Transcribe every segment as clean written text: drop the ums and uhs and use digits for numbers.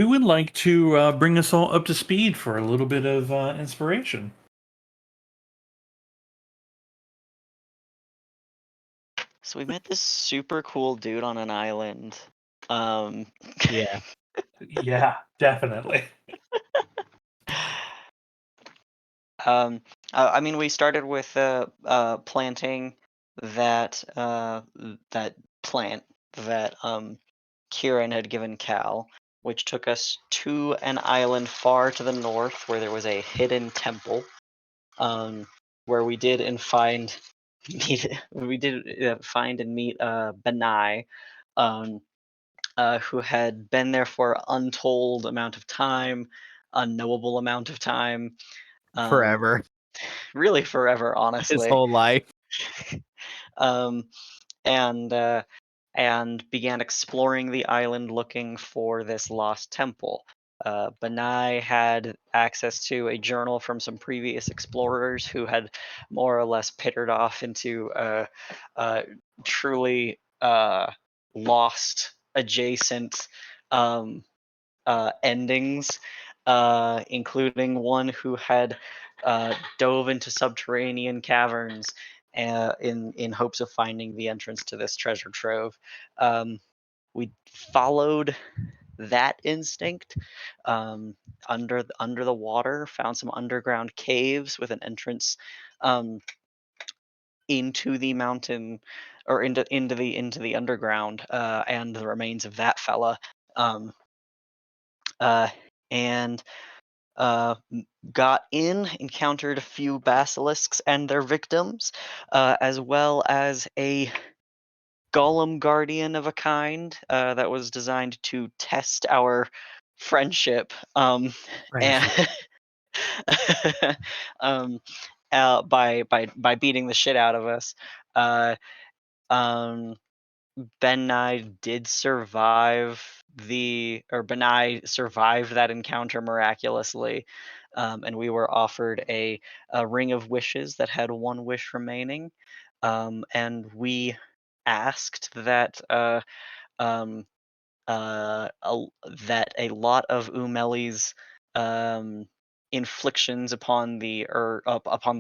who would like to bring us all up to speed for a little bit of inspiration? So we met this super cool dude on an island. Um, Yeah. Yeah, definitely. I mean, we started with planting that plant that Kieran had given Cal, which took us to an island far to the north where there was a hidden temple, where we did and find meet we did find and meet Benai, um, who had been there for untold amount of time, unknowable amount of time. Um, Forever. really forever, His honestly. whole life. um, and began exploring the island looking for this lost temple. Benai had access to a journal from some previous explorers who had more or less pittered off into truly lost adjacent um, endings, including one who had dove into subterranean caverns in hopes of finding the entrance to this treasure trove. We followed that instinct under the water, found some underground caves with an entrance um, into the mountain or into the underground and the remains of that fella. Um, uh, and got in, encountered a few basilisks and their victims, as well as a golem guardian of a kind that was designed to test our friendship, and Friendship. um, by beating the shit out of us. Uh, um, Ben did survive Benai survived that encounter miraculously, and we were offered a ring of wishes that had one wish remaining, and we asked um, that a lot of Umeli's um, inflictions upon the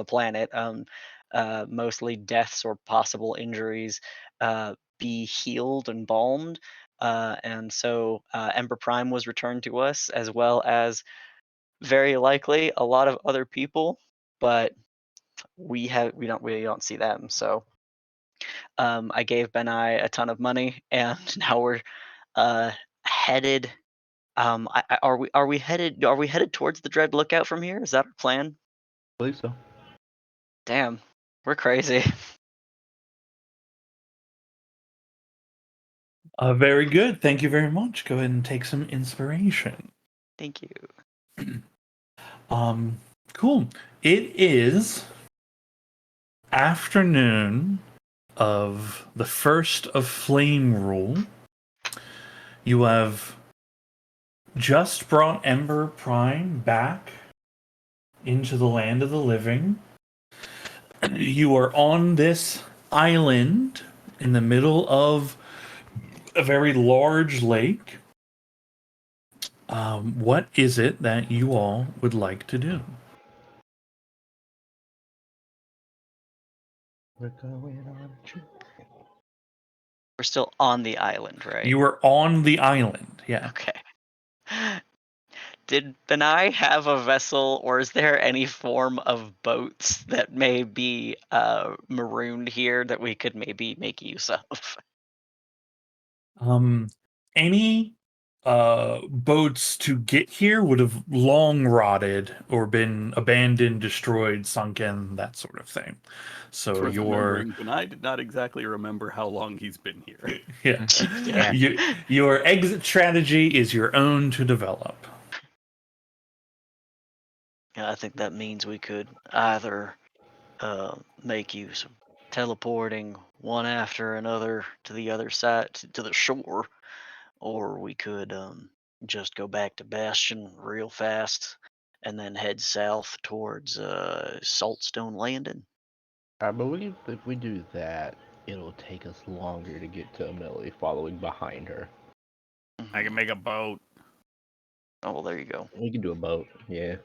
planet, mostly deaths or possible injuries, be healed and balmed. And so Ember Prime was returned to us, as well as very likely a lot of other people, but we don't see them. So I gave Benai a ton of money, and now we're uh, headed. Are we headed towards the Dread Lookout from here? Is that our plan? I believe so. Damn, we're crazy. Very good. Thank you very much. Go ahead and take some inspiration. Thank you. Um, cool. It is afternoon of the first of Flame Rule. You have just brought Ember Prime back into the land of the living. You are on this island in the middle of a very large lake. What is it that you all would like to do? We're going on a trip. We're still on the island, right? You are on the island, yeah. Okay. Did Benai have a vessel, or is there any form of boats that may be marooned here that we could maybe make use of? Any boats to get here would have long rotted or been abandoned, destroyed, sunken, that sort of thing. So It's worth your remembering, but I did not exactly remember how long he's been here. yeah, Yeah. your exit strategy is your own to develop. I think that means we could either make use of teleporting one after another to the other side, to the shore, or we could just go back to Bastion real fast and then head south towards Saltstone Landing. I believe if we do that, it'll take us longer to get to Amelie following behind her. I can make a boat. Oh well, there you go. We can do a boat. Yeah.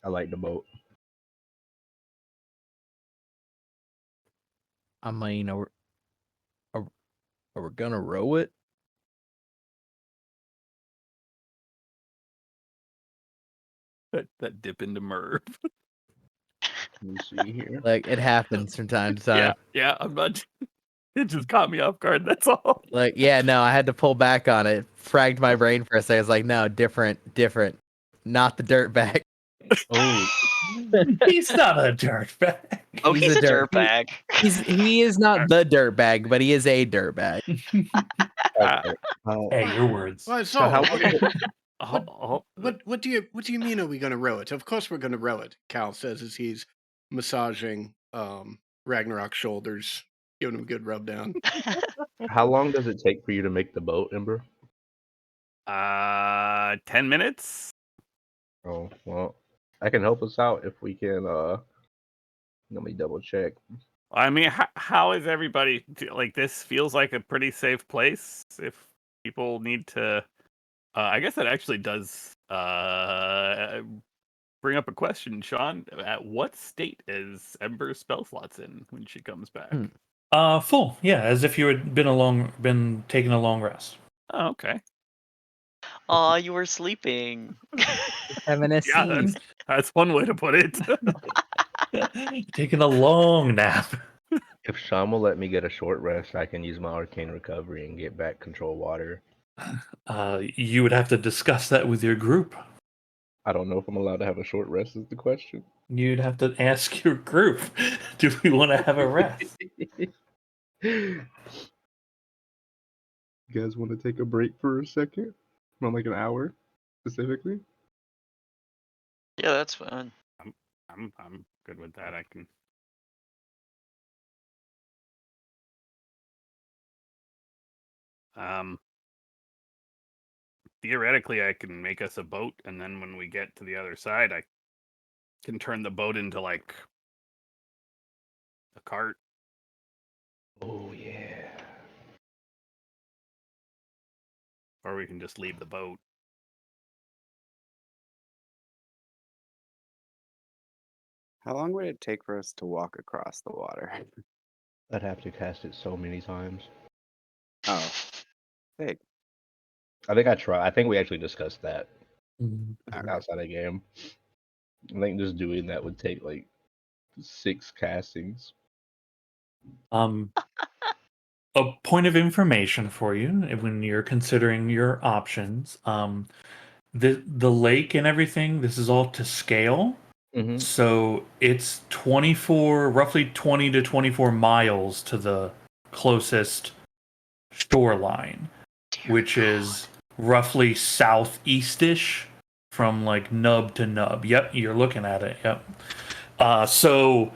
I like the boat. I mean, are we gonna row it? That dip into Merv. Let me see here. Like, it happens from time to time. Yeah. I'm not. It just caught me off guard. That's all. Like, yeah, no, I had to pull back on it. Fragged my brain for a second. I was like, no, different. Not the dirt bag. Oh, He's not a dirtbag. Oh, he's a dirt- dirtbag. He is not the dirt bag, but he is a dirt bag. okay. Hey, your words. Well, So how okay. Oh, What do you mean? Are we going to row it? Of course we're going to row it. Cal says as he's massaging Ragnarok's shoulders, giving him a good rub down. How long does it take for you to make the boat, Ember? 10 minutes. Oh, well, I can help us out if we can. Let me double check. I mean, how is everybody like? This feels like a pretty safe place. If people need to, I guess that actually does bring up a question, Sean. At what state is Ember's spell slots in when she comes back? Full. Yeah, as if you had been taking a long rest. Oh, okay. Aw, you were sleeping. Having a Yeah, scene. that's one way to put it. Taking a long nap. If Sean will let me get a short rest, I can use my arcane recovery and get back control water. You would have to discuss that with your group. I don't know if I'm allowed to have a short rest. Is the question? You'd have to ask your group. Do we want to have a rest? You guys want to take a break for a second? From like an hour, specifically? Yeah, that's fine. I'm good with that. I can. Theoretically, I can make us a boat, and then when we get to the other side, I can turn the boat into like a cart. Oh yeah. Or we can just leave the boat. How long would it take for us to walk across the water? I'd have to cast it so many times. Oh, big. I think I try. I think we actually discussed that Okay. outside of game. I think just doing that would take like 6 castings. A point of information for you when you're considering your options. The lake and everything. This is all to scale. Mm-hmm. So it's roughly 20 to 24 miles to the closest shoreline, which is roughly southeastish from like nub to nub. Yep, you're looking at it. Yep. So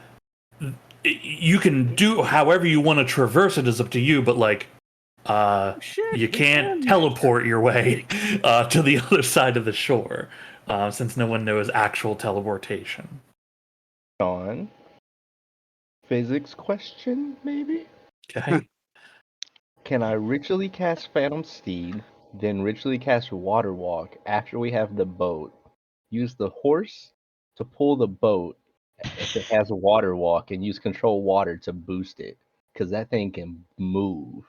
you can do however you want to traverse it is up to you, but like you can't teleport your way to the other side of the shore since no one knows actual teleportation. Sean, physics question, maybe? Okay. Can I ritually cast Phantom Steed, then ritually cast Water Walk after we have the boat? Use the horse to pull the boat if it has Water Walk, and use Control Water to boost it, because that thing can move.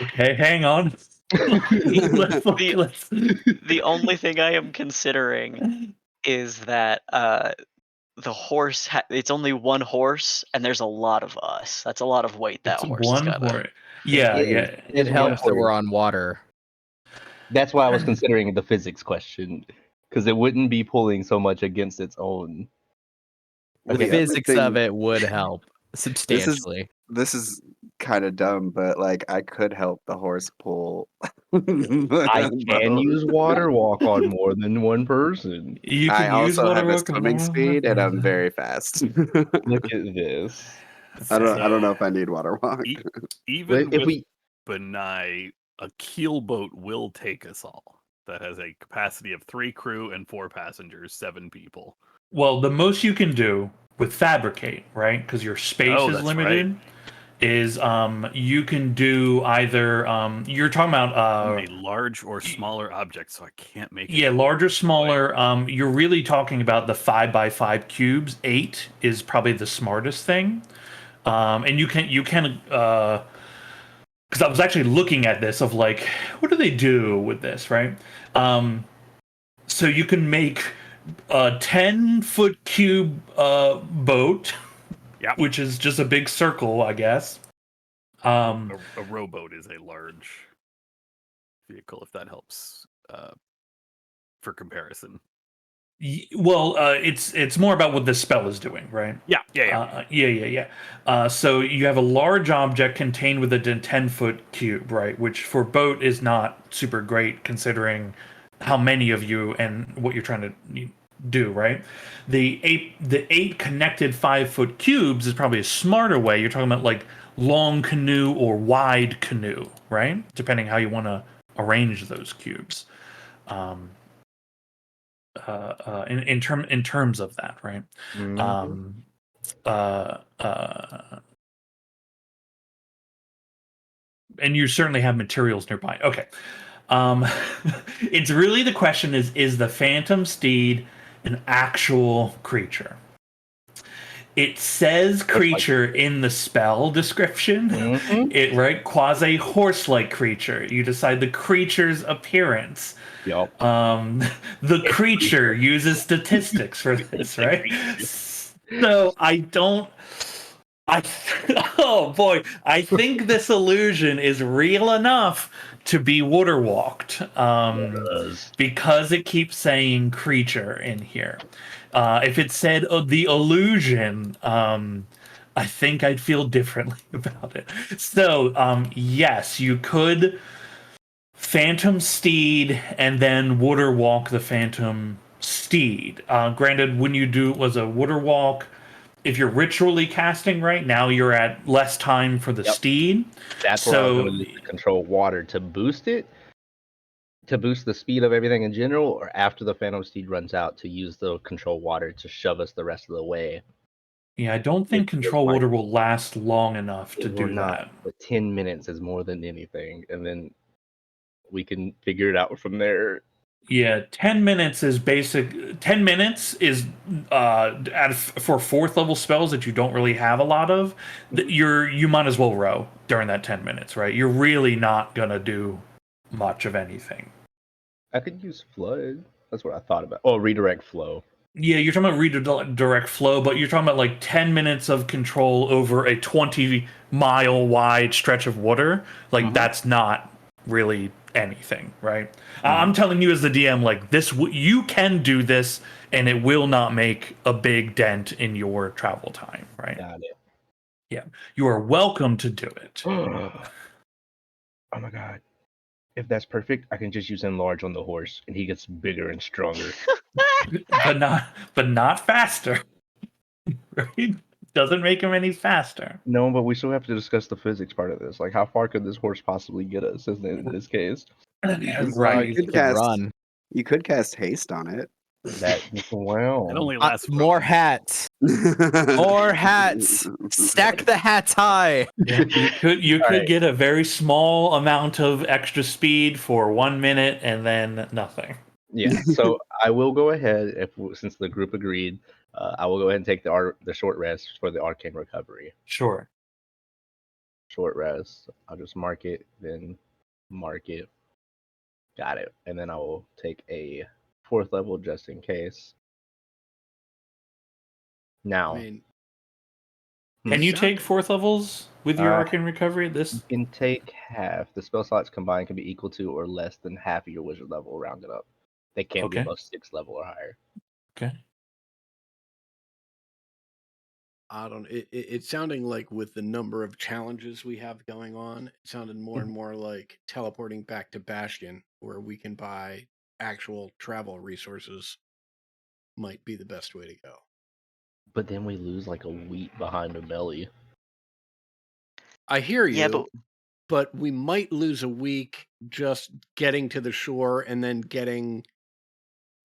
Okay, hang on. Let's- The only thing I am considering is that the horse it's only one horse and there's a lot of us. That's a lot of weight that It's horse has one got. horse. Yeah, It yeah. is. It It's helps that one we're horse. on water. That's why I was considering the physics question, because it wouldn't be pulling so much against its own. The The other physics of thing- it would help substantially. This is kind of dumb, but like I could help the horse pull. I can use Water Walk on more than one person. You I can use also have a waterwork on swimming one speed, and I'm person. very fast. Look at this. I don't know if I need water walk. Even If with we Benai, a keel boat will take us all. That has a capacity of 3 crew and 4 passengers, 7 people. Well, the most you can do with fabricate, right? Because your space Oh, is that's limited. is you can do either you're talking about a large or smaller object, so I can't make it. yeah, larger, smaller. You're really talking about the 5x5 cubes. 8 is probably the smartest thing, and you can because I was actually looking at this of like, what do they do with this, right? So you can make a 10-foot cube boat, Yep. which is just a big circle, I guess. A rowboat is a large vehicle, if that helps for comparison. Well, it's more about what this spell is doing, right? Yeah. So you have a large object contained within a 10-foot cube, right? Which for boat is not super great considering how many of you and what you're trying to do, right? The eight connected 5-foot cubes is probably a smarter way. You're talking about like long canoe or wide canoe, right? Depending how you want to arrange those cubes. In terms of that, right? Mhm. And you certainly have materials nearby. Okay. It's really the question is the Phantom Steed an actual creature? It says creature in the spell description. Mhm. It right quasi horse-like creature. You decide the creature's appearance. Yup. The creature uses statistics for this, right? So oh boy, I think this illusion is real enough to be water walked because it keeps saying creature in here. If it said the illusion, I think I'd feel differently about it. So, yes, you could Phantom Steed and then water walk the Phantom Steed. Granted, when you do was a water walk, if you're ritually casting right now, you're at less time for the Yep. steed. That's where I was So going to use the control water to boost it, to boost the speed of everything in general, or after the Phantom Steed runs out to use the control water to shove us the rest of the way. yeah, I don't think Which control might water will last long enough to it will do not, that. but 10 minutes is more than anything, and then we can figure it out from there. Yeah, 10 minutes is basic. 10 minutes is for fourth level spells that you don't really have a lot of. You might as well row during that 10 minutes, right? You're really not gonna do much of anything. I could use Flood. That's what I thought about. Oh, redirect flow. Yeah, you're talking about redirect flow, but you're talking about like 10 minutes of control over a 20-mile wide stretch of water. Like that's not really anything, right? I'm telling you as the DM, like this, you can do this, and it will not make a big dent in your travel time, right? Got it. Yeah, you are welcome to do it, Oh my god. If that's perfect, I can just use enlarge on the horse, and he gets bigger and stronger. but not faster, right? Doesn't make him any faster. No, but we still have to discuss the physics part of this. Like, how far could this horse possibly get us in this case? Right. You could run. You could cast haste on it. That wow. It only lasts for More hats. More hats. Stack the hats high. Yeah, you could right. get a very small amount of extra speed for 1 minute and then nothing. Yeah. So I will go ahead since the group agreed. I will go ahead and take the short rest for the arcane recovery. Sure. Short rest. I'll just mark it, then mark it. Got it. And then I will take a 4th level just in case. Now, I mean, Can you Sound- take fourth levels with your arcane recovery? you can take half. The spell slots combined can be equal to or less than half of your wizard level, rounded up. They can't be Okay. above 6th level or higher. Okay. I don't. It's sounding like with the number of challenges we have going on, it sounded more and more like teleporting back to Bastion, where we can buy actual travel resources. Might be the best way to go. But then we lose like a week behind a belly. I hear you, Yeah, but we might lose a week just getting to the shore and then getting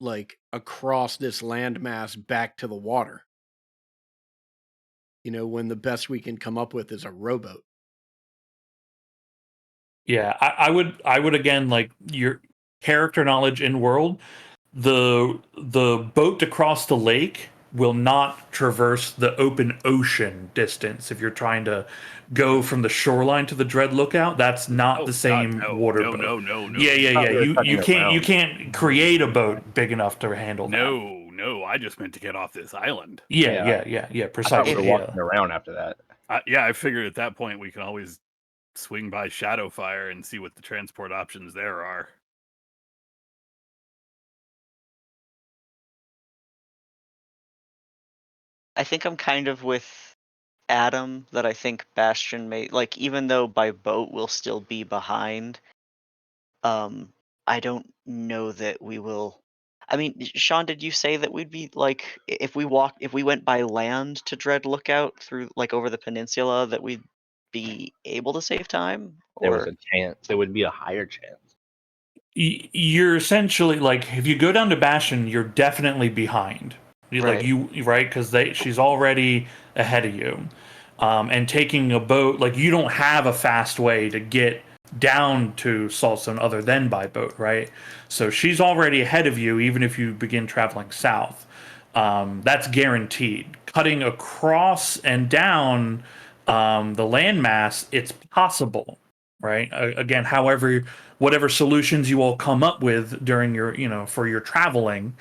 like across this landmass back to the water. when the best we can come up with is a rowboat. Yeah, I would again, like, your character knowledge in world. The boat to cross the lake will not traverse the open ocean distance. If you're trying to go from the shoreline to the Dread Lookout, that's not the same water boat. No. Yeah. Really You tugging can't around. create a boat big enough to handle that. No. I just meant to get off this island. Yeah. I thought Precisely. we were walking around after that. I figured at that point we can always swing by Shadowfire and see what the transport options there are. I think I'm kind of with Adam that I think Bastion may, like, even though by boat we'll still be behind, I don't know that we will. I mean, Sean, did you say that we'd be like, if we went by land to Dread Lookout through, like, over the peninsula, that we'd be able to save time? There was Or a chance. There would be a higher chance. You're essentially, like, if you go down to Bastion, you're definitely behind. Right. Right, because she's already ahead of you. And taking a boat, like, you don't have a fast way to get down to Saltstone other than by boat, right? So she's already ahead of you, even if you begin traveling south. That's guaranteed. Cutting across and down the landmass, it's possible, right? Again, however, whatever solutions you all come up with during your, for your traveling,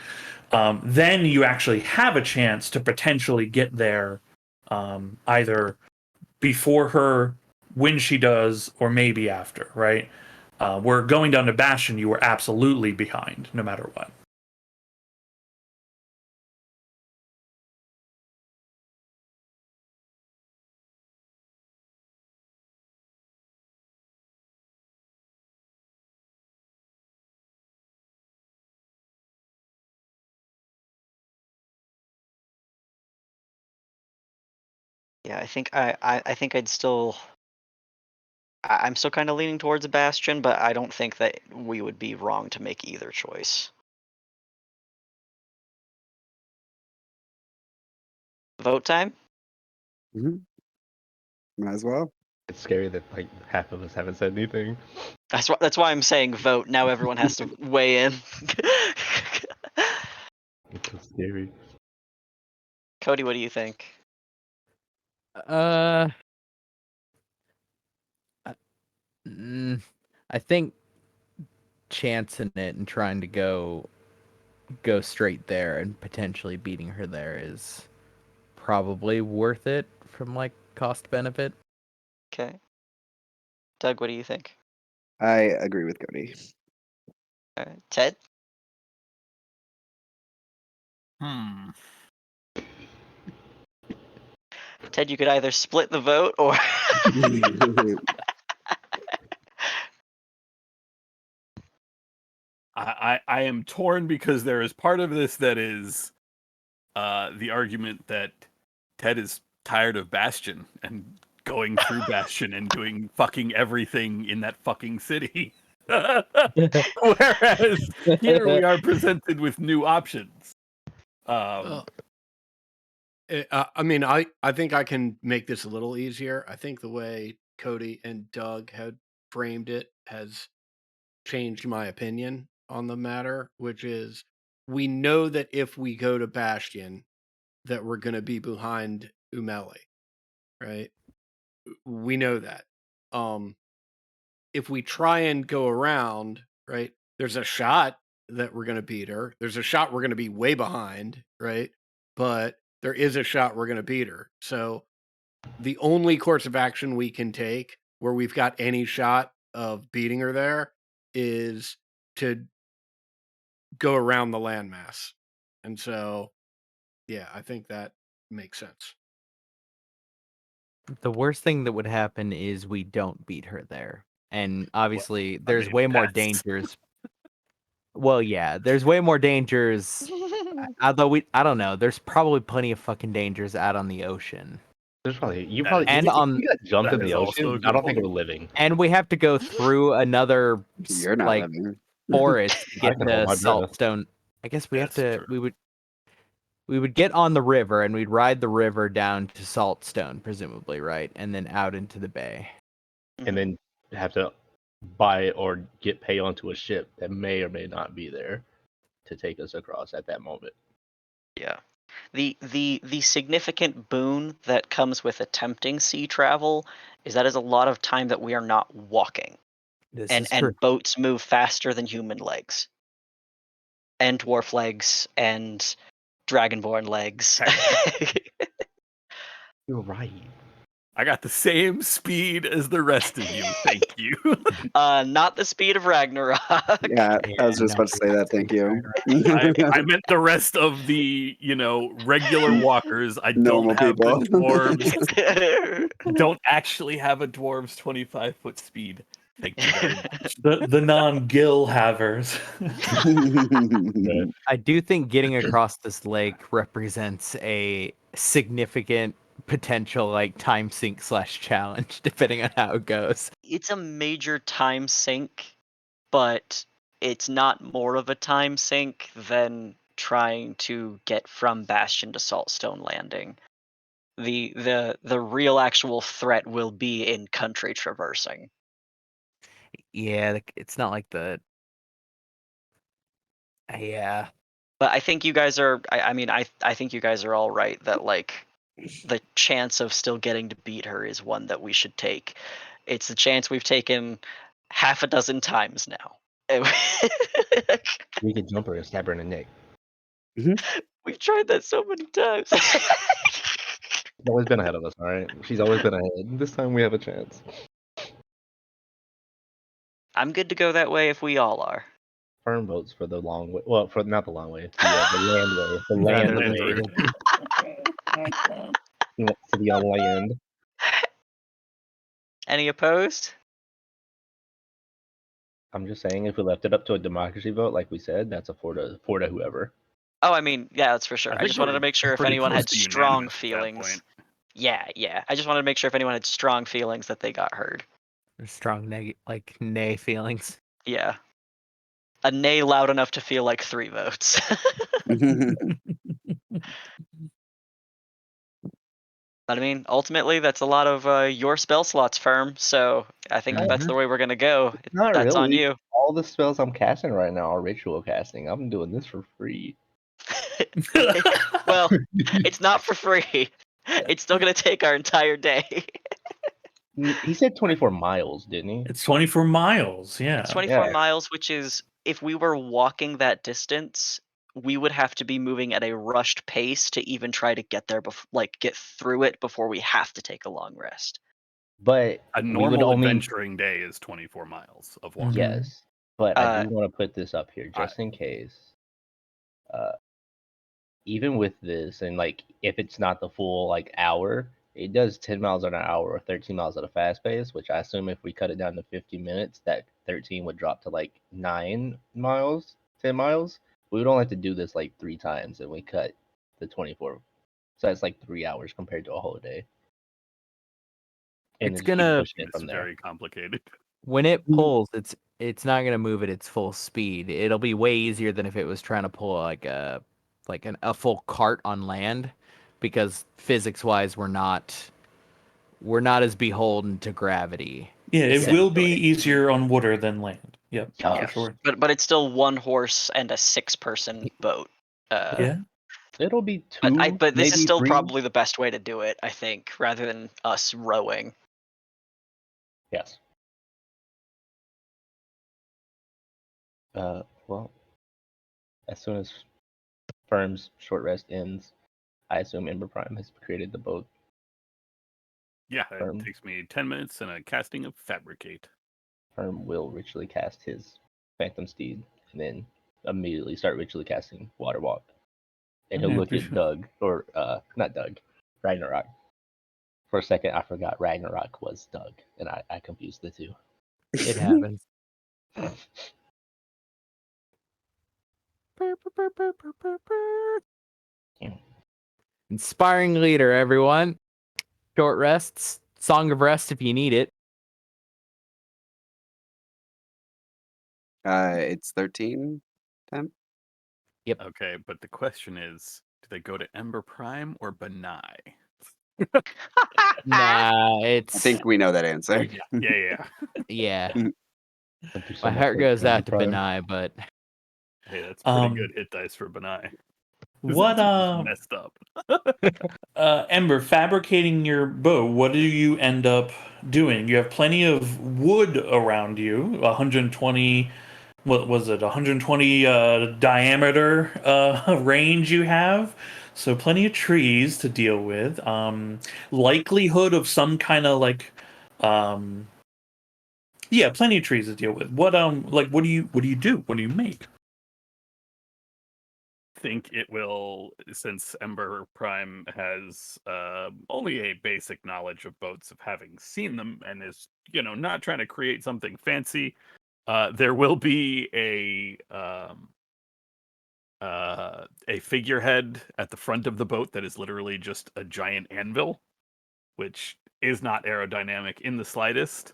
then you actually have a chance to potentially get there, either before her, when she does, or maybe after, right? We're going down to Bastion, you were absolutely behind, no matter what. yeah, I think I think I'd still. I'm still kind of leaning towards a Bastion, but I don't think that we would be wrong to make either choice. Vote time? Might as well. It's scary that like half of us haven't said anything. That's why I'm saying vote. Now everyone has to weigh in. It's so scary. Cody, what do you think? I think chancing it and trying to go straight there and potentially beating her there is probably worth it from, like, cost benefit. Okay. Doug, what do you think? I agree with Cody. Ted? Ted, you could either split the vote or I am torn because there is part of this that is the argument that Ted is tired of Bastion and going through Bastion and doing fucking everything in that fucking city. Whereas here we are presented with new options. I mean, I think I can make this a little easier. I think the way Cody and Doug had framed it has changed my opinion on the matter, which is we know that if we go to Bastion, that we're going to be behind Umeli, right? We know that. If we try and go around, right, there's a shot that we're going to beat her. There's a shot we're going to be way behind, right? But there is a shot we're going to beat her. So the only course of action we can take where we've got any shot of beating her there is to go around the landmass. And so, yeah, I think that makes sense. The worst thing that would happen is we don't beat her there. And obviously, I there's mean, way more that's- dangers. Well, yeah, there's way more dangers. Although I don't know. There's probably plenty of fucking dangers out on the ocean. There's probably you That probably is- And if on- you got jumped that in is the also a ocean. good I don't think point. we're living. And we have to go through another You're not like living. forest to I get can to hold my breath. Saltstone. I guess we have That's to. true. we would get on the river and we'd ride the river down to Saltstone, presumably, right? And then out into the bay. And then have to buy or get pay onto a ship that may or may not be there to take us across at that moment. Yeah. The significant boon that comes with attempting sea travel is that is a lot of time that we are not walking. This And is true. boats move faster than human legs. And dwarf legs and dragonborn legs. You're right. I got the same speed as the rest of you. Thank you. Not the speed of Ragnarok. Yeah, I was just about to say that. Thank you. I meant the rest of the, regular walkers. I Normal don't have people. the dwarves. Don't actually have a dwarves 25-foot speed. Thank you very much. The non-gill havers. I do think getting across this lake represents a significant potential time sink / challenge, depending on how it goes. It's a major time sink, but it's not more of a time sink than trying to get from Bastion to Saltstone Landing. The real actual threat will be in country traversing. Yeah, it's not like the. Yeah. But I think you guys are. I think you guys are all right that the chance of still getting to beat her is one that we should take. It's the chance we've taken half a dozen times now. We could jump her and stab her in the neck. We've tried that so many times. She's always been ahead of us, all right? She's always been ahead. This time we have a chance. I'm good to go that way if we all are. Firm votes for the long way. Well, for not the long way. The land way. The Rather land than way. road. He wants to be on land. Any opposed? I'm just saying, if we left it up to a democracy vote, like we said, that's a four to whoever. Oh, yeah, that's for sure. I think just wanted to we're make sure if pretty anyone close had to strong unanimous at that feelings. point. Yeah. I just wanted to make sure if anyone had strong feelings that they got heard. There's strong nay feelings. Yeah. A nay loud enough to feel like 3 votes. But ultimately, that's a lot of your spell slots, Firm. So I think if that's the way we're gonna go, Not that's on really. you. All the spells I'm casting right now are ritual casting. I'm doing this for free. Well, it's not for free. It's still gonna take our entire day. He said 24 miles, didn't he? It's 24 miles. Yeah. It's 24 Yeah. miles, which is, if we were walking that distance, we would have to be moving at a rushed pace to even try to get there, get through it before we have to take a long rest. But A we would normal only adventuring day is 24 miles of walking. yes. But I Uh, do want to put this up here just in case. Even with this, and if it's not the full hour, it does 10 miles an hour or 13 miles at a fast pace, which I assume if we cut it down to 50 minutes, that 13 would drop to 9 miles, 10 miles. We would only have to do this 3 times, and we cut the 24. So that's 3 hours compared to a whole day. And It's then just keep gonna pushing it It's from there. very complicated. when it pulls, it's not gonna move at its full speed. It'll be way easier than if it was trying to pull a full cart on land, because physics wise we're not as beholden to gravity. Yeah, it will be essentially. easier on water than land. Yep, for Yes. sure. but it's still 1 horse and a 6-person boat. Yeah. It'll be 2, But this is maybe still 3. probably the best way to do it, I think, rather than us rowing. Yes. Well, as soon as Firm's short rest ends, I assume Ember Prime has created the boat. Yeah, it Firm. takes me 10 minutes and a casting of Fabricate. Firm will ritually cast his Phantom Steed and then immediately start ritually casting Water Walk. And he'll Yeah, look for at sure. Doug, or not Doug, Ragnarok. For a second, I forgot Ragnarok was Doug, and I confused the two. It happens. Inspiring leader, everyone. Short rests, song of rest if you need it. It's 13 temp. Okay, but the question is, do they go to Ember Prime or Benai? Nah, I it's think we know that answer. Yeah. yeah. Thank you so My much heart for goes Ember out to Prime. Benai, but Hey, that's pretty Um, good hit dice for Benai. What This is messed up. Ember, fabricating your bow, what do you end up doing? You have plenty of wood around you, 120, what was it, 120 diameter range you have. So plenty of trees to deal with. Likelihood of some kind of like, um, yeah, plenty of trees to deal with. What what do you do? What do you make? Think it will, since Ember Prime has only a basic knowledge of boats of having seen them and is, not trying to create something fancy. There will be a figurehead at the front of the boat that is literally just a giant anvil, which is not aerodynamic in the slightest,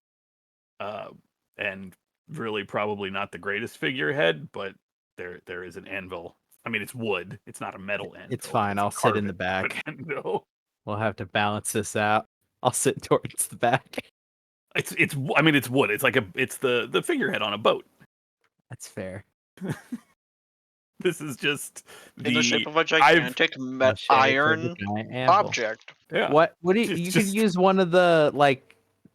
and really probably not the greatest figurehead, but there is an anvil. I mean, it's wood. It's not a metal anvil. it's fine. a I'll sit in the carved back. anvil. We'll have to balance this out. I'll sit towards the back. I mean, it's wood. It's like it's the figurehead on a boat. That's fair. This is just In the shape of a I've gigantic The shape of a iron giant anvil. object. yeah. What do It's you could just- use one of the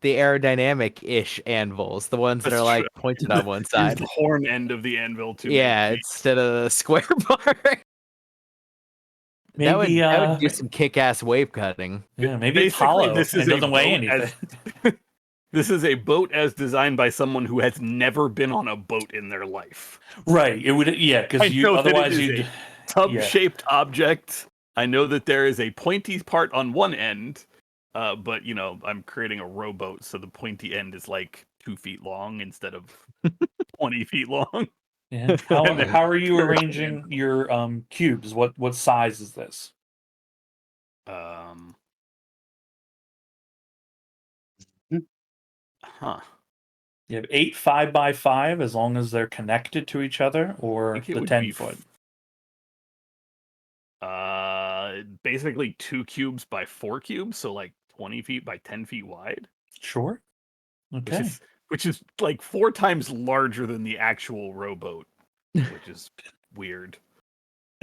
the aerodynamic-ish anvils, the ones that That's are like true. pointed on one Use side. the horn end of the anvil to Yeah, make instead of the square bar. that would Maybe do some kick-ass wave cutting. yeah, maybe it's Basically, hollow this is and a doesn't weigh boat anything. this is a boat as designed by someone who has never been on a boat in their life. Right. It would, yeah, I because you know that it otherwise is you'd. a tub-shaped object. I know that there is a pointy part on one end, but I'm creating a rowboat, so the pointy end is like 2 feet long instead of 20 feet long. Yeah. And then How are you there's arranging your cubes? What size is this? Huh. You have 8 5x5 as long as they're connected to each other, I or think it the would 10 be foot. Basically 2 cubes by 4 cubes, so like 20 feet by 10 feet wide. Sure. Okay. Which is like 4 times larger than the actual rowboat, which is weird.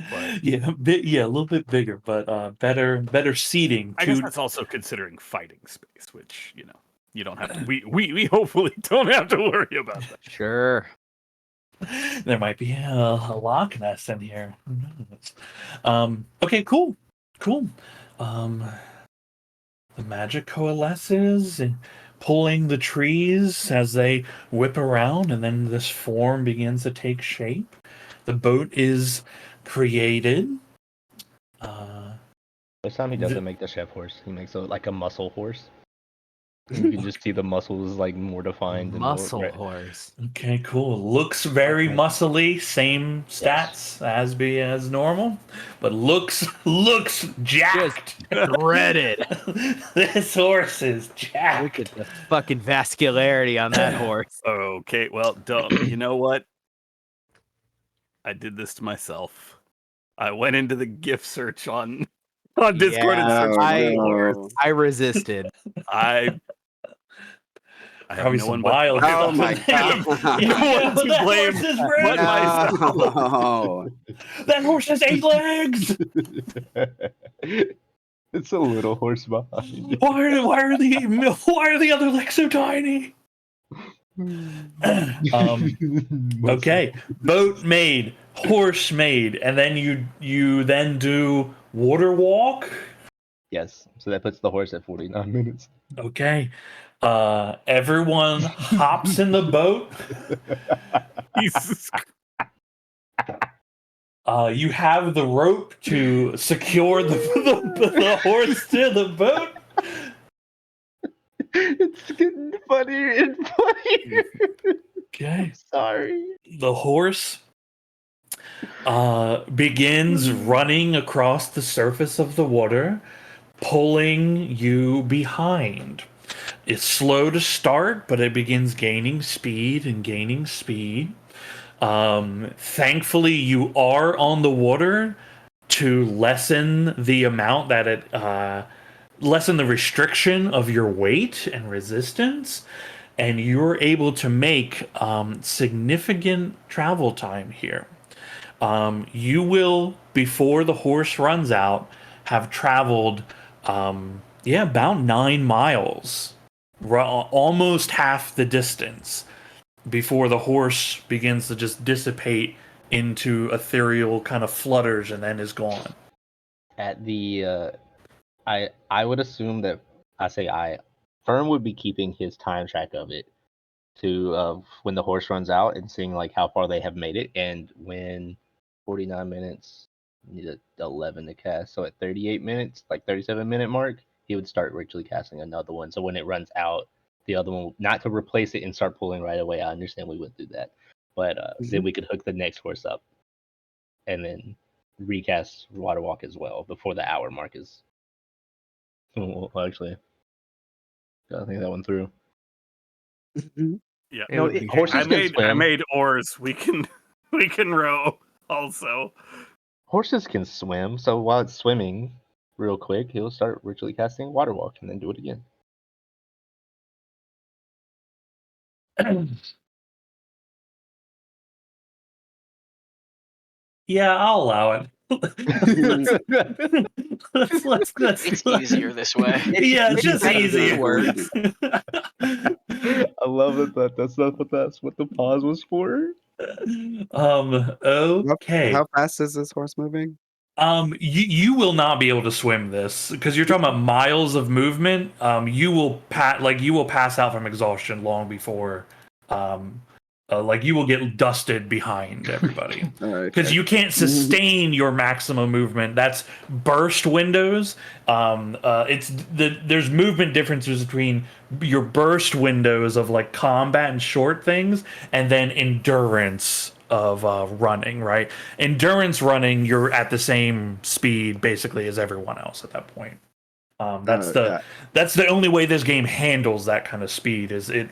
But Yeah, a little bit bigger, but better seating. I guess that's also considering fighting space, which you don't have to. We hopefully don't have to worry about that. Sure. There might be a Loch Ness in here. Who knows? Okay, cool. The magic coalesces and pulling the trees as they whip around, and then this form begins to take shape. The boat is created. This time he doesn't make the chef horse. He makes like a muscle horse. And you can just see the muscles like more defined and Muscle more. horse. Okay, cool. Looks very Okay. muscly, same stats as normal, but looks jacked. Shredded. This horse is Look jacked. at the fucking vascularity on that horse. Okay, well, you know what? I did this to myself. I went into the gift search on Discord and Yeah, searched I- for horse. I resisted. I have Probably no some one but wild myself. Oh my Yeah, god. yeah, to that blame horse is but red. No. That horse has 8 legs. It's a little horse behind. Why are the other legs so tiny? Okay, boat made, horse made, and then you then do water walk. Yes, so that puts the horse at 49 minutes. Okay, everyone hops in the boat. Jesus. You have the rope to secure the horse to the boat. It's getting funnier and funnier. Okay. Sorry. The horse begins running across the surface of the water, pulling you behind. It's slow to start, but it begins gaining speed and gaining speed. Thankfully, you are on the water, to lessen the amount that it lessen the restriction of your weight and resistance, and you're able to make significant travel time here. You will, before the horse runs out, have traveled about 9 miles, almost half the distance, before the horse begins to just dissipate into ethereal kind of flutters and then is gone. At the I would assume that Firm would be keeping his time track of it to when the horse runs out and seeing like how far they have made it, and when 49 minutes, you need 11 to cast, so at 38 minutes, like 37-minute mark, he would start ritually casting another one. So when it runs out, the other one, not to replace it and start pulling right away. I understand we would do that, but then we could hook the next horse up and then recast Water Walk as well before the hour mark is. Well, actually, gotta think that one through. Yeah. It would be horses I can made swim. oars. We can row also. Horses can swim, so while it's swimming, real quick, he'll start ritually casting Water Walk and then do it again. Yeah, I'll allow it. let's It's easier this way. yeah, it's just better easier. than words. I love that. That's not what the pause was for. Okay. How fast is this horse moving? You will not be able to swim this because you're talking about miles of movement. You will pass out from exhaustion long before, you will get dusted behind everybody because Okay. you can't sustain your maximum movement. That's burst windows. There's movement differences between your burst windows of like combat and short things, and then endurance of running. Right, endurance running, you're at the same speed basically as everyone else at that point. That's the only way this game handles that kind of speed is it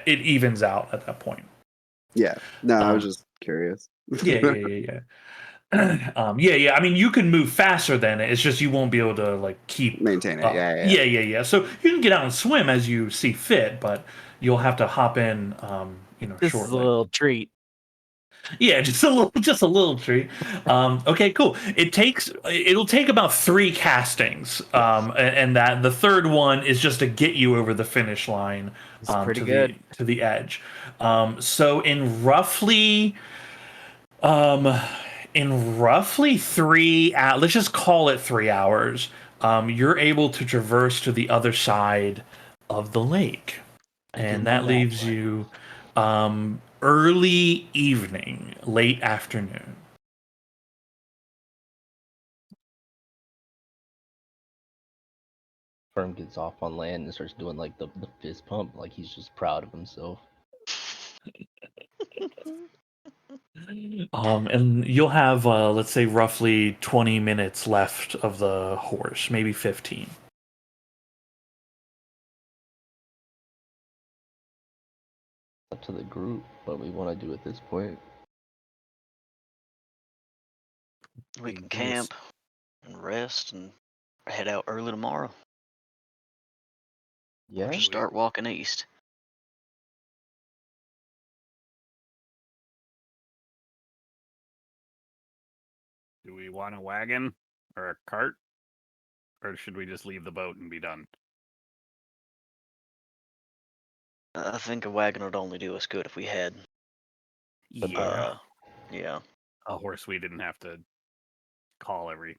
evens out at that point. Yeah. No, I was just curious. Yeah. I mean, you can move faster than it. It's just you won't be able to like keep Maintain it. up. Yeah. So you can get out and swim as you see fit, but you'll have to hop in, This shortly. is a little treat. Yeah, just a little treat. Okay, cool. It'll take about 3 castings, and that the third one is just to get you over the finish line, It's pretty good. to the edge. So in roughly 3 let's just call it 3 hours, you're able to traverse to the other side of the lake, and that leaves you early evening, late afternoon. Firm gets off on land and starts doing like the fist pump, like he's just proud of himself. And you'll have let's say roughly 20 minutes left of the horse, maybe 15. Up to the group, what we want to do at this point. We can camp and rest and head out early tomorrow. Yeah. Or just start walking east. Do we want a wagon or a cart? Or should we just leave the boat and be done? I think a wagon would only do us good if we had. Yeah. Yeah. A horse we didn't have to call every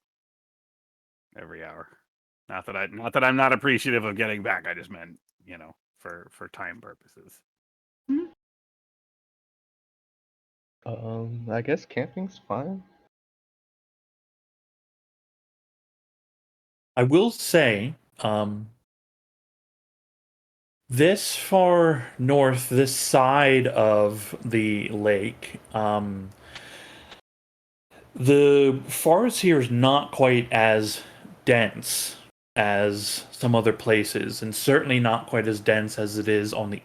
hour. Not that I'm not appreciative of getting back. I just meant, for time purposes. I guess camping's fine. I will say, this far north, this side of the lake, the forest here is not quite as dense as some other places, and certainly not quite as dense as it is on the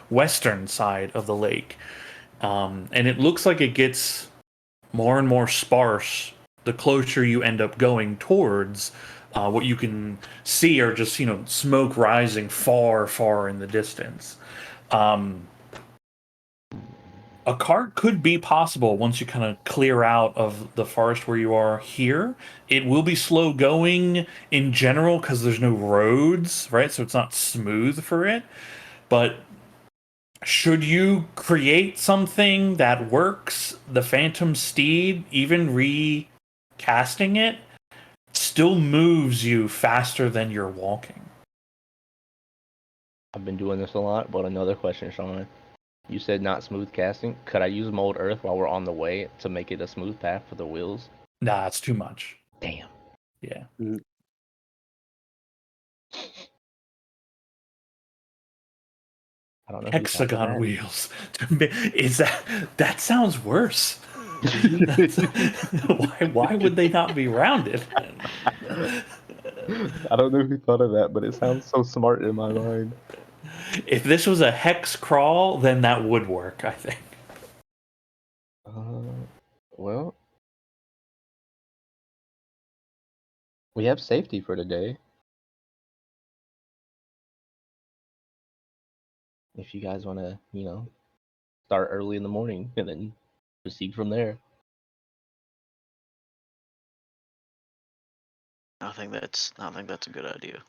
western side of the lake. And it looks like it gets more and more sparse the closer you end up going towards. What you can see are just smoke rising far, far in the distance. A cart could be possible once you kind of clear out of the forest where you are here. It will be slow going in general because there's no roads, right? So it's not smooth for it. But should you create something that works, the Phantom Steed, even recasting it, still moves you faster than you're walking. I've been doing this a lot, but another question, Sean. You said not smooth casting. Could I use mold earth while we're on the way to make it a smooth path for the wheels? Nah, it's too much. Damn. Yeah. I don't know. Hexagon wheels. Is that sounds worse? Why would they not be rounded? I don't know who thought of that, but it sounds so smart in my mind. If this was a hex crawl, then that would work, I think. Well, we have safety for today. If you guys want to, start early in the morning and then proceed from there. I think that's a good idea.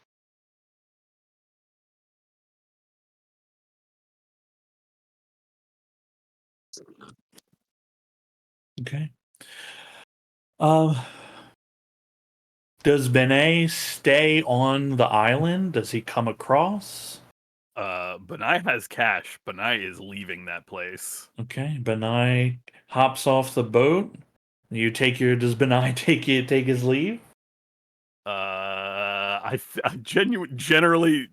Okay. Does Benet stay on the island? Does he come across? Benai has cash. Benai is leaving that place. Okay. Benet hops off the boat. Does Benet take his leave? I genuinely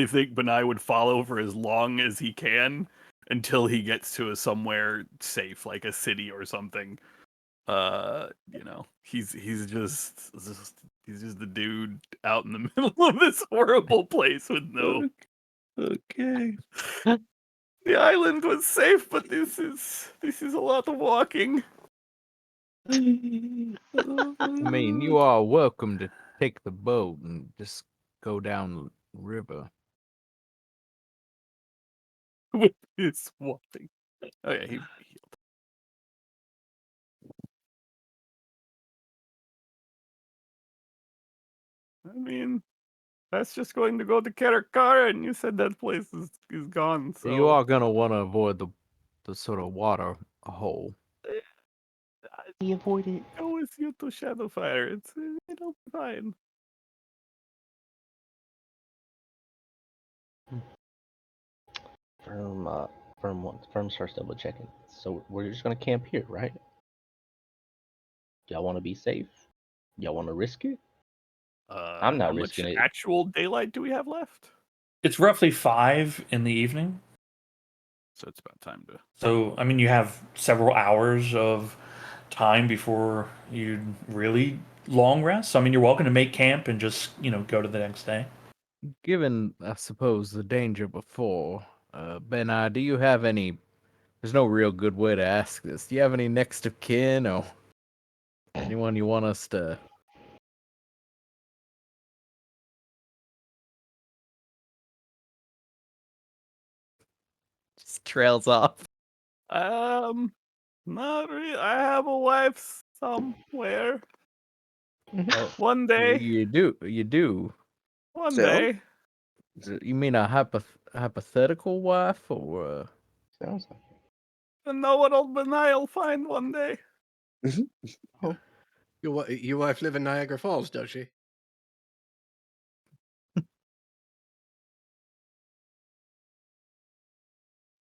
think Benai would follow for as long as he can until he gets to somewhere safe, like a city or something. He's just the dude out in the middle of this horrible place with no. Okay. The island was safe, but this is a lot of walking. I mean, you are welcome to take the boat and just go down the river. With his walking. Oh yeah, he healed. I mean, that's just going to go to Karakara, and you said that place is gone. So You are gonna want to avoid the sort of water hole. He avoided. go with you to Shadowfire. It'll be fine. Firm starts double checking. So we're just gonna camp here, right? Y'all want to be safe? Y'all want to risk it? I'm not How risking much it. actual daylight do we have left? It's roughly 5 in the evening. So it's about time to. So, I mean, you have several hours of time before you really long rest. So, I mean, you're welcome to make camp and just, go to the next day. Given, I suppose, the danger before, Ben, do you have any? There's no real good way to ask this. Do you have any next of kin or anyone you want us to? Just trails off. Not really. I have a wife somewhere. Oh, One day. you do. One So? day. You mean a hypothetical wife or? Sounds like And know what old Benai will find one day. Your wife live in Niagara Falls, does she?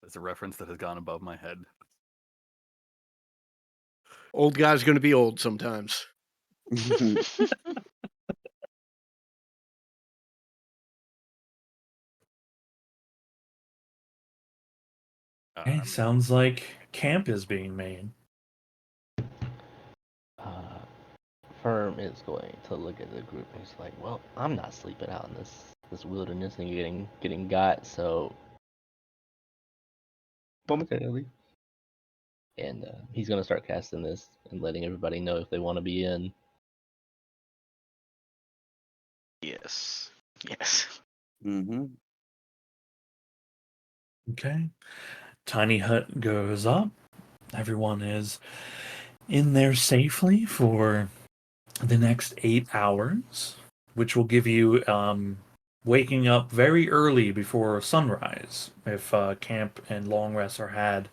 That's a reference that has gone above my head. Old guy's going to be old sometimes. Okay, sounds like camp is being made. Firm is going to look at the group and he's like, "Well, I'm not sleeping out in this wilderness and getting got, so momentarily and he's gonna start casting this and letting everybody know if they want to be in. Yes. Yes. Mm-hmm. Okay. Tiny hut goes up. Everyone is in there safely for the next 8 hours, which will give you waking up very early before sunrise if camp and long rests are had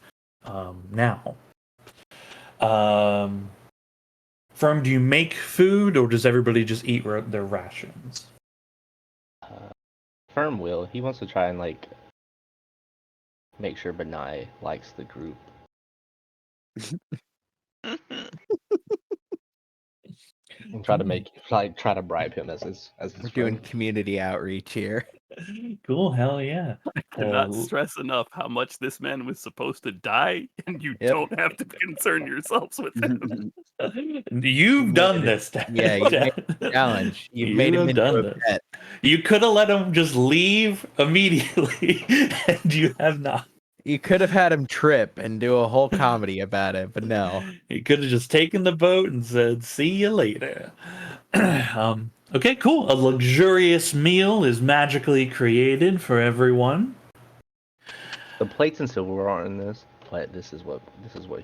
now. Firm, do you make food or does everybody just eat their rations? Firm will. He wants to try and like make sure Benai likes the group. And try to make try to bribe him as his We're doing friend. community outreach here. Cool, hell yeah. Cannot Well, stress enough how much this man was supposed to die, and you Yep. don't have to concern yourselves with him. you've done this, Dad. Yeah, you made a challenge. You've made him have into done a this. pet. You could have let him just leave immediately, and you have not. You could have had him trip and do a whole comedy about it, but no. You could have just taken the boat and said, "See you later." Okay, cool. A luxurious meal is magically created for everyone. The plates and silverware aren't in this, but this is what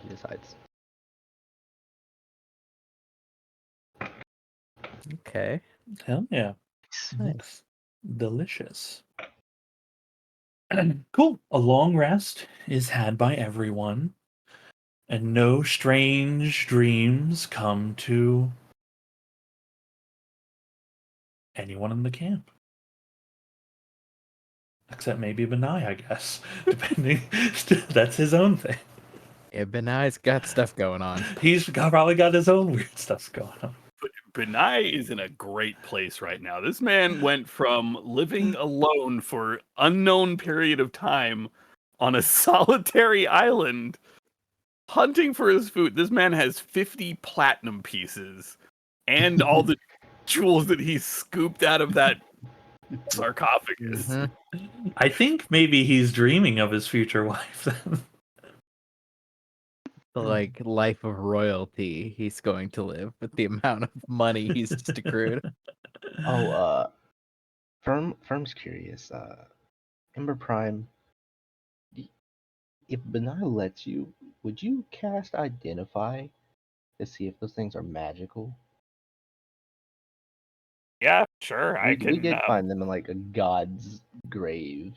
he decides. Okay. Hell yeah. Nice. Delicious. Cool. A long rest is had by everyone, and no strange dreams come to anyone in the camp. Except maybe Benai, I guess. Depending. That's his own thing. Yeah, Benai's got stuff going on. Probably got his own weird stuff going on. But Benai is in a great place right now. This man went from living alone for unknown period of time on a solitary island, hunting for his food. This man has 50 platinum pieces and all the jewels that he scooped out of that sarcophagus. Mhm. I think maybe he's dreaming of his future wife then. The life of royalty he's going to live with the amount of money he's just accrued. Oh, Firm's curious. Ember Prime, if Benai lets you, would you cast Identify to see if those things are magical? Yeah, sure. We I can. did find them in like a god's grave.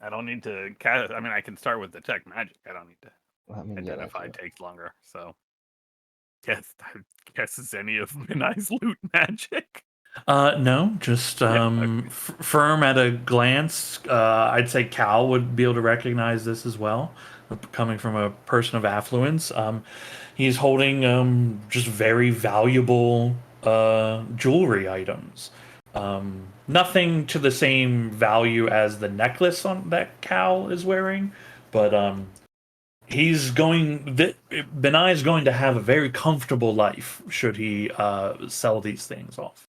I don't need to cast. I mean, I can start with detect magic. I don't need to I mean, yeah, identify. that's Takes longer. So, yes, I guess is any of Minai's loot magic. No, just okay. Firm at a glance. I'd say Cal would be able to recognize this as well, coming from a person of affluence. He's holding just very valuable jewelry items. Nothing to the same value as the necklace on that Cal is wearing, but Benai is going to have a very comfortable life should he sell these things off.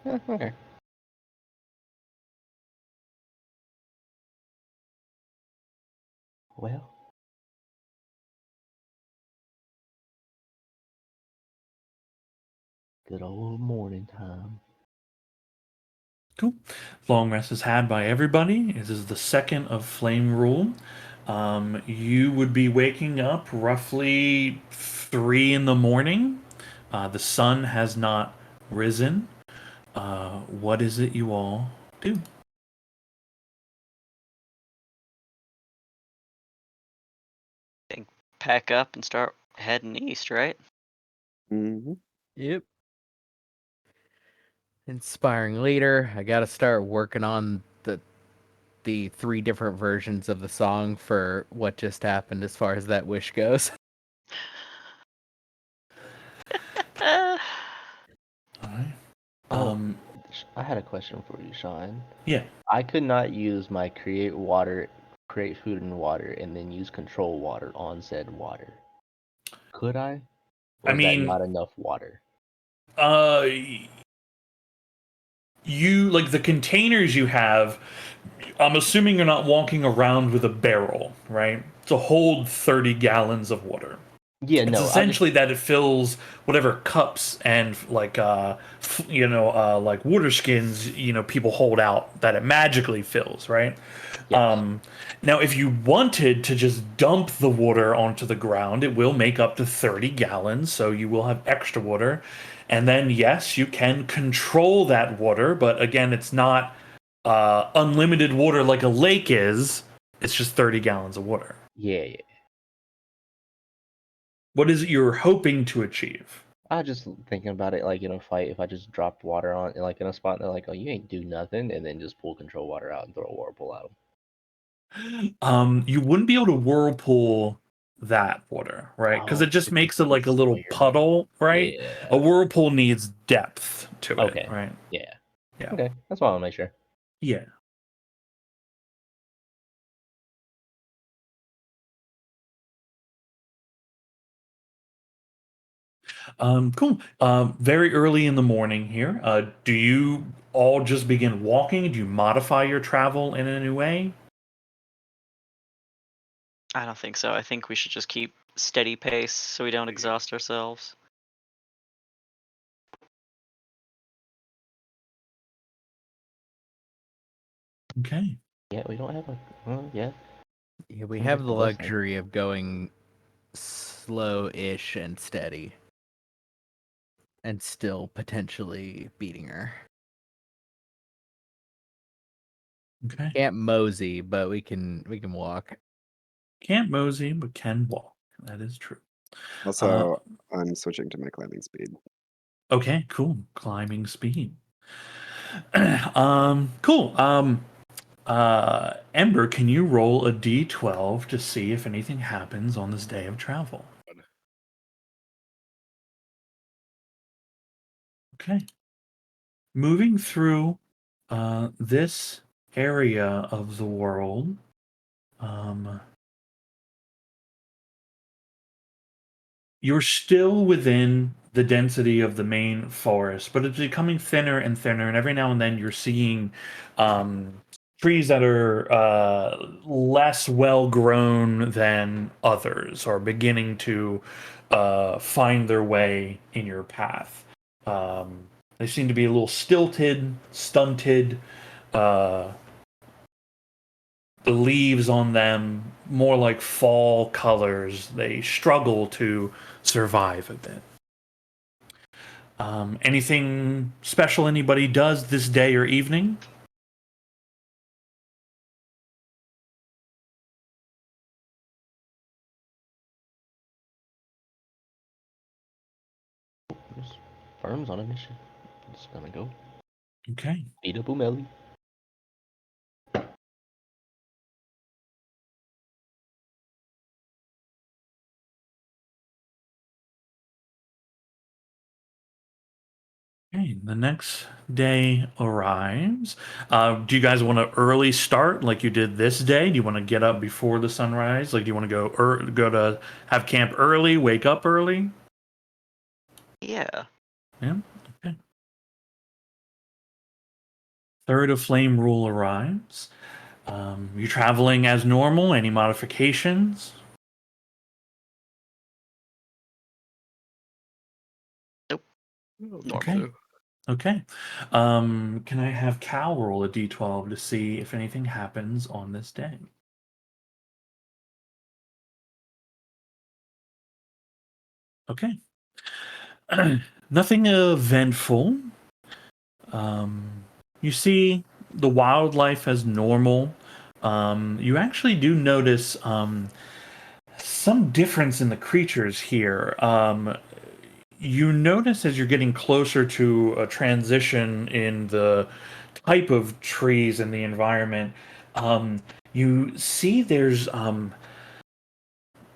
okay. Well, good old morning time. Cool. Long rest is had by everybody. This is the second of Flame Rule. You would be waking up roughly 3 in the morning. The sun has not risen. What is it you all do? Pack up and start heading east, right? Mm-hmm. Yep. Inspiring leader. I gotta start working on the 3 different versions of the song for what just happened as far as that wish goes. All right. Oh, I had a question for you, Sean. Yeah. I could not use my create food and water, and then use control water on said water. Could I? Or I is that mean, not enough water? you like the containers you have I'm assuming you're not walking around with a barrel, right? To hold 30 gallons of water. Yeah, It's no, essentially that it fills whatever cups and like like water skins people hold out that it magically fills, right? yes. Now, if you wanted to just dump the water onto the ground, it will make up to 30 gallons, so you will have extra water. And then, yes, you can control that water, but again, it's not unlimited water like a lake is. It's just 30 gallons of water. Yeah. What is it you're hoping to achieve? I was just thinking about it like in a fight, if I just dropped water on like in a spot and they're like, oh, you ain't do nothing, and then just pull control water out and throw a whirlpool at them. You wouldn't be able to whirlpool that water, right? Because it Oh, just it'd be makes it like a little weird. puddle, right? Yeah. A whirlpool needs depth to it, Okay. right? Yeah. Yeah. Okay, that's why I want to make sure. Yeah. Cool. Very early in the morning here. Do you all just begin walking? Do you modify your travel in any way? I don't think so. I think we should just keep steady pace so we don't exhaust ourselves. Okay. Yeah, we don't have a. Yeah. Yeah, we I'm have just the listening. luxury of going slow-ish and steady, and still potentially beating her. Okay. Can't mosey, but we can walk. Can't mosey, but can walk. That is true. Also, I'm switching to my climbing speed. Okay, cool. Climbing speed. Cool. Ember, can you roll a d12 to see if anything happens on this day of travel? Okay. Moving through this area of the world, you're still within the density of the main forest, but it's becoming thinner and thinner, and every now and then you're seeing trees that are less well grown than others, or beginning to find their way in your path. Um, they seem to be a little stilted, stunted. Uh, the leaves on them more like fall colors. They struggle to survive a bit. Anything special anybody does this day or evening? Just firms on a mission. Just gonna go Okay. beat up Umeli. Okay, the next day arrives. Do you guys want to early start like you did this day? Do you want to get up before the sunrise? Like, do you want to go to have camp early, wake up early? Yeah. Yeah. Okay. Third of Flame Rule arrives. You're traveling as normal. Any modifications? Normal. Okay. Okay. Can I have Cal roll a d12 to see if anything happens on this day? Okay. Nothing eventful. You see the wildlife as normal. You actually do notice some difference in the creatures here. You notice as you're getting closer to a transition in the type of trees in the environment, you see there's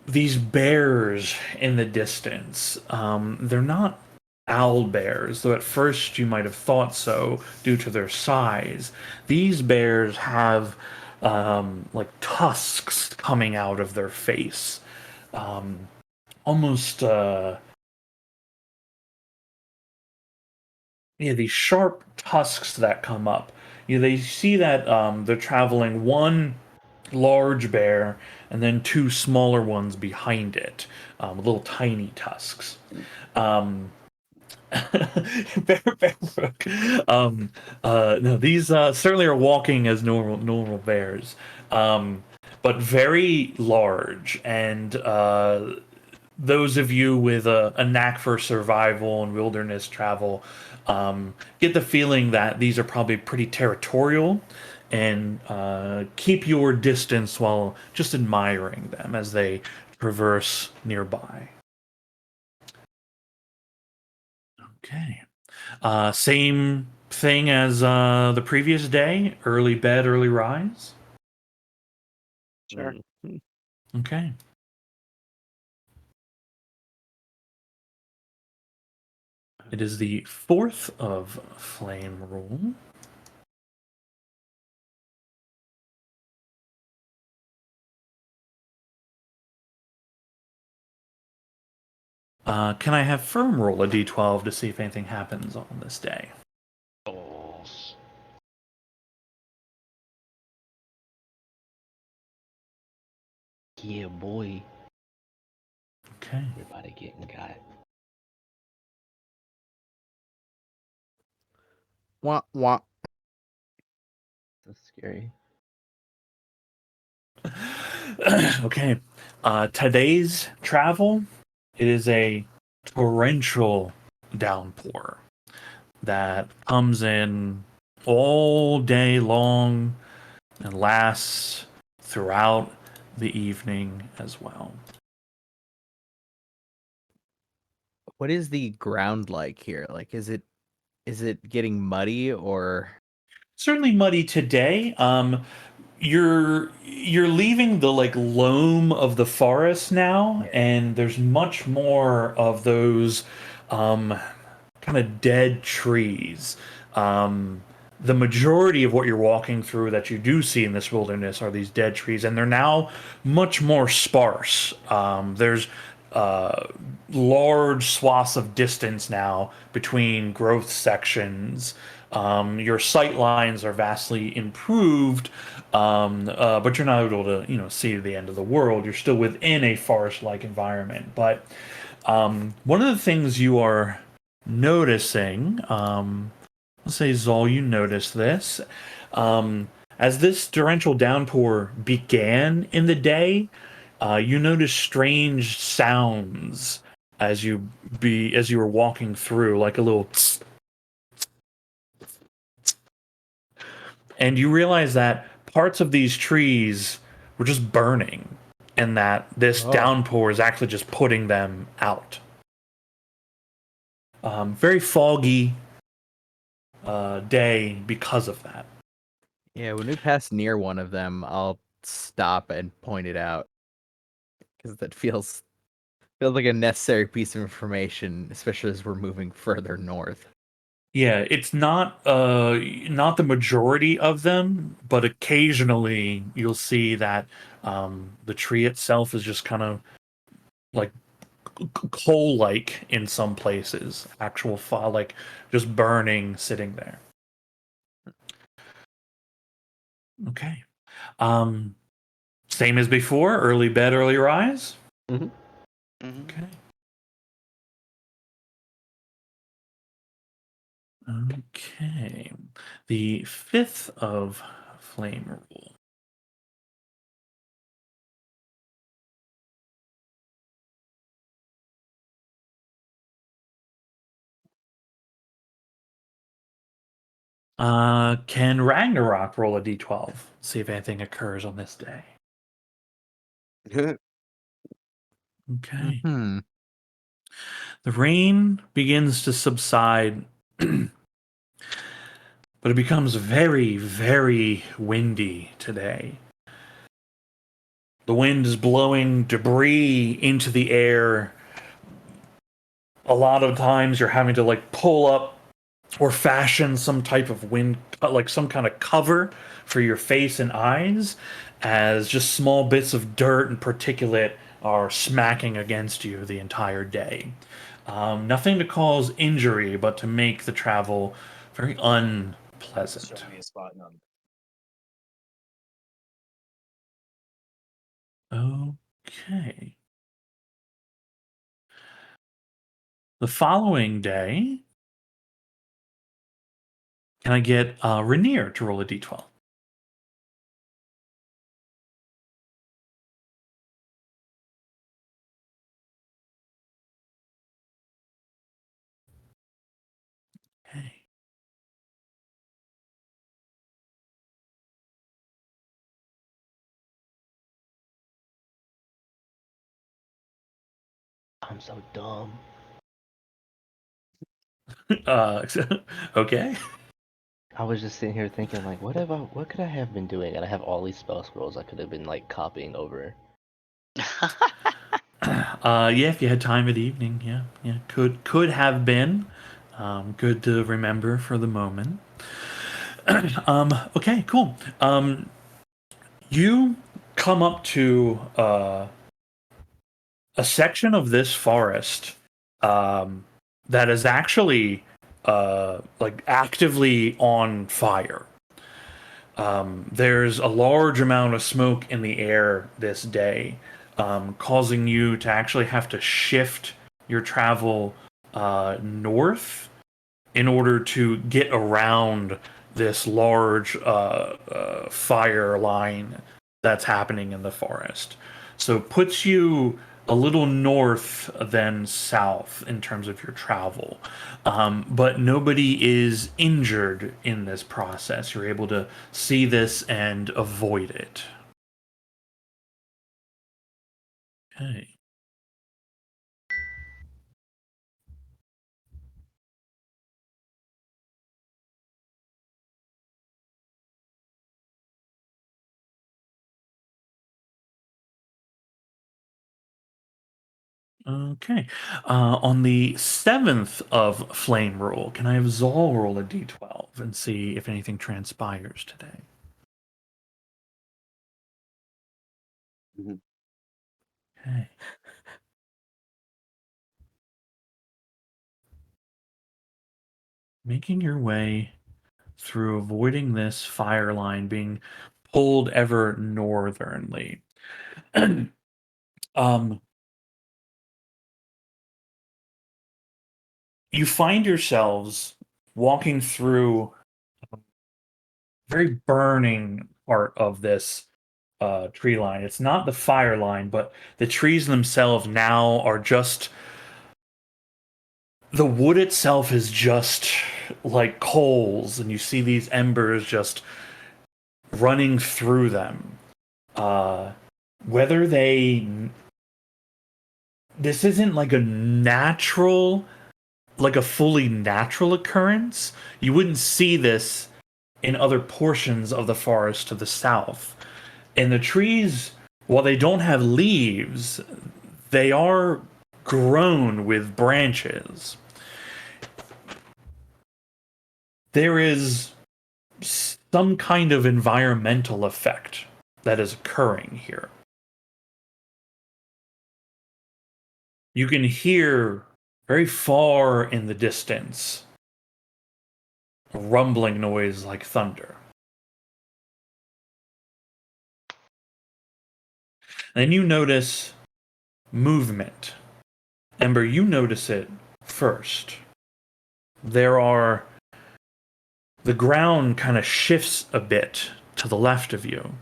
these bears in the distance. They're not owl bears, though at first you might have thought so due to their size. These bears have like tusks coming out of their face. Almost these sharp tusks that come up. they see that they're traveling one large bear and then two smaller ones behind it, with little tiny tusks. Bear Brook. No, these certainly are walking as normal bears, but very large. And those of you with a knack for survival and wilderness travel get the feeling that these are probably pretty territorial and keep your distance while just admiring them as they traverse nearby. Okay. Same thing as the previous day. Early bed, early rise. Sure. Okay. It is the fourth of flame rule. Can I have firm roll a d12 to see if anything happens on this day? Balls. Yeah, boy. Okay. Everybody getting got. Wah, wah. That's scary. Okay. Today's travel, it is a torrential downpour that comes in all day long and lasts throughout the evening as well. What is the ground like here? Like, is it getting muddy or? Certainly muddy today. You're leaving the like loam of the forest now, and there's much more of those kind of dead trees. The majority of what you're walking through that you do see in this wilderness are these dead trees, and they're now much more sparse. There's large swaths of distance now between growth sections. Your sight lines are vastly improved, but you're not able to, see the end of the world. You're still within a forest-like environment. But one of the things you are noticing, let's say Zol, you noticed this, as this torrential downpour began in the day, you noticed strange sounds as you were walking through, like a little tss, and you realize that parts of these trees were just burning, and that this downpour is actually just putting them out. Very foggy day because of that. Yeah, when we pass near one of them, I'll stop and point it out because that feels like a necessary piece of information, especially as we're moving further north. Yeah, it's not the majority of them, but occasionally you'll see that the tree itself is just kind of like coal-like in some places, actual fire, like just burning, sitting there. Okay. Same as before, early bed, early rise. Mm-hmm. Okay. Okay. The fifth of flame rule. Can Ragnarok roll a d12? See if anything occurs on this day. Okay. Hmm. The rain begins to subside, but it becomes very, very windy today. The wind is blowing debris into the air. A lot of times you're having to like pull up or fashion some type of wind, like some kind of cover for your face and eyes, as just small bits of dirt and particulate are smacking against you the entire day. Nothing to cause injury, but to make the travel very pleasant. Show me a spot number. Okay. The following day, can I get Rainier to roll a d12? Okay. I'm so dumb. Okay. I was just sitting here thinking, like, what could I have been doing? And I have all these spell scrolls I could have been like copying over. Yeah, if you had time at evening, yeah, could have been. Good to remember for the moment. Okay, cool. You come up to a section of this forest that is actually like actively on fire. There's a large amount of smoke in the air this day, causing you to actually have to shift your travel north in order to get around this large fire line that's happening in the forest. So it puts you a little north than south in terms of your travel. But nobody is injured in this process. You're able to see this and avoid it. Okay. Okay. On the 7th of Flame Roll, can I have Zol roll a d12 and see if anything transpires today? Mhm. Okay. Making your way through avoiding this fire line being pulled ever northernly. um, you find yourselves walking through a very burning part of this tree line. It's not the fire line, but the trees themselves now are just the wood itself is just like coals, and you see these embers just running through them. Whether they this isn't like a natural, like a fully natural occurrence. You wouldn't see this in other portions of the forest to the south. And the trees, while they don't have leaves, they are grown with branches. There is some kind of environmental effect that is occurring here. You can hear very far in the distance a rumbling noise like thunder. Then you notice movement. Ember, you notice it first. There are. The ground kind of shifts a bit to the left of you.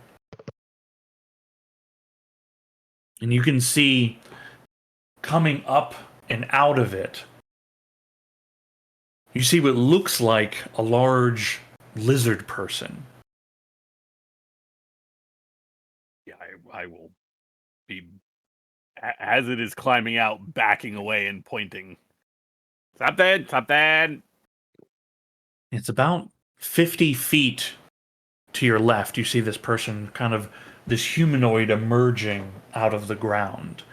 And you can see coming up and out of it, you see what looks like a large lizard person. Yeah, I will be, as it is climbing out, backing away and pointing. Stop that! Stop that! It's about 50 feet to your left. You see this person, kind of this humanoid emerging out of the ground.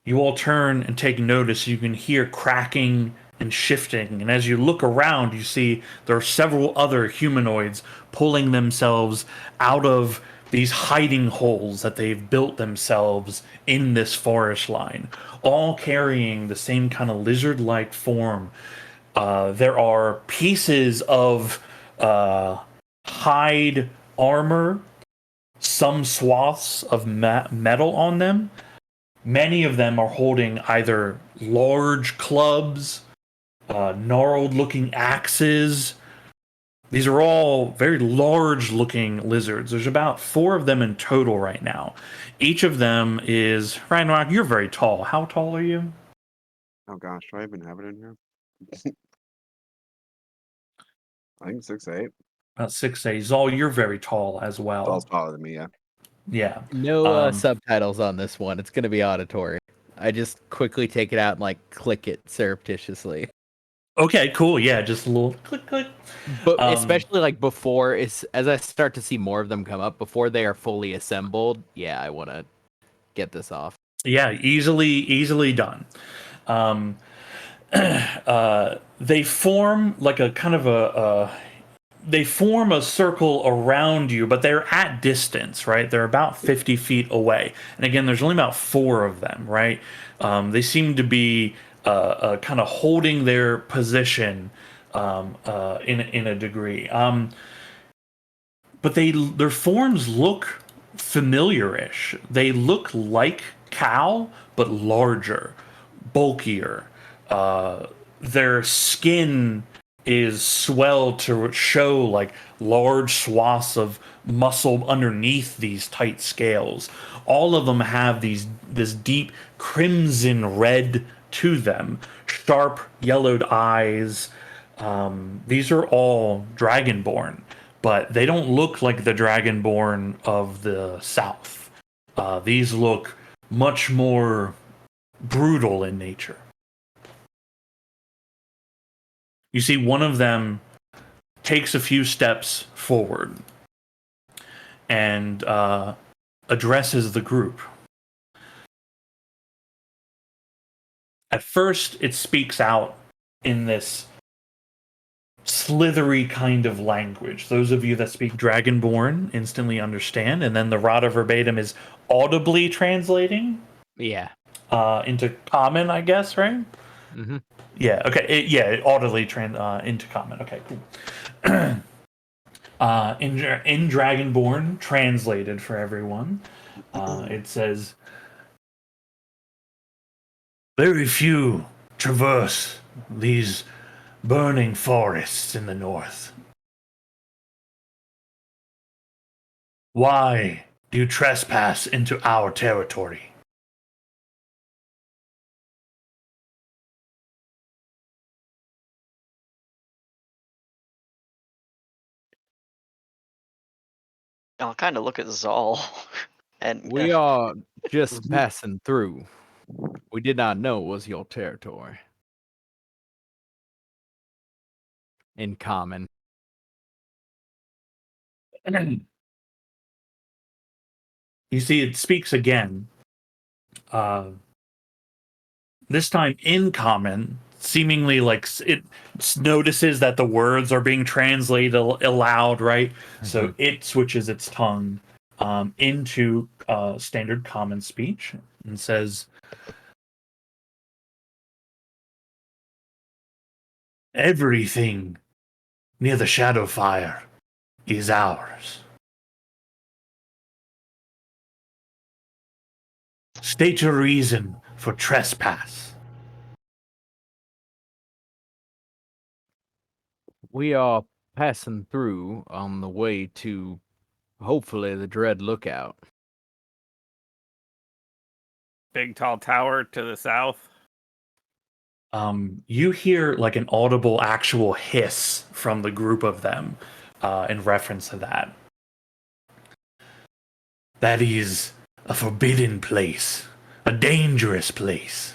You all turn and take notice. You can hear cracking and shifting. And as you look around, you see there are several other humanoids pulling themselves out of these hiding holes that they've built themselves in this forest line, all carrying the same kind of lizard like form. There are pieces of hide armor, some swaths of metal on them. Many of them are holding either large clubs, gnarled-looking axes. These are all very large-looking lizards. There's about 4 of them in total right now. Each of them is... Ragnarok, you're very tall. How tall are you? Oh gosh, do I even have it in here? I think 6'8". About 6'8". Zal, you're very tall as well. Tall's taller than me, yeah. Yeah. No subtitles on this one. It's gonna be auditory. I just quickly take it out and like click it surreptitiously. Okay, cool. Yeah, just a little click, click. But especially like before, as I start to see more of them come up, before they are fully assembled, yeah, I want to get this off. Yeah, easily done. They form like a kind of they form a circle around you, but they're at distance, right? They're about 50 feet away. And again, there's only about 4 of them, right? They seem to be kind of holding their position in a degree. But their forms look familiar-ish. They look like cow, but larger, bulkier. Their skin is swelled to show like large swaths of muscle underneath these tight scales. All of them have this deep crimson red to them, sharp yellowed eyes. These are all dragonborn, but they don't look like the dragonborn of the south. These look much more brutal in nature. You see one of them takes a few steps forward and addresses the group. At first, it speaks out in this slithery kind of language. Those of you that speak Dragonborn instantly understand, and then the Rada verbatim is audibly translating Yeah. into Common, I guess, right? Mm-hmm. Yeah, okay. It audibly into Common. Okay, cool. In Dragonborn, translated for everyone, it says, very few traverse these burning forests in the north. Why do you trespass into our territory? I'll kind of look at Zal, and We are just passing through. We did not know it was your territory. In common. You see, it speaks again. This time in Common, seemingly like it notices that the words are being translated aloud, right? So it switches its tongue into standard Common speech and says, everything near the Shadowfire is ours. State your reason for trespass. We are passing through on the way to, hopefully, the Dread Lookout. Big tall tower to the south. You hear like an audible actual hiss from the group of them in reference to that. That is a forbidden place, a dangerous place.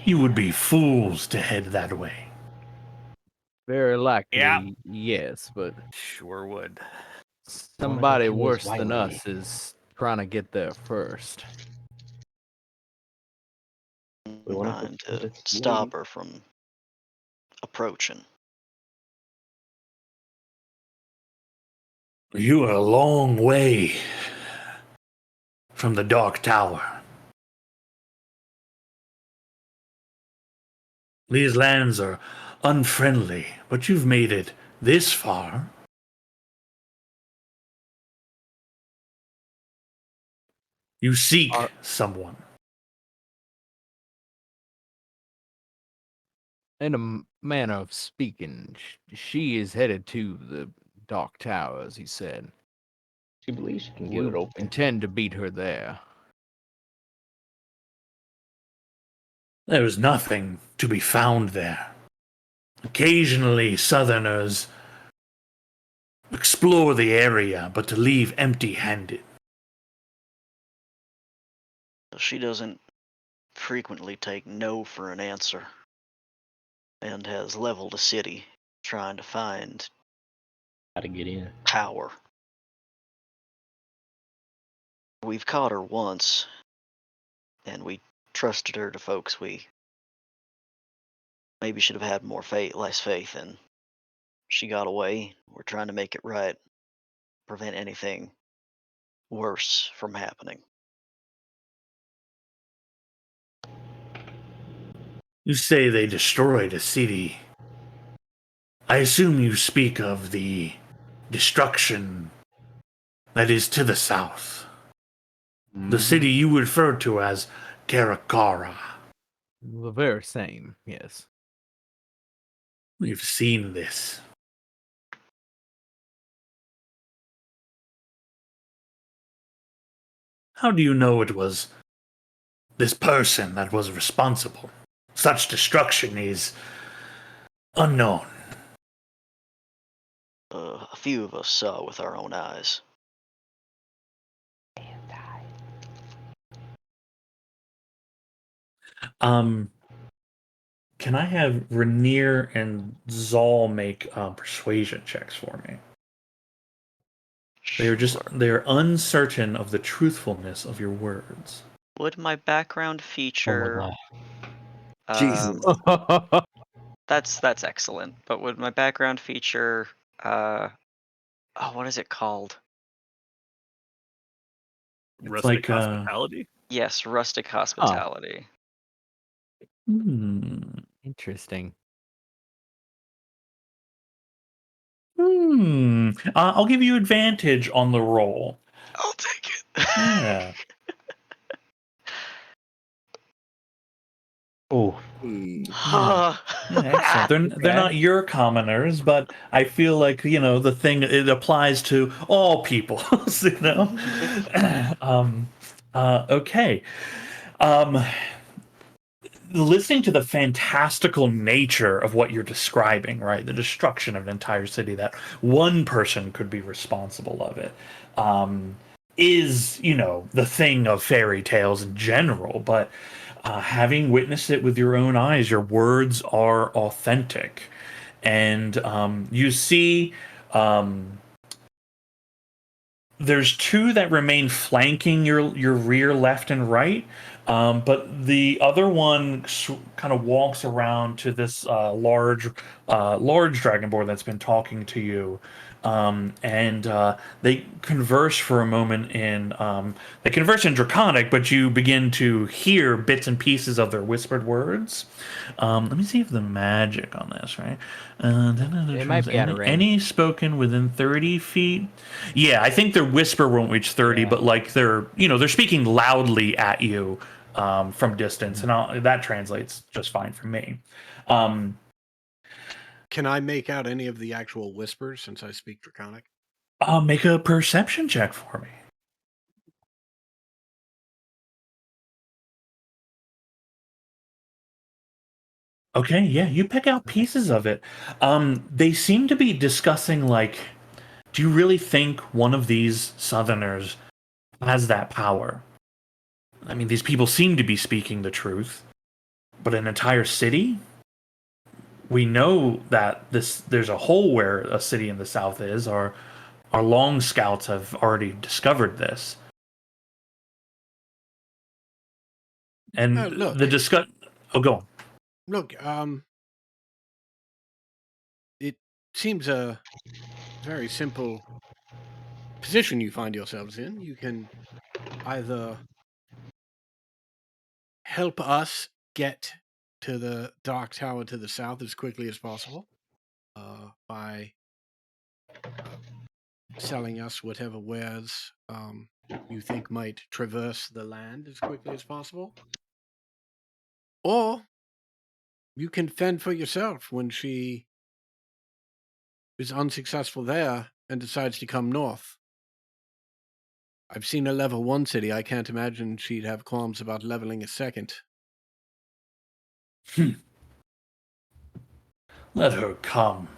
You would be fools to head that way. Very likely, Yeah. yes, but Sure would. somebody Choose worse than wisely. us is trying to get there first. We wanna trying go to this stop way. her from approaching. You are a long way from the Dark Tower. These lands are unfriendly, but you've made it this far. You seek Are- someone. In a manner of speaking, she is headed to the Dark Tower, as he said. She believes she can get We it open. intend to beat her there. There is nothing to be found there. Occasionally, southerners explore the area, but to leave empty-handed. She doesn't frequently take no for an answer, and has leveled a city trying to find How to get in. power. We've caught her once, and we trusted her to folks we maybe should have had less faith in. She got away. We're trying to make it right, prevent anything worse from happening. You say they destroyed a city. I assume you speak of the destruction that is to the south. The city you refer to as Karakara. The very same, yes. We've seen this. How do you know it was this person that was responsible? Such destruction is unknown. A few of us saw with our own eyes. Can I have Rainier and Zal make persuasion checks for me? They're uncertain of the truthfulness of your words. Would my background Oh my feature? god. Jesus. That's excellent. But would my background feature? What is it called? It's Rustic like hospitality. Yes, rustic hospitality. Interesting. I'll give you advantage on the roll. I'll take it. Yeah. Oh, Yeah, excellent. They're not your commoners, but I feel like the thing it applies to all people. Okay. Listening to the fantastical nature of what you're describing, right? The destruction of an entire city that one person could be responsible of it, is the thing of fairy tales in general, but having witnessed it with your own eyes, your words are authentic. And you see there's two that remain flanking your rear left and right, but the other one kind of walks around to this large dragonborn that's been talking to you, and they converse for a moment in they converse in Draconic, but you begin to hear bits and pieces of their whispered words. Let me see if the magic on this, right? It might be out of range. Any spoken within 30 feet. Yeah, I think their whisper won't reach 30, but like they're speaking loudly at you from distance, and that translates just fine for me. Can I make out any of the actual whispers since I speak Draconic? Make a perception check for me. Okay, yeah, you pick out pieces of it. They seem to be discussing like, do you really think one of these Southerners has that power? I mean, these people seem to be speaking the truth, but an entire city? We know that there's a hole where a city in the south is. Our long scouts have already discovered this. And Look. the discuss. Oh, go on. Look, it seems a very simple position you find yourselves in. You can either help us get to the dock tower to the south as quickly as possible by selling us whatever wares you think might traverse the land as quickly as possible. Or you can fend for yourself when she is unsuccessful there and decides to come north. I've seen a level 1 city. I can't imagine she'd have qualms about leveling a second. Let her come.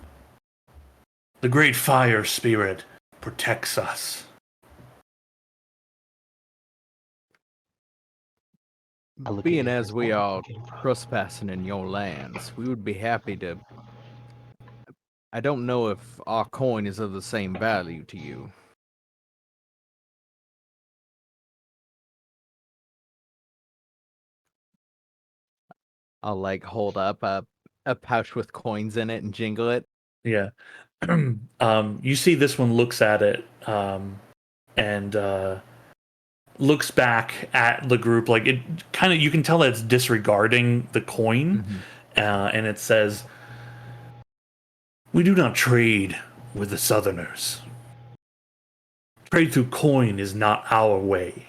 The great fire spirit protects us. look Being at it as as we that. are trespassing in your lands, we would be happy to. I don't know if our coin is of the same value to you. I'll like hold up a pouch with coins in it and jingle it. Yeah. You see this one looks at it and looks back at the group like it kind of, you can tell that it's disregarding the coin. And it says, "We do not trade with the Southerners. Trade through coin is not our way."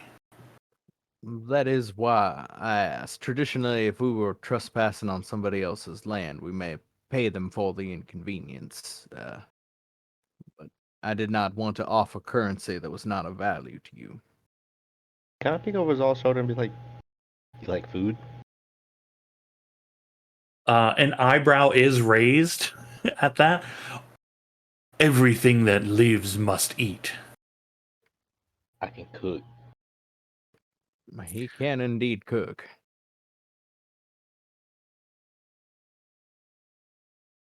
That is why I asked. Traditionally, if we were trespassing on somebody else's land, we may pay them for the inconvenience. But I did not want to offer currency that was not of value to you. Can I peek over his all shoulder and be like, "You like food?" An eyebrow is raised at that. "Everything that lives must eat." I can cook. He can indeed cook.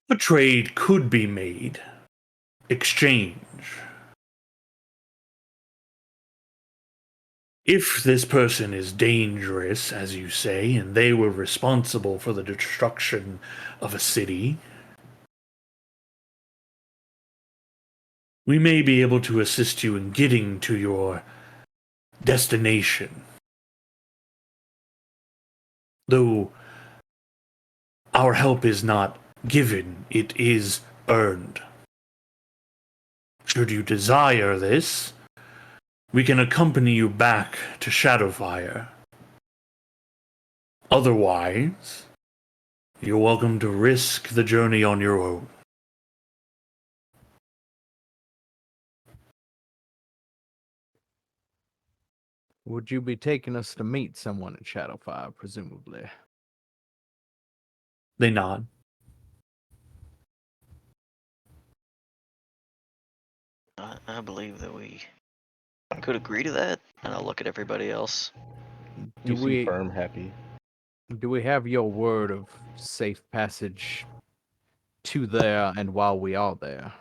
A trade could be made. Exchange. If this person is dangerous, as you say, and they were responsible for the destruction of a city, we may be able to assist you in getting to your destination. Though our help is not given, it is earned. Should you desire this, we can accompany you back to Shadowfire. Otherwise, you're welcome to risk the journey on your own. Would you be taking us to meet someone at Shadowfire, presumably? They nod. I believe that we could agree to that, and I'll look at everybody else. Do You see we Firm happy. do we have your word of safe passage to there and while we are there?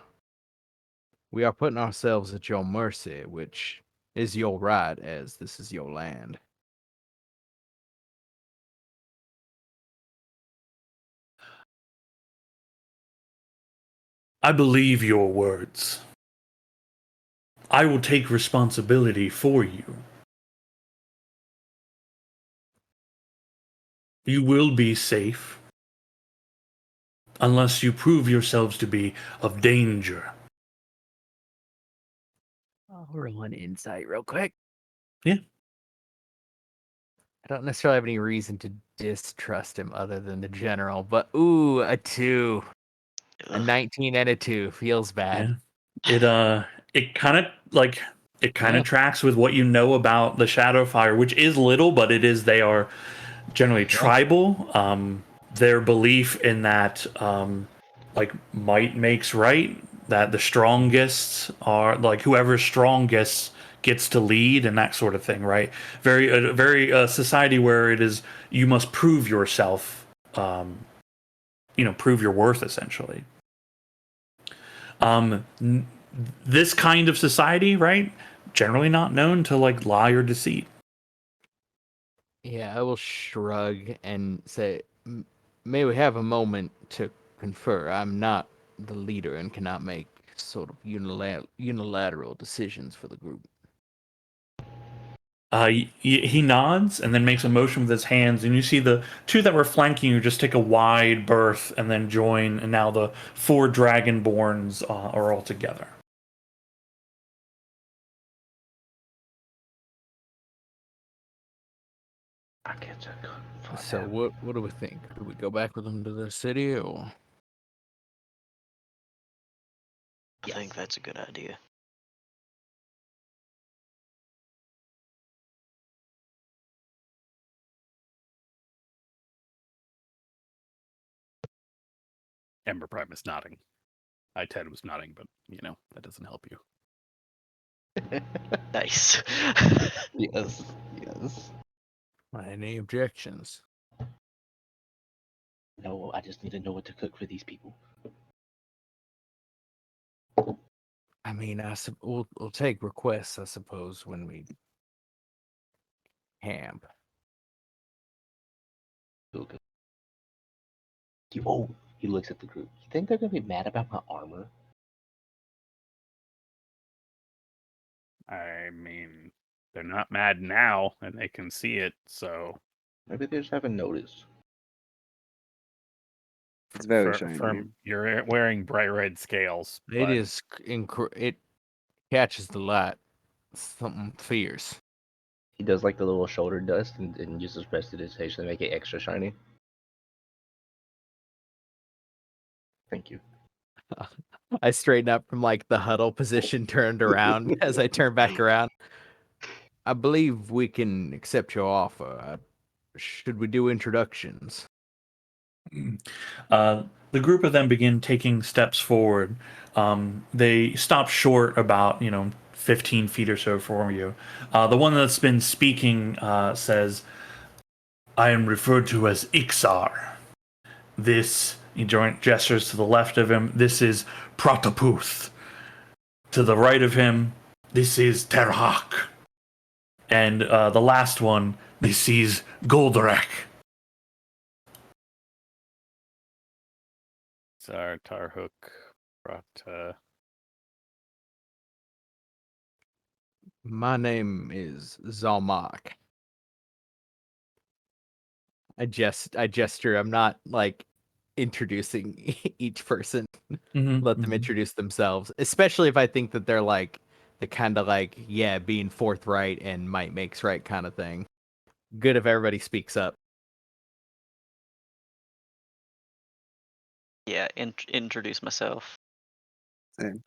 We are putting ourselves at your mercy, which is your right, as this is your land. I believe your words. I will take responsibility for you. You will be safe unless you prove yourselves to be of danger. I'll roll an insight real quick. Yeah. I don't necessarily have any reason to distrust him other than the general, but ooh, a 2. A Ugh. 19 and a 2 feels bad. Yeah. It kind of Yeah. tracks with what you know about the Shadowfire, which is little, but they are generally tribal. Their belief in that like might makes right, that the strongest are like whoever's strongest gets to lead and that sort of thing, right? Very society where it is you must prove yourself, prove your worth essentially. This kind of society, right? Generally not known to like lie or deceit. Yeah, I will shrug and say, may we have a moment to confer? I'm not the leader and cannot make sort of unilateral decisions for the group. He nods and then makes a motion with his hands, and you see the two that were flanking you just take a wide berth and then join, and now the 4 dragonborns are all together. I get to cook for So them. what do we think? Do we go back with them to the city, or I think that's a good idea. Ember Prime is nodding. Ted was nodding, but that doesn't help you. Nice. Yes, yes. any objections? No, I just need to know what to cook for these people. I mean, we'll take requests, I suppose, when we camp. Okay. Oh, he looks at the group. You think they're gonna be mad about my armor? I mean, they're not mad now, and they can see it, so Maybe they just haven't noticed. It's very shiny. you're wearing bright red scales. It but is it catches the light. Something fierce. He does like the little shoulder dust and uses prestidigitation to make it extra shiny. Thank you. I straighten up from like the huddle position, turned around as I turn back around. I believe we can accept your offer. Should we do introductions? The group of them begin taking steps forward. They stop short about 15 feet or so from you. The one that's been speaking says, "I am referred to as Ixar. This," he gestures to the left of him, "this is Prataputh. To the right of him, this is Terhak. And the last one, this is Goldarek." Tsar, Tarhuk, Rata. My name is Zalmak. I gesture. I'm not like introducing each person. Let them introduce themselves, especially if I think that they're like the kind of like, yeah, being forthright and might makes right kind of thing. Good if everybody speaks up. Yeah, introduce myself. Same.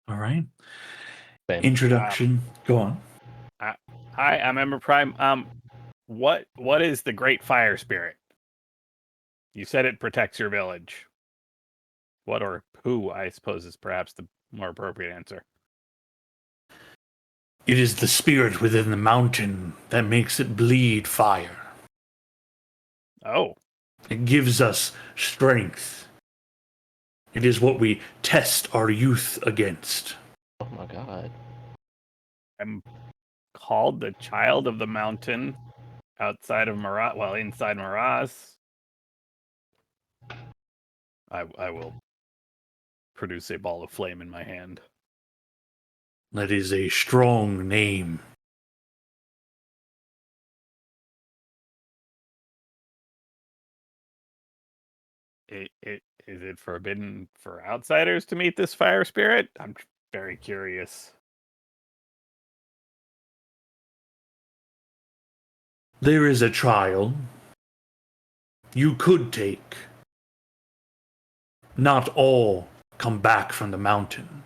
All right. Same. Introduction. Go on. Hi, I'm Ember Prime. What is the Great Fire Spirit? You said it protects your village. What or who, I suppose, is perhaps the more appropriate answer. It is the spirit within the mountain that makes it bleed fire. Oh, It gives us strength. It is what we test our youth against. Oh my god. I'm called the Child of the Mountain outside of Marat. Well, inside Maraz. I will produce a ball of flame in my hand. That is a strong name. Is it forbidden for outsiders to meet this fire spirit? I'm very curious. There is a trial you could take. Not all come back from the mountain.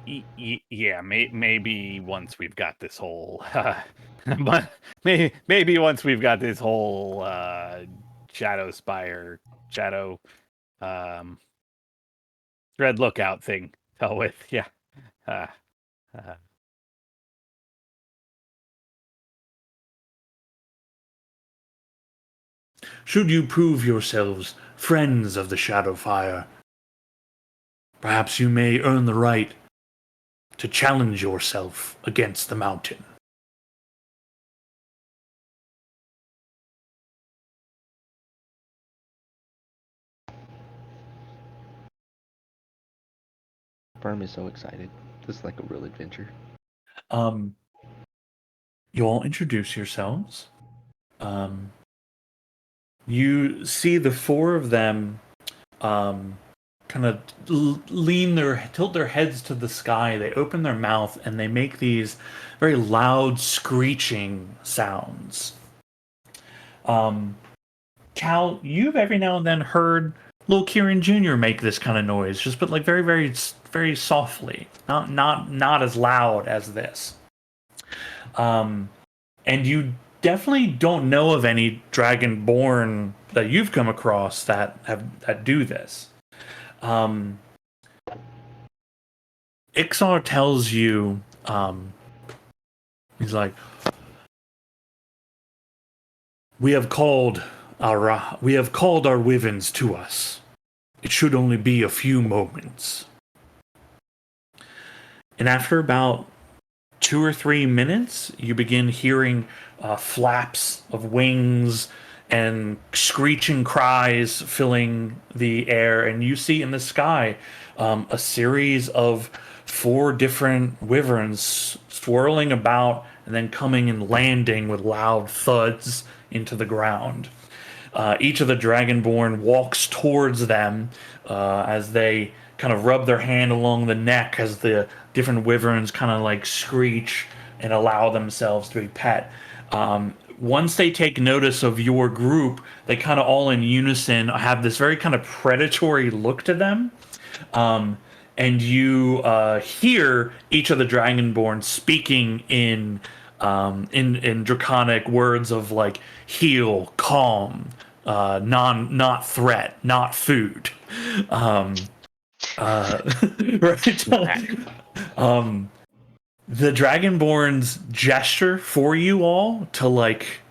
Yeah, maybe once we've got this whole, but maybe once we've got this whole Shadow Spire, Shadow Red Lookout thing dealt with. Yeah. Uh, uh, Should you prove yourselves friends of the Shadowfire, perhaps you may earn the right to challenge yourself against the mountain. Firm is so excited. This is like a real adventure. You all introduce yourselves. You see the four of them kind of tilt their heads to the sky. They open their mouth and they make these very loud screeching sounds. Cal, you've every now and then heard little Kieran Jr. make this kind of noise, just but like very, very, very softly, not as loud as this. And you definitely don't know of any dragonborn that you've come across that do this. Ixar tells you, he's like, we have called our wyverns to us. It should only be a few moments. And after about 2 or 3 minutes, you begin hearing flaps of wings and screeching cries filling the air, and you see in the sky a series of 4 different wyverns swirling about and then coming and landing with loud thuds into the ground. Each of the dragonborn walks towards them as they kind of rub their hand along the neck as the different wyverns kind of like screech and allow themselves to be pet. Once they take notice of your group, they kind of all in unison have this very kind of predatory look to them. And you hear each of the dragonborn speaking in draconic words of like heal, calm, not threat, not food. Right. The dragonborns gesture for you all to like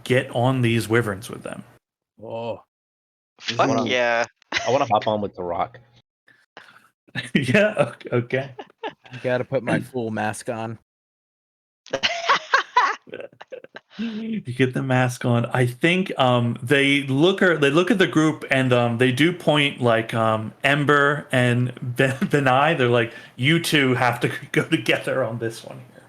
get on these wyverns with them. Oh, Fuck wanna- yeah. I want to hop on with the rock. Yeah. Okay. gotta put my fool mask on. You get the mask on. I think they look at the group and they do point like Ember and Benai. They're like, you two have to go together on this one here.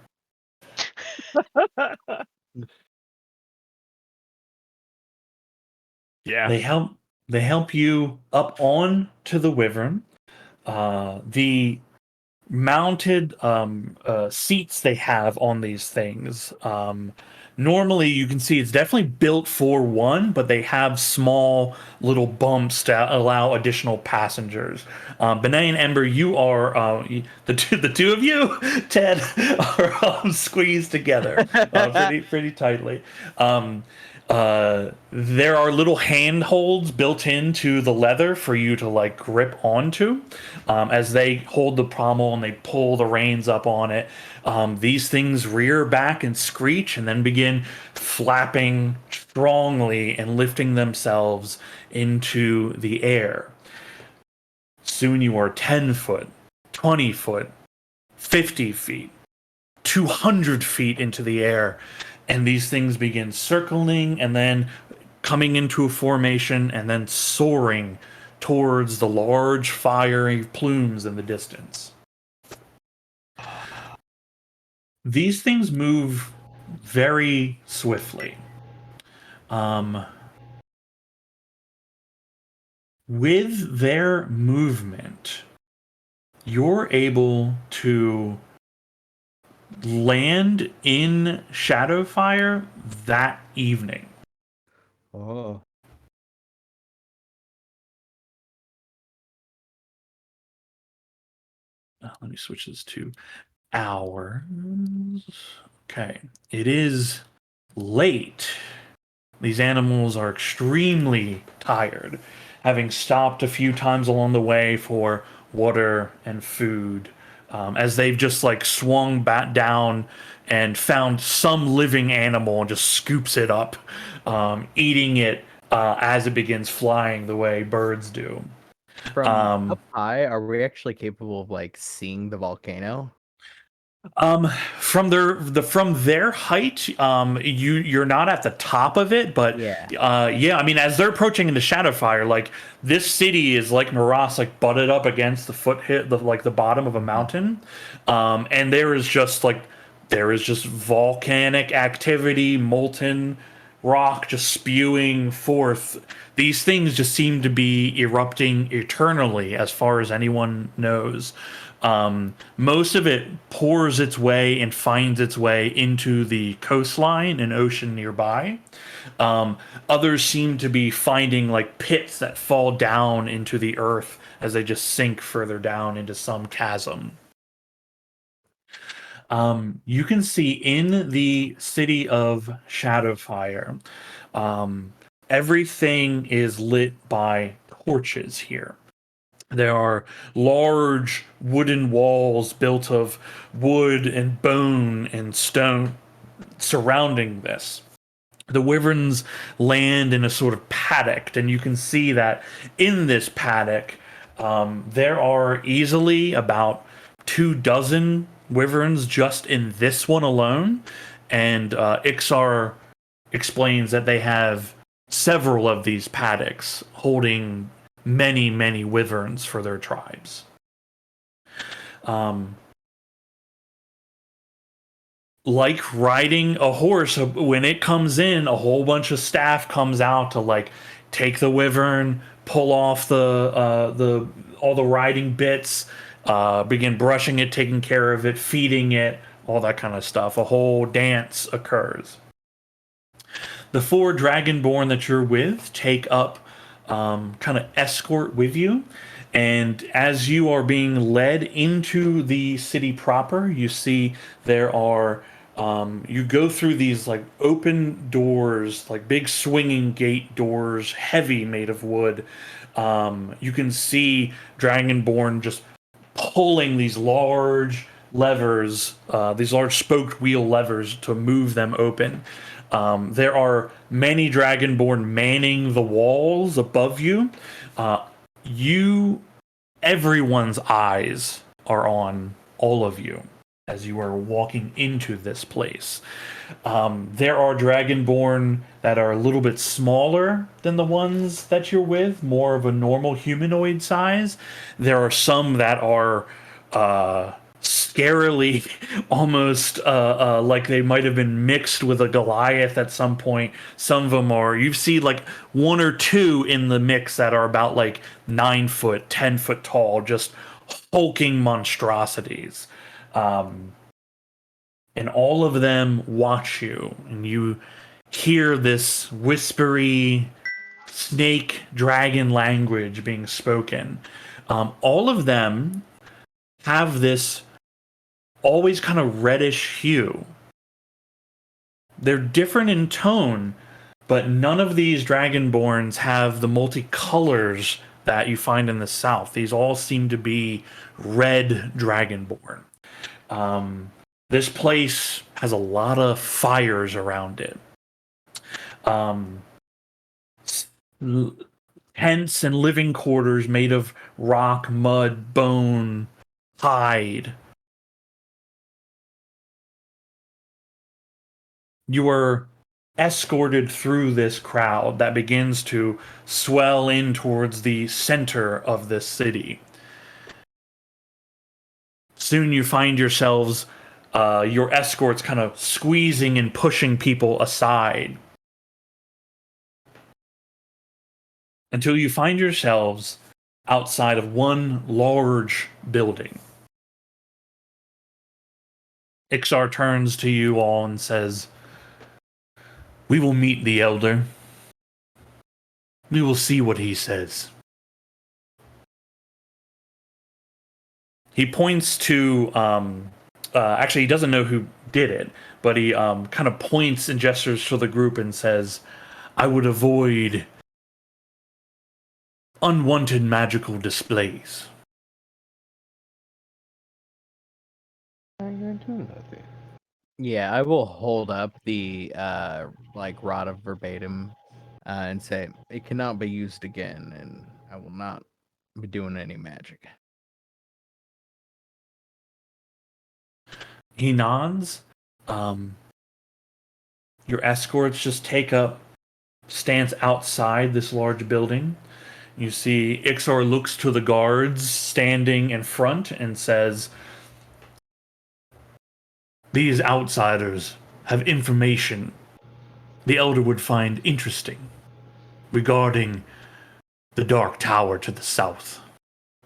Yeah. They help you up on to the wyvern. The mounted seats they have on these things. Normally, you can see it's definitely built for one, but they have small little bumps to allow additional passengers. Benay and Ember, you are the two of you, Ted, are squeezed together pretty tightly. There are little handholds built into the leather for you to like grip onto as they hold the pommel and they pull the reins up on it. These things rear back and screech and then begin flapping strongly and lifting themselves into the air. Soon you are 10 foot, 20 foot, 50 feet, 200 feet into the air, and these things begin circling and then coming into a formation and then soaring towards the large fiery plumes in the distance. These things move very swiftly. With their movement, you're able to land in Shadowfire that evening. Oh, Let me switch this to hours. Okay. It is late. These animals are extremely tired, having stopped a few times along the way for water and food. As they've just like swung back down and found some living animal and just scoops it up, eating it as it begins flying the way birds do. from up high, are we actually capable of like seeing the volcano? From their height, you're not at the top of it, but yeah. I mean, as they're approaching into Shadowfire, like this city is like Maras, like butted up against the bottom of a mountain, and there is just volcanic activity, molten rock just spewing forth. These things just seem to be erupting eternally, as far as anyone knows. Most of it pours its way and finds its way into the coastline and ocean nearby. Others seem to be finding like pits that fall down into the earth as they just sink further down into some chasm. You can see in the city of Shadowfire, everything is lit by torches here. There are large wooden walls built of wood and bone and stone surrounding this. The wyverns land in a sort of paddock, and you can see that in this paddock, there are easily about 24 wyverns just in this one alone. And Ixar explains that they have several of these paddocks holding many, many wyverns for their tribes. Like riding a horse, when it comes in, a whole bunch of staff comes out to like take the wyvern, pull off the all the riding bits, begin brushing it, taking care of it, feeding it, all that kind of stuff. A whole dance occurs. The 4 dragonborn that you're with take up kind of escort with you. And as you are being led into the city proper, you see there are, you go through these like open doors, like big swinging gate doors, heavy, made of wood. You can see Dragonborn just pulling these large levers, these large spoked wheel levers to move them open. There are many Dragonborn manning the walls above you. Everyone's eyes are on all of you as you are walking into this place. There are Dragonborn that are a little bit smaller than the ones that you're with, more of a normal humanoid size. There are some that are scarily almost like they might have been mixed with a Goliath at some point. Some of them are, you see like 1 or 2 in the mix that are about like 9 foot, 10 foot tall, just hulking monstrosities. And all of them watch you, and you hear this whispery snake dragon language being spoken. All of them have this always kind of reddish hue. They're different in tone, but none of these Dragonborns have the multicolors that you find in the South. These all seem to be red Dragonborn. This place has a lot of fires around it. Tents and living quarters made of rock, mud, bone, hide. You are escorted through this crowd that begins to swell in towards the center of this city. Soon you find yourselves, your escorts kind of squeezing and pushing people aside. Until you find yourselves outside of one large building. Ixar turns to you all and says, "We will meet the Elder. We will see what he says." He points to, actually, he doesn't know who did it, but he kind of points and gestures to the group and says, "I would avoid unwanted magical displays." Yeah, I will hold up the like rod of verbatim and say it cannot be used again, and I will not be doing any magic. He nods. Your escorts just take up stance outside this large building. You see Ixor looks to the guards standing in front and says, "These outsiders have information the Elder would find interesting regarding the Dark Tower to the south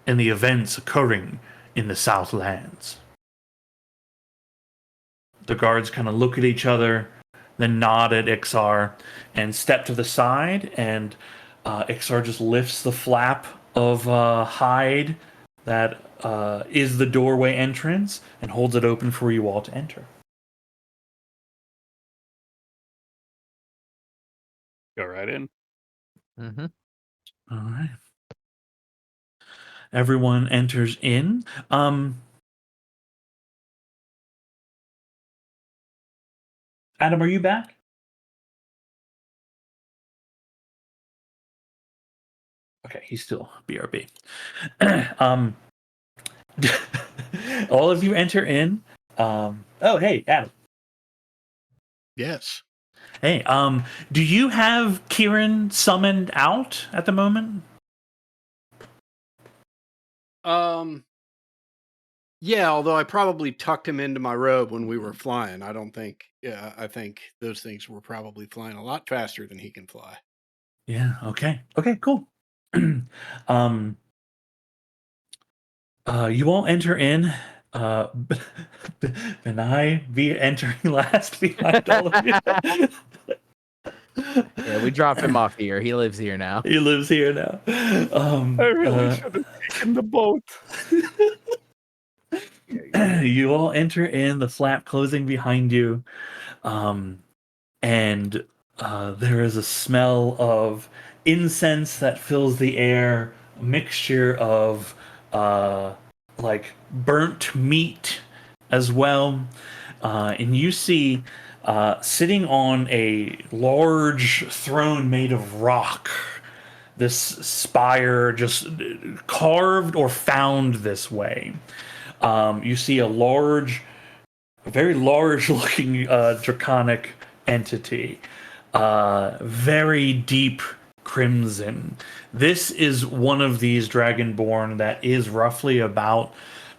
and the events occurring in the Southlands." The guards kind of look at each other, then nod at Ixar and step to the side, and Ixar just lifts the flap of hide that is the doorway entrance and holds it open for you all to enter. Go right in. Mm-hmm. All right. Everyone enters in. Adam, are you back? Okay, he's still BRB. All of you enter in. Oh, hey, Adam. Yes. Hey, do you have Kieran summoned out at the moment? Yeah, although I probably tucked him into my robe when we were flying. I don't think. Yeah, I think those things were probably flying a lot faster than he can fly. Yeah, okay. Okay, cool. You all enter in. And I be entering last behind all of you. Yeah, we dropped him off here. He lives here now. He lives here now. I really should have taken the boat. You all enter in, the flap closing behind you, and there is a smell of incense that fills the air, a mixture of like burnt meat as well. And you see sitting on a large throne made of rock, this spire just carved or found this way. You see a very large looking draconic entity, very deep crimson. This is one of these dragonborn that is roughly about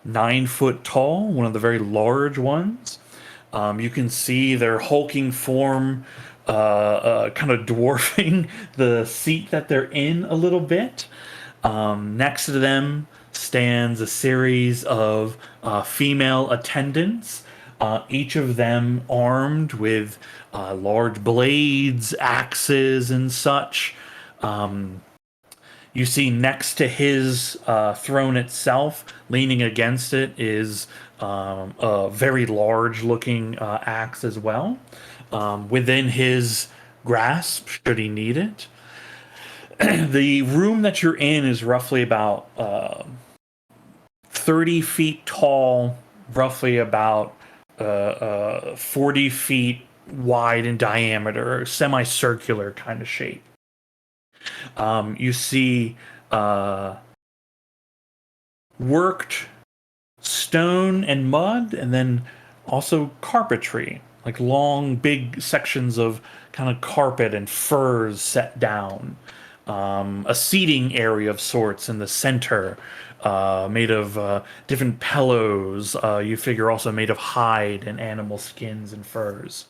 9 foot tall, one of the very large ones. You can see their hulking form kind of dwarfing the seat that they're in a little bit. Next to them stands a series of female attendants, each of them armed with large blades, axes, and such. You see next to his throne itself, leaning against it, is a very large looking axe as well. Within his grasp, should he need it. The room that you're in is roughly about 30 feet tall, roughly about 40 feet wide in diameter, semicircular kind of shape. You see worked stone and mud, and then also carpentry, like long, big sections of kind of carpet and furs set down. A seating area of sorts in the center, made of different pillows. You figure also made of hide and animal skins and furs.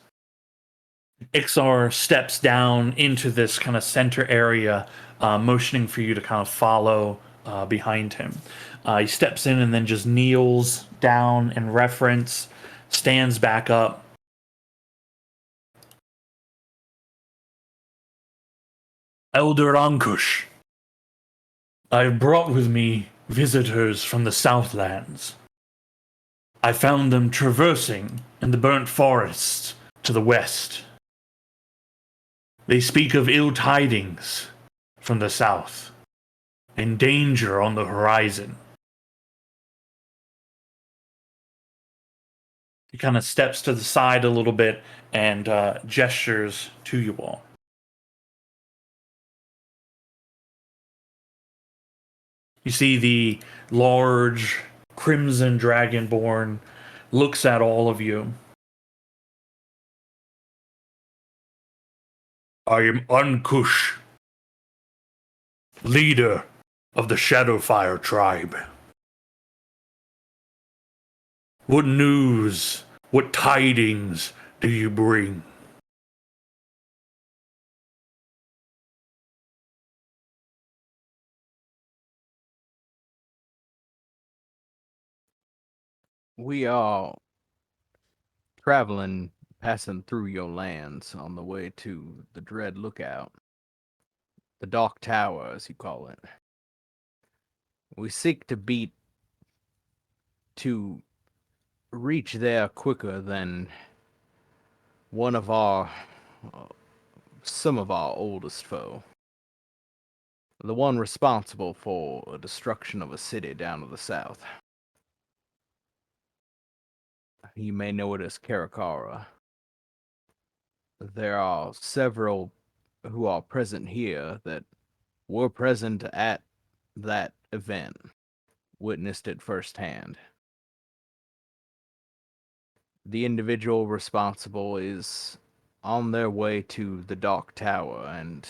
Ixar steps down into this kind of center area, motioning for you to kind of follow behind him. He steps in and then just kneels down in reverence, stands back up. Elder Ankush, I have brought with me visitors from the Southlands. I found them traversing in the burnt forests to the west. They speak of ill tidings from the south and danger on the horizon. He kind of steps to the side a little bit and gestures to you all. You see the large crimson dragonborn looks at all of you. I am Unkush, leader of the Shadowfire tribe. What news, what tidings do you bring? We are traveling, passing through your lands on the way to the Dread Lookout. The Dark Tower, as you call it. We seek to reach there quicker than one of our, some of our oldest foe. The one responsible for the destruction of a city down to the south. You may know it as Karakara. There are several who are present here that were present at that event, witnessed it firsthand. The individual responsible is on their way to the Dark Tower, and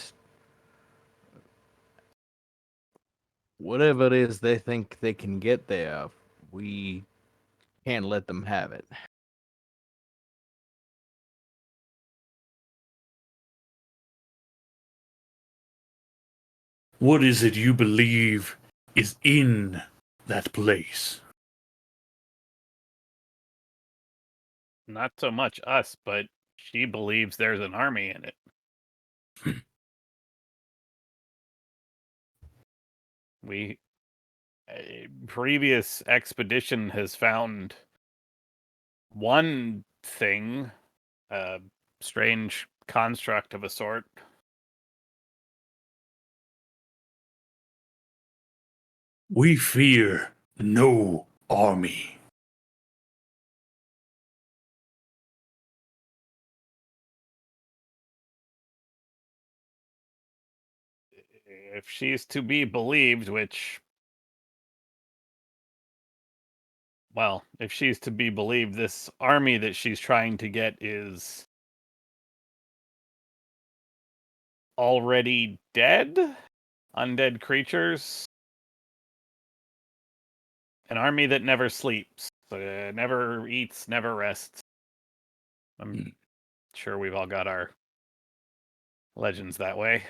whatever it is they think they can get there, we can't let them have it. What is it you believe is in that place? Not so much us, but she believes there's an army in it. A previous expedition has found one thing, a strange construct of a sort. We fear no army. If she's to be believed, if she's to be believed, this army that she's trying to get is already dead? Undead creatures? An army that never sleeps, never eats, never rests. I'm sure we've all got our legends that way.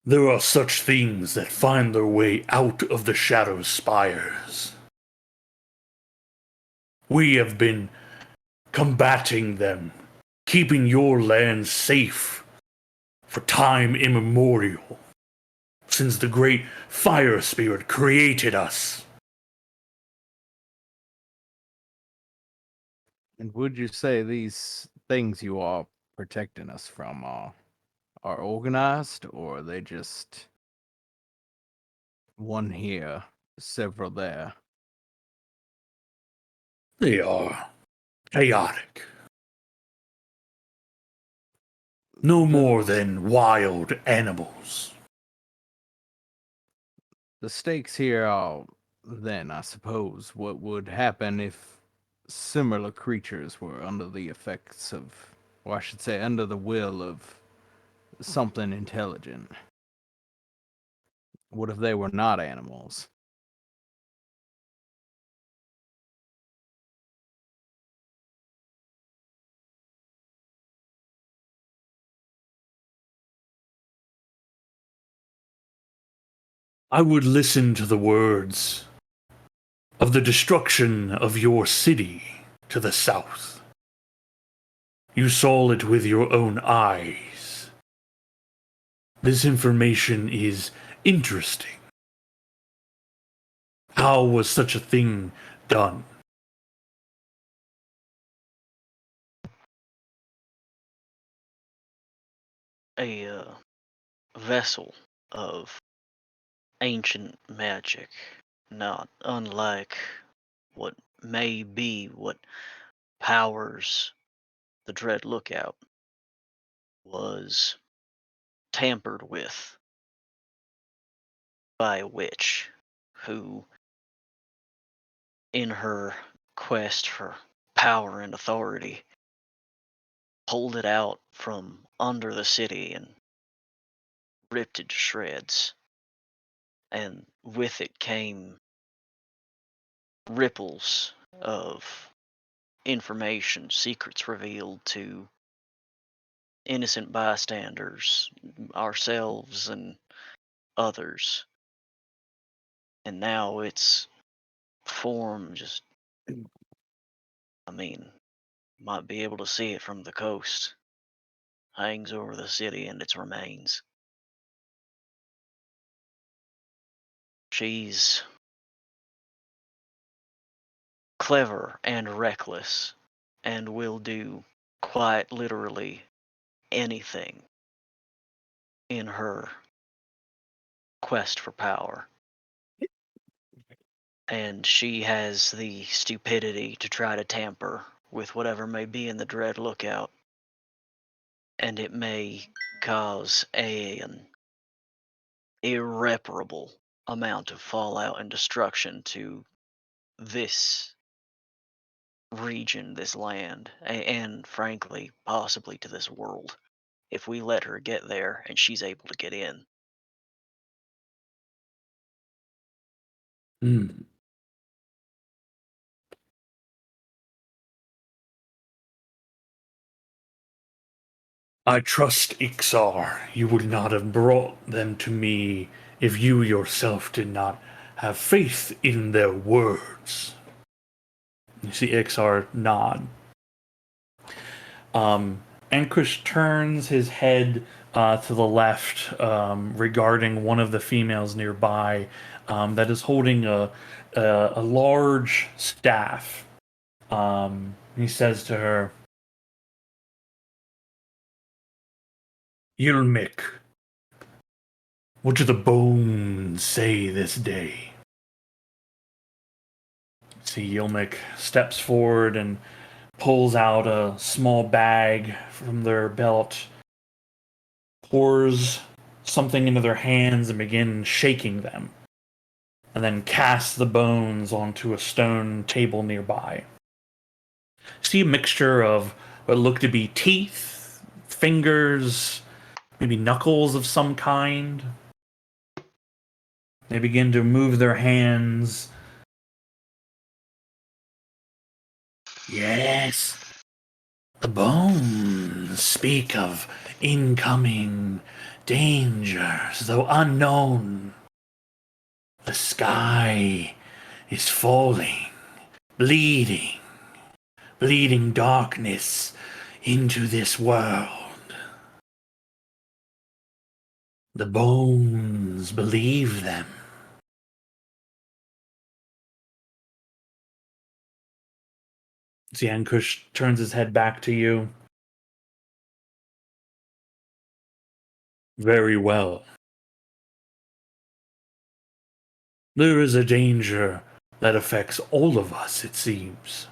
There are such things that find their way out of the shadow spires. We have been combating them, keeping your land safe for time immemorial, since the great fire spirit created us. And would you say these things you are protecting us from are organized, or are they just one here, several there? They are chaotic. No more than wild animals. The stakes here are, then, I suppose, what would happen if similar creatures were under the effects of, or I should say, under the will of something intelligent. What if they were not animals? I would listen to the words of the destruction of your city to the south. You saw it with your own eyes. This information is interesting. How was such a thing done? A vessel of ancient magic, not unlike what may be what powers the Dread Lookout, was tampered with by a witch who in her quest for power and authority, pulled it out from under the city and ripped it to shreds. And with it came ripples of information, secrets revealed to innocent bystanders, ourselves, and others. And now its form just, I mean, might be able to see it from the coast, hangs over the city and its remains. She's clever and reckless and will do quite literally anything in her quest for power. And she has the stupidity to try to tamper with whatever may be in the Dread Lookout. And it may cause an irreparable amount of fallout and destruction to this region, this land, and frankly, possibly to this world, if we let her get there and she's able to get in. Hmm. I trust, Ixar, you would not have brought them to me if you yourself did not have faith in their words. You see Ixar nod. Ankush turns his head to the left regarding one of the females nearby that is holding a large staff. He says to her, Yilmik, what do the bones say this day? See, Yilmik steps forward and pulls out a small bag from their belt, pours something into their hands and begins shaking them, and then casts the bones onto a stone table nearby. See a mixture of what look to be teeth, fingers, maybe knuckles of some kind. They begin to move their hands. Yes, the bones speak of incoming dangers, though unknown. The sky is falling, bleeding, bleeding darkness into this world. The bones believe them. Ziankush turns his head back to you. Very well. There is a danger that affects all of us, it seems.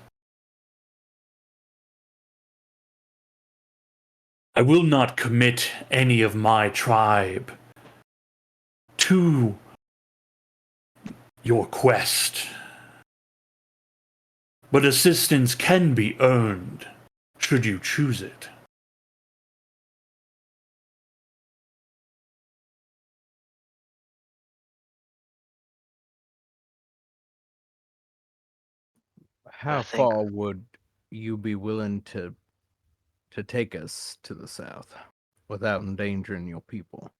I will not commit any of my tribe to your quest, but assistance can be earned should you choose it. How think- far would you be willing to take us to the south without endangering your people?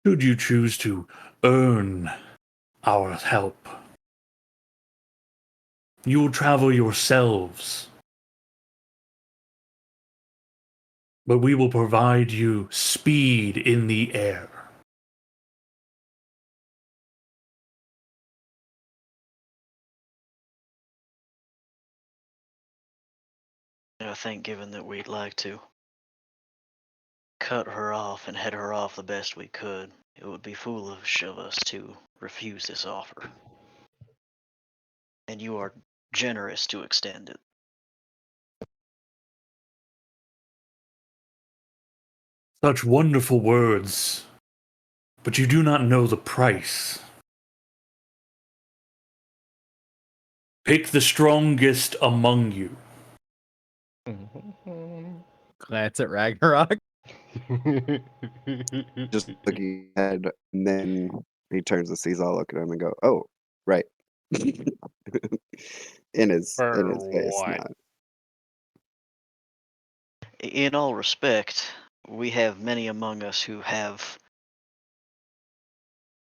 Should you choose to earn our help, you will travel yourselves, but we will provide you speed in the air. I think, given that we'd like to cut her off and head her off the best we could, it would be foolish of us to refuse this offer. And you are generous to extend it. Such wonderful words, but you do not know the price. Pick the strongest among you. Glance at Ragnarok. Just looking ahead, and then he turns and sees all look at him and go, "Oh, right." in his face, what? not. In all respect, we have many among us who have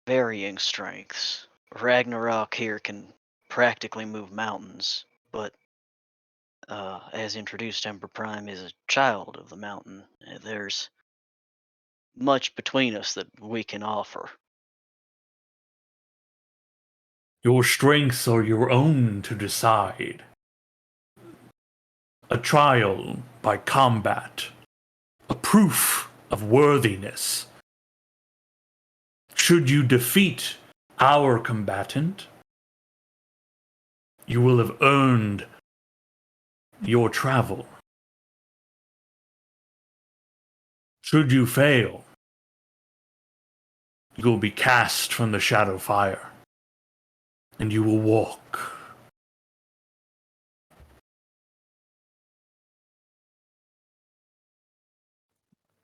varying strengths. Ragnarok here can practically move mountains, but as introduced, Ember Prime is a child of the mountain. There's much between us that we can offer. Your strengths are your own to decide. A trial by combat. A proof of worthiness. Should you defeat our combatant, you will have earned your travel. Should you fail, you will be cast from the shadow fire, and you will walk.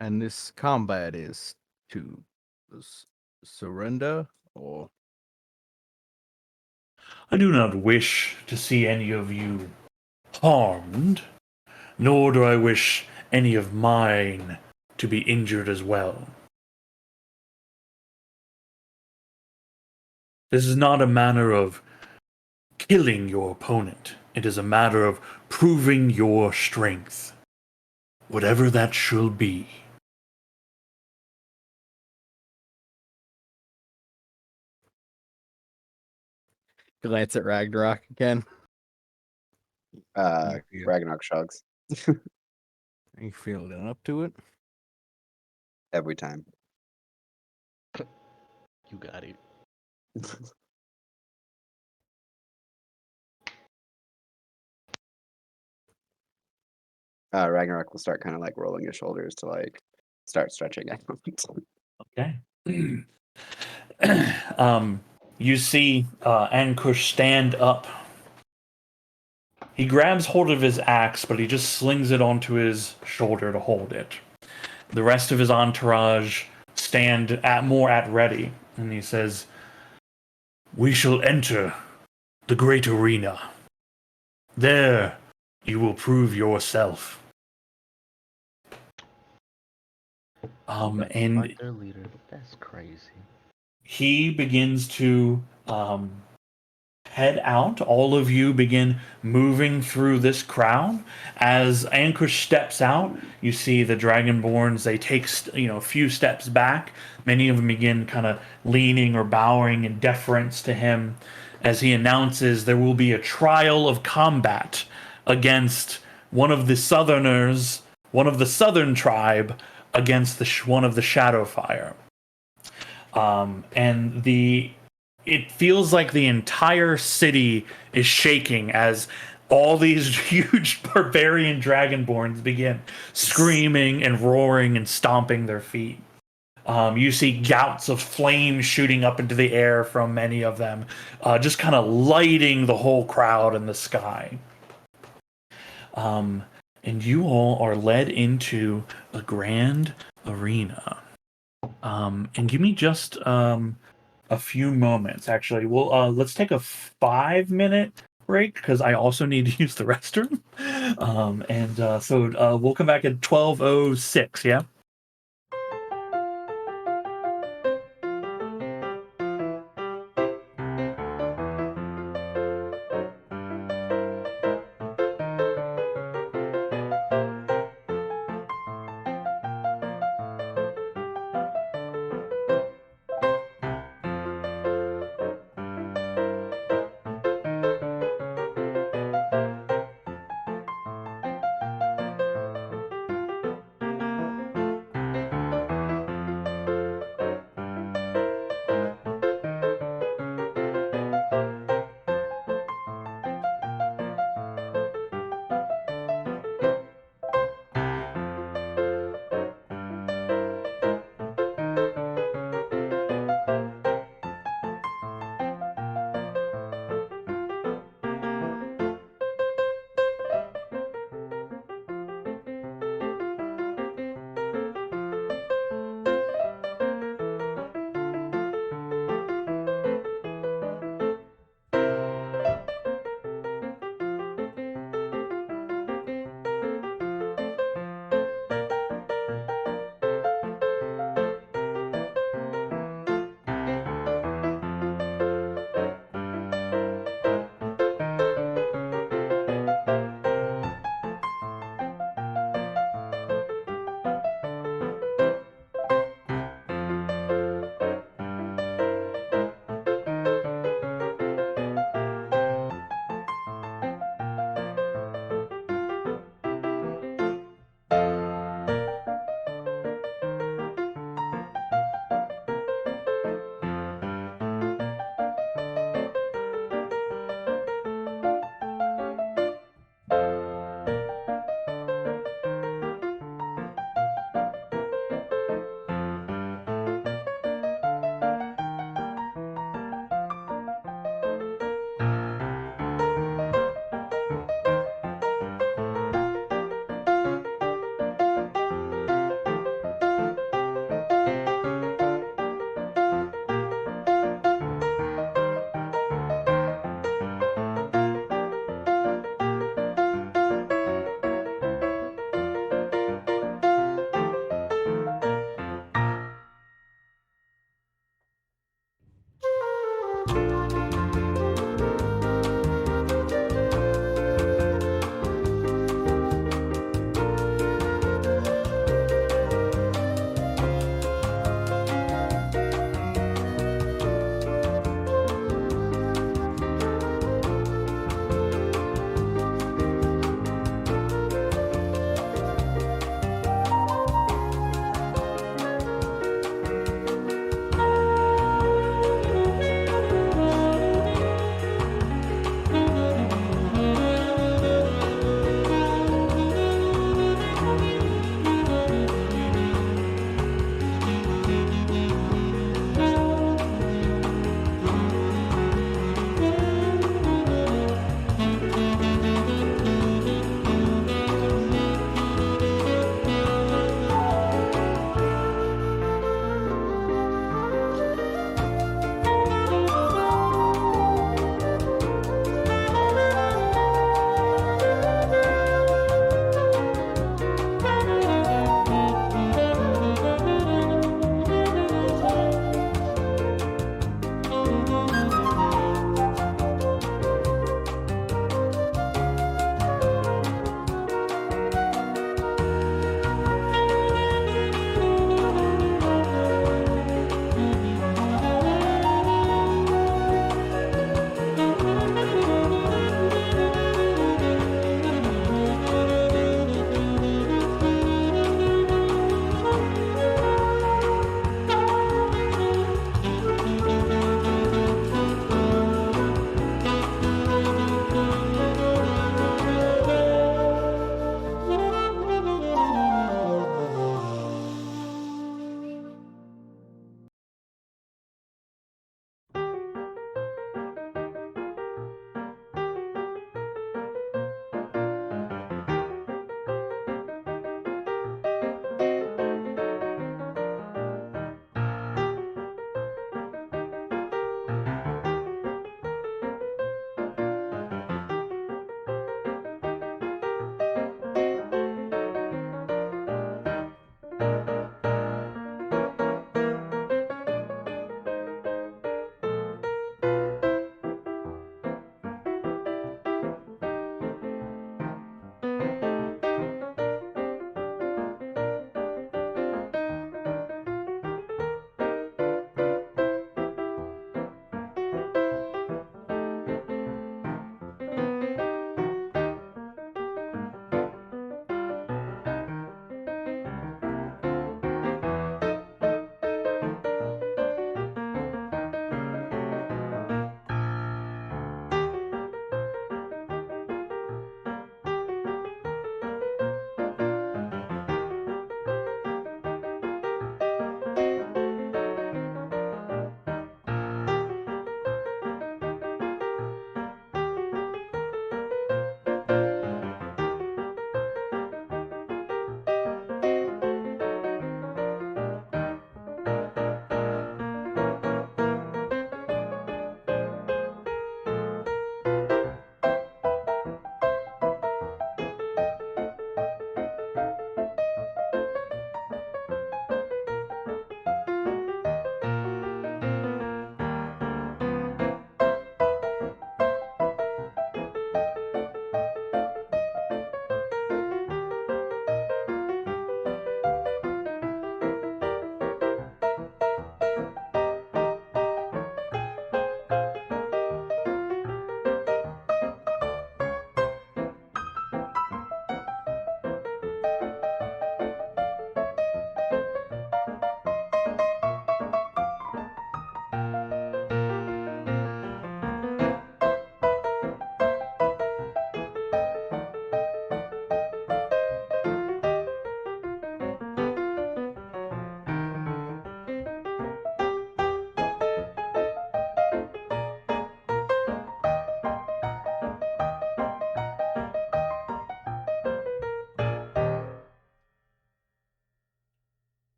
And this combat is to surrender or I do not wish to see any of you harmed, nor do I wish any of mine to be injured as well. This is not a matter of killing your opponent. It is a matter of proving your strength, whatever that shall be. glance at Ragnarok again. You feel, Ragnarok shrugs you feeling up to it? every time. You got it. Ragnarok will start kind of like rolling his shoulders to like start stretching out. Okay. You see Ankush stand up. He grabs hold of his axe, but he just slings it onto his shoulder to hold it. The rest of his entourage stand more at ready, and he says, "We shall enter the great arena. There you will prove yourself." And Like their leader. That's crazy. he begins to head out. All of you begin moving through this crowd. As Ankush steps out, you see the Dragonborns. They take a few steps back. Many of them begin kind of leaning or bowing in deference to him as he announces there will be a trial of combat against one of the Southerners, one of the Southern tribe, against one of the Shadowfire. And it feels like the entire city is shaking as all these huge barbarian dragonborns begin screaming and roaring and stomping their feet. You see gouts of flame shooting up into the air from many of them, just kind of lighting the whole crowd in the sky. And you all are led into a grand arena. And give me just a few moments. Actually, let's take a 5-minute break because I also need to use the restroom. So we'll come back at 12:06. Yeah.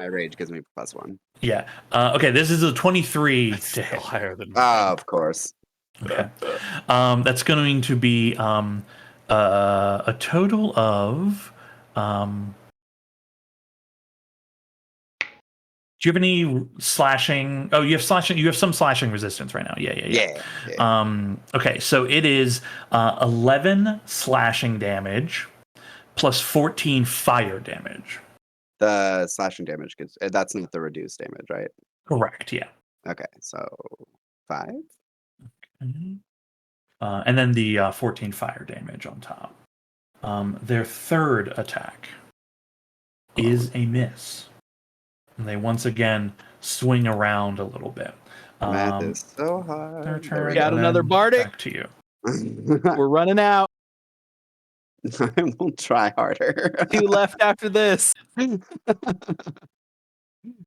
my rage gives me +1. Yeah. Okay, this is a 23 That's to still hit. higher than Ah, of course. Okay. That's going to be a total of. Do you have any slashing? Oh, you have slashing. You have some slashing resistance right now. Yeah. Okay, so it is 11 slashing damage plus 14 fire damage. The slashing damage gets that's not the reduced damage, right? Correct. Yeah. Okay, so 5. And then the 14 fire damage on top. Their third attack is a miss. And they once again swing around a little bit. Math is so Their hard. There turn. we Got and another then bardic? Back to you. We're running out. I will try harder. 2 left after this. Oh,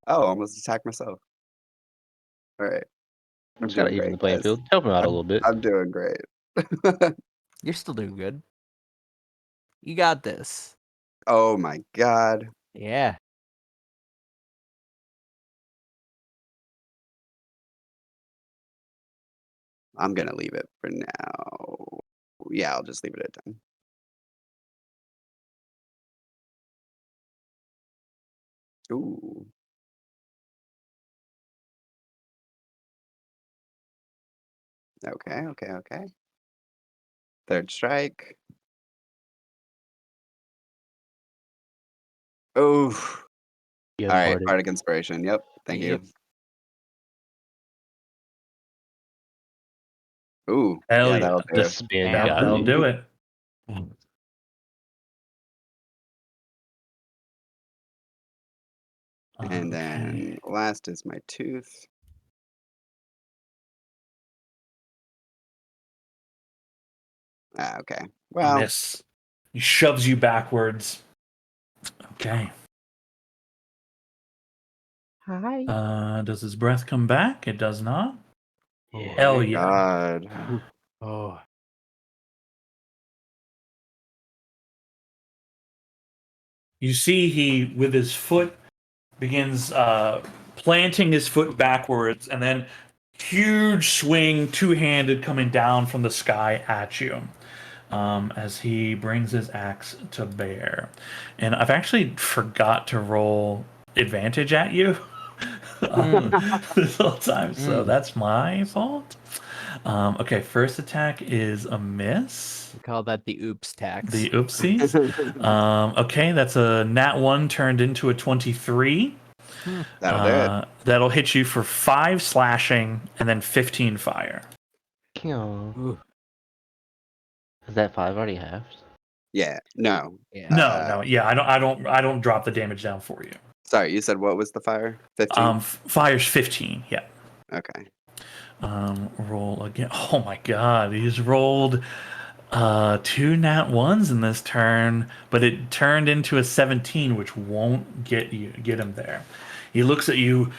almost attacked myself. All right. I'm Just gotta doing even the great, playing guys. field. Help him out a little bit. I'm doing great. You're still doing good. You got this. Oh my god. Yeah. I'm gonna leave it for now. Yeah, I'll just leave it at 10. Ooh. Okay. Third strike. Oh. Yeah, All right, Bardic. Bardic Inspiration. Yep. Thank Yep. you. Ooh. Hell yeah, yeah. that'll do The it. spin Damn, got That'll me. do it. And then last is my tooth. Ah, okay. Well, Miss. He shoves you backwards. Okay. Hi. Does his breath come back? It does not. Yeah. Hell yeah. God. Oh. You see, he with his foot begins planting his foot backwards, and then huge swing, two-handed, coming down from the sky at you. As he brings his axe to bear. And I've actually forgot to roll advantage at you this whole time, so that's my fault. Okay, first attack is a miss. We call that the oops tax. The oopsies. Okay, that's a nat 1 turned into a 23. That'll do it. That'll hit you for 5 slashing and then 15 fire. Ooh. Is that 5 already halved? Yeah. No. Yeah. No, yeah, I don't drop the damage down for you. Sorry, you said what was the fire? 15? Fire's 15. Yeah. Okay. Roll again. Oh my god, he's rolled 2 nat 1s in this turn, but it turned into a 17, which won't get him there. He looks at you.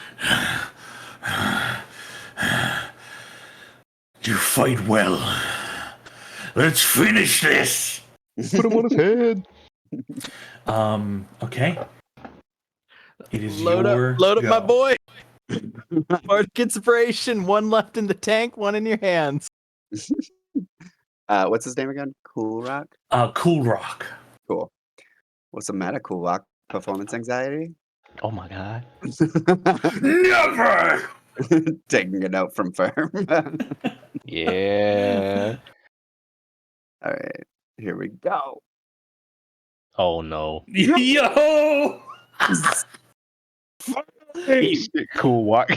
You fight well. Let's finish this. Put him on his head. Okay. It is Load your up my go. boy. Bardic Inspiration. 1 left in the tank, 1 in your hands. What's his name again? Cool Rock? Cool Rock. Cool. What's the matter, Cool Rock? Performance anxiety? Oh my god. Never! Taking a note from Firm. Yeah. All right. Here we go. Oh no. Yo! Cool walk.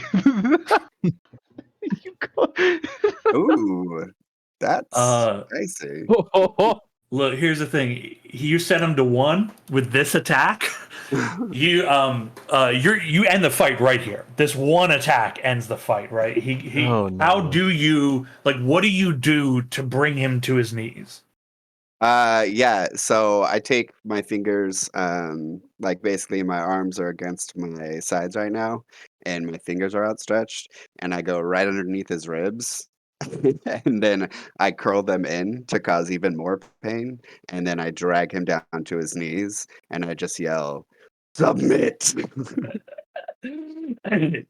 Ooh. That's Uh, crazy. Look, here's the thing. You set him to 1 with this attack. You end the fight right here. This one attack ends the fight, right? He Oh, no. How do you what do you do to bring him to his knees? Yeah, so I take my fingers, like basically my arms are against my sides right now, and my fingers are outstretched, and I go right underneath his ribs, and then I curl them in to cause even more pain, and then I drag him down to his knees, and I just yell, Submit.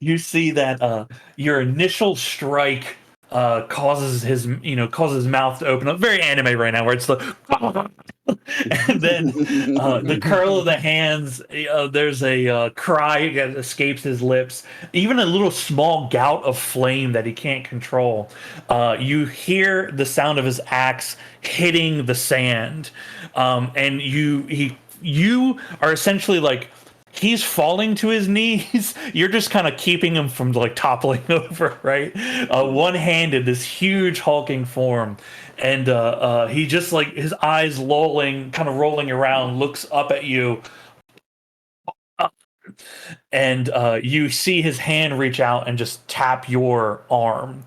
You see that your initial strike causes his mouth to open up. Very anime right now, where it's the and then the curl of the hands. There's a cry that escapes his lips. Even a little small gout of flame that he can't control. You hear the sound of his axe hitting the sand, and you are essentially like. He's falling to his knees. You're just kind of keeping him from like toppling over, right? One-handed, this huge hulking form, and he just like his eyes lolling, kind of rolling around, looks up at you, and you see his hand reach out and just tap your arm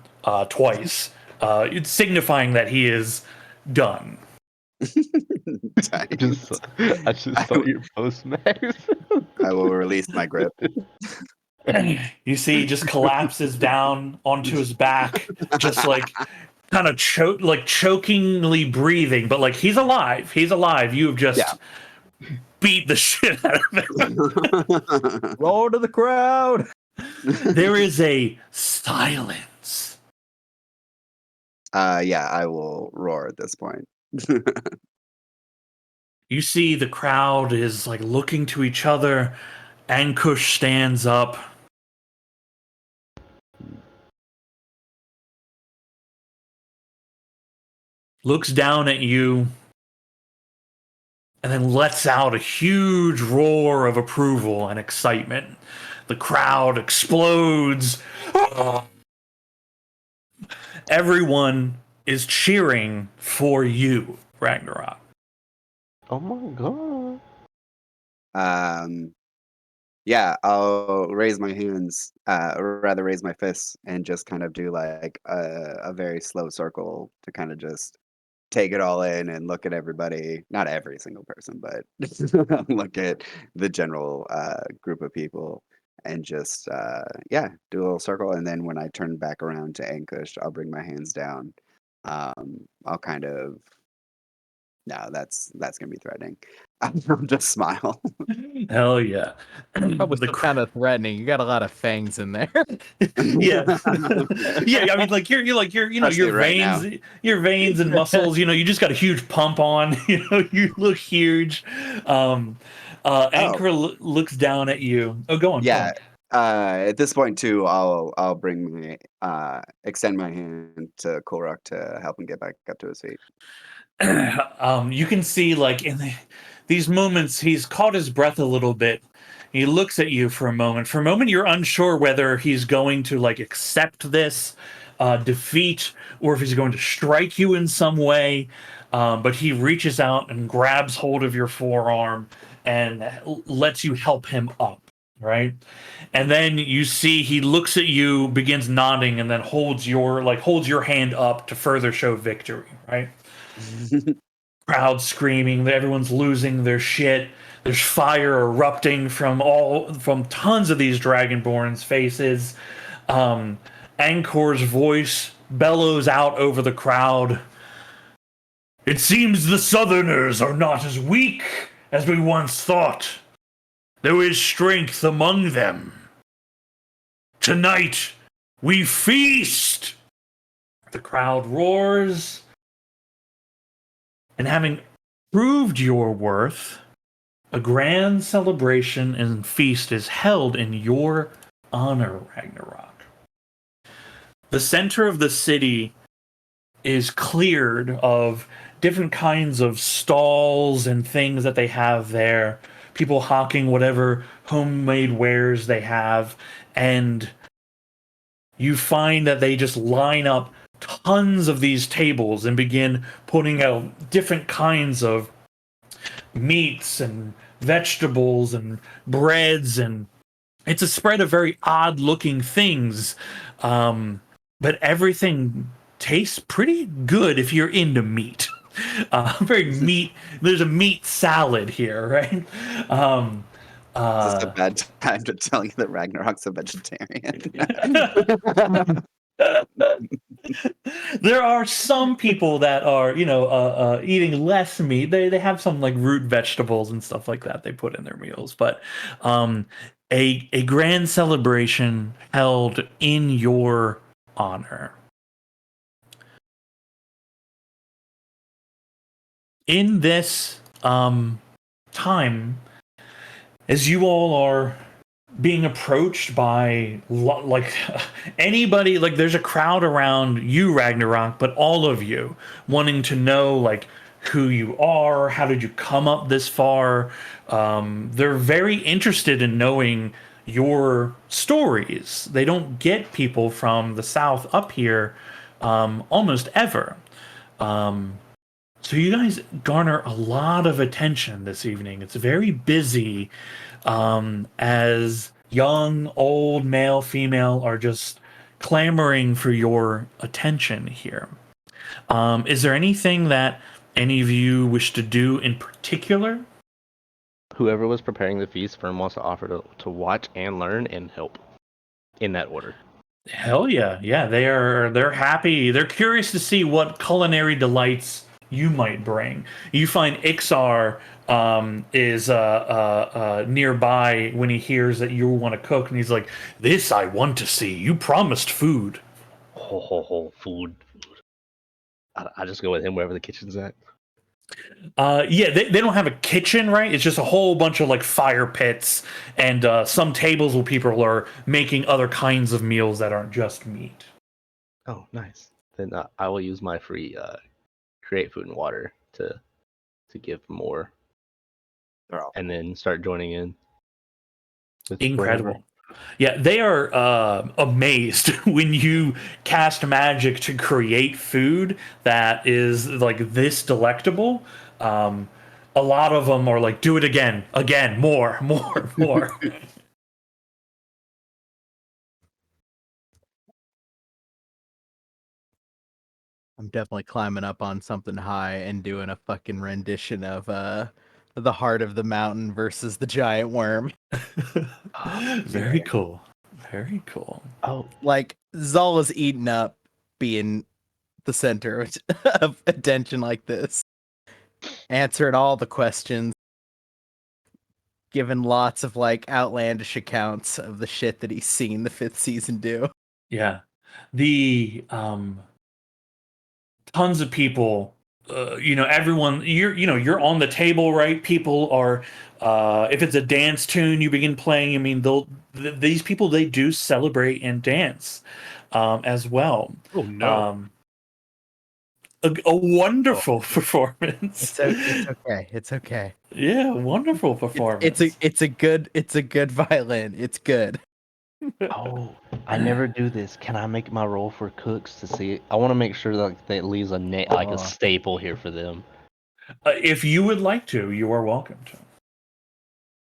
twice, it's signifying that he is done. Tight. I just saw your post, Max. I will release my grip. You see, he just collapses down onto his back, just like kind of chokingly breathing, but like he's alive. He's alive. You have just beat the shit out of him. Roll to the crowd. There is a silence. Yeah, I will roar at this point. You see the crowd is like looking to each other. Ankush stands up. Looks down at you. And then lets out a huge roar of approval and excitement. The crowd explodes. Everyone is cheering for you, Ragnarok. Oh my god. Yeah, I'll raise my hands, or rather raise my fists, and just kind of do like a very slow circle to kind of just take it all in and look at everybody. Not every single person, but look at the general group of people, and just do a little circle. And then when I turn back around to Ankush, I'll bring my hands down. I'll kind of no, that's gonna be threatening. I'll just smile. Hell yeah. Probably still kind of threatening. You got a lot of fangs in there. Yeah. Yeah, I mean like you're Especially your right veins now. your veins and muscles, you just got a huge pump on, you look huge. Anchor looks down at you. Oh, go on. Yeah. At this point too, I'll bring my extend my hand to Korok to help him get back up to his feet. You can see like these moments he's caught his breath a little bit. He looks at you for a moment. For a moment you're unsure whether he's going to like accept this defeat or if he's going to strike you in some way. But he reaches out and grabs hold of your forearm and lets you help him up, right? And then you see he looks at you, begins nodding, and then holds your hand up to further show victory, right? Crowd screaming, everyone's losing their shit. There's fire erupting from tons of these dragonborn's faces. Angkor's voice bellows out over the crowd. It seems the Southerners are not as weak as we once thought. There is strength among them. Tonight we feast. The crowd roars. And having proved your worth, a grand celebration and feast is held in your honor, Ragnarok. The center of the city is cleared of different kinds of stalls and things that they have there. People hawking whatever homemade wares they have. And you find that they just line up tons of these tables and begin putting out different kinds of meats and vegetables and breads, and it's a spread of very odd looking things, but everything tastes pretty good if you're into meat. There's a meat salad here, right? Is this a bad time to tell you that Ragnarok's a vegetarian? There are some people that are, eating less meat. They have some like root vegetables and stuff like that they put in their meals. But a grand celebration held in your honor. In this time, as you all are being approached by like anybody, like there's a crowd around you, Ragnarok, but all of you wanting to know like who you are, how did you come up this far. They're very interested in knowing your stories. They don't get people from the south up here almost ever. So you guys garner a lot of attention this evening. It's very busy, as young, old, male, female are just clamoring for your attention here. Is there anything that any of you wish to do in particular? Whoever was preparing the feast, Fern wants to offer to watch and learn and help. In that order. Hell yeah, yeah. They're happy. They're curious to see what culinary delights you might bring. You find Ixar is nearby when he hears that you want to cook, and he's like, "This I want to see. You promised food." Food. I just go with him wherever the kitchen's at. Yeah, they don't have a kitchen, right? It's just a whole bunch of like fire pits and some tables where people are making other kinds of meals that aren't just meat. Oh, nice. Then I will use my free create food and water to give more, and then start joining in. With Incredible. whatever. Yeah, they are amazed when you cast magic to create food that is like this delectable. A lot of them are like, do it again, more. I'm definitely climbing up on something high and doing a fucking rendition of the heart of the mountain versus the giant worm. Very cool. Very cool. Oh, Like Zala's eaten up being the center of attention like this. Answering all the questions. Given lots of like outlandish accounts of the shit that he's seen the 5th season do. Yeah. The tons of people, everyone, you're on the table, right? People are, if it's a dance tune you begin playing, I mean, these people, they do celebrate and dance as well. Oh no. A wonderful performance. It's okay. It's okay. Yeah, wonderful performance. It's a good violin. It's good. oh! I never do this. Can I make my roll for cooks to see? I want to make sure that it leaves like a staple here for them. If you would like to, you are welcome to.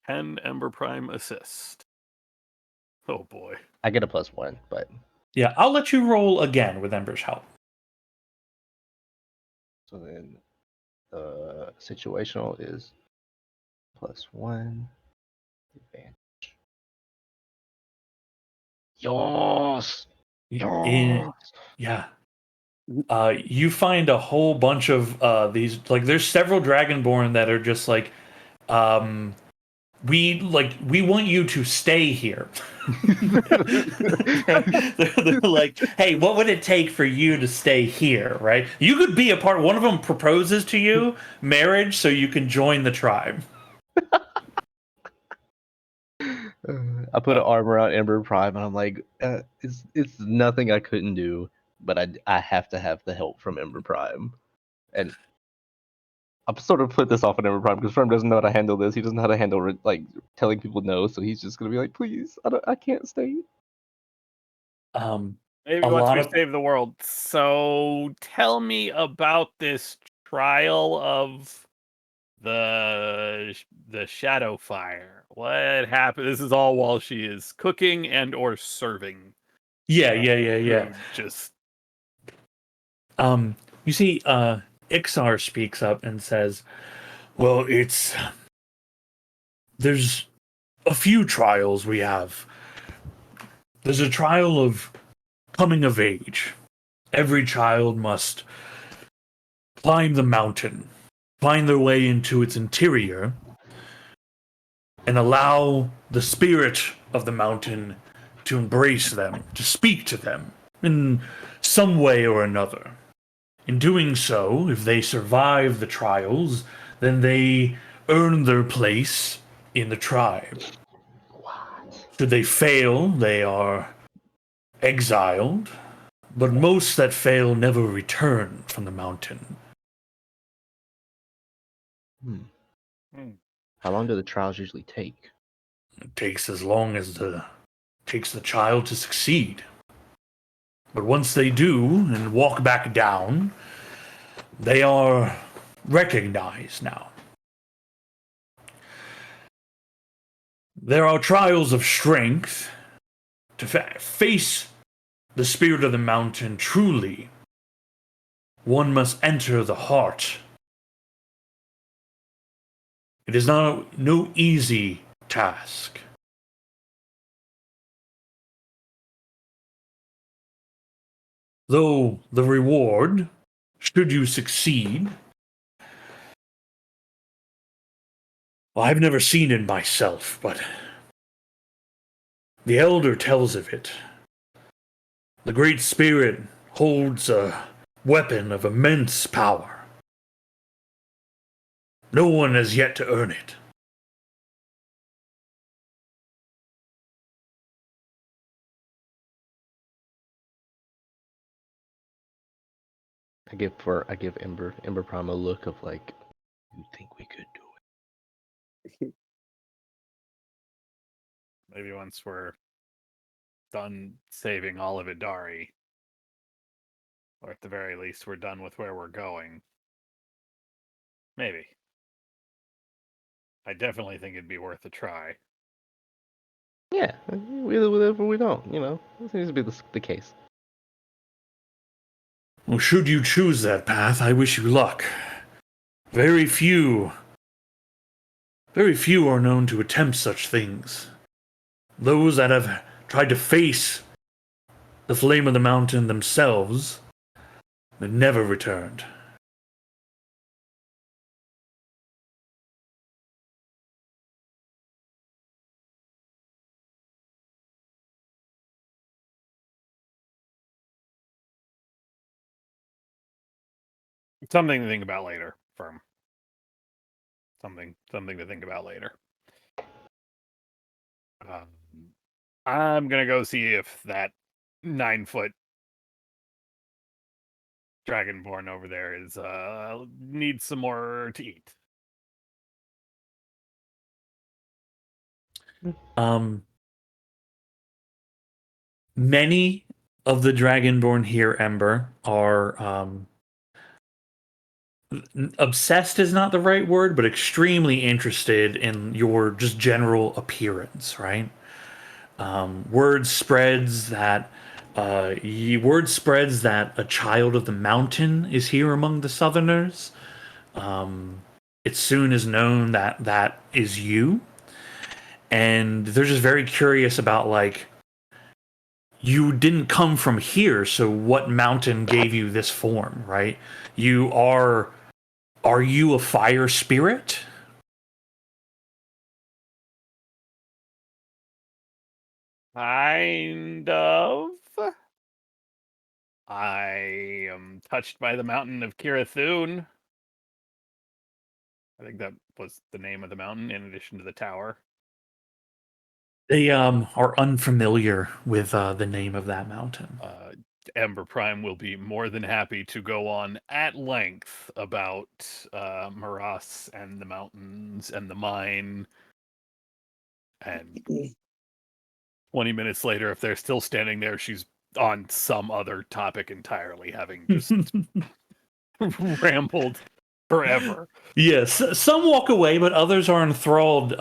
Can Ember Prime assist? Oh boy. I get a +1, but Yeah, I'll let you roll again with Ember's help. so then situational is +1 advantage. Yes. Yeah. You find a whole bunch of these, like there's several Dragonborn that are just like, we want you to stay here. they're like, hey, what would it take for you to stay here, right? You could be a part. One of them proposes to you marriage so you can join the tribe. I put an arm around Ember Prime, and I'm like, it's nothing I couldn't do, but I have to have the help from Ember Prime, and I've sort of put this off on Ember Prime because Prime doesn't know how to handle this. He doesn't know how to handle like telling people no, so he's just gonna be like, please, I can't stay. Maybe A once lot we of- save the world. So tell me about this trial of the shadow fire. What happened? This is all while she is cooking and or serving. Yeah. food. Just You see, Ixar speaks up and says, well, there's a few trials we have. There's a trial of coming of age. Every child must climb the mountain, find their way into its interior, and allow the spirit of the mountain to embrace them, to speak to them in some way or another. In doing so, if they survive the trials, then they earn their place in the tribe. What? Should they fail, they are exiled, but most that fail never return from the mountain. How long do the trials usually take? It takes as long as takes the child to succeed. But once they do and walk back down, they are recognized now. There are trials of strength. To face the spirit of the mountain truly, one must enter the heart. It is no easy task. Though the reward, should you succeed, well, I've never seen it myself, but the Elder tells of it. The Great Spirit holds a weapon of immense power. No one has yet to earn it. I give Ember Prime a look of like, you think we could do it? Maybe once we're done saving all of Idari, or at the very least, we're done with where we're going. Maybe. I definitely think it'd be worth a try. Yeah, whatever we don't, This seems to be the case. Well, should you choose that path, I wish you luck. Very few are known to attempt such things. Those that have tried to face the flame of the mountain themselves have never returned. Something to think about later, Firm. Something to think about later. I'm gonna go see if that 9-foot dragonborn over there is needs some more to eat. Many of the dragonborn here, Ember, are obsessed is not the right word, but extremely interested in your just general appearance, right? Word spreads that a child of the mountain is here among the Southerners. It soon is known that that is you, and they're just very curious about like, you didn't come from here, so what mountain gave you this form, right? Are you a fire spirit? Kind of. I am touched by the mountain of Kirathun. I think that was the name of the mountain, in addition to the tower. They are unfamiliar with the name of that mountain. Ember Prime will be more than happy to go on at length about Maras and the mountains and the mine. And 20 minutes later, if they're still standing there, she's on some other topic entirely, having just rambled forever. Yes, some walk away, but others are enthralled.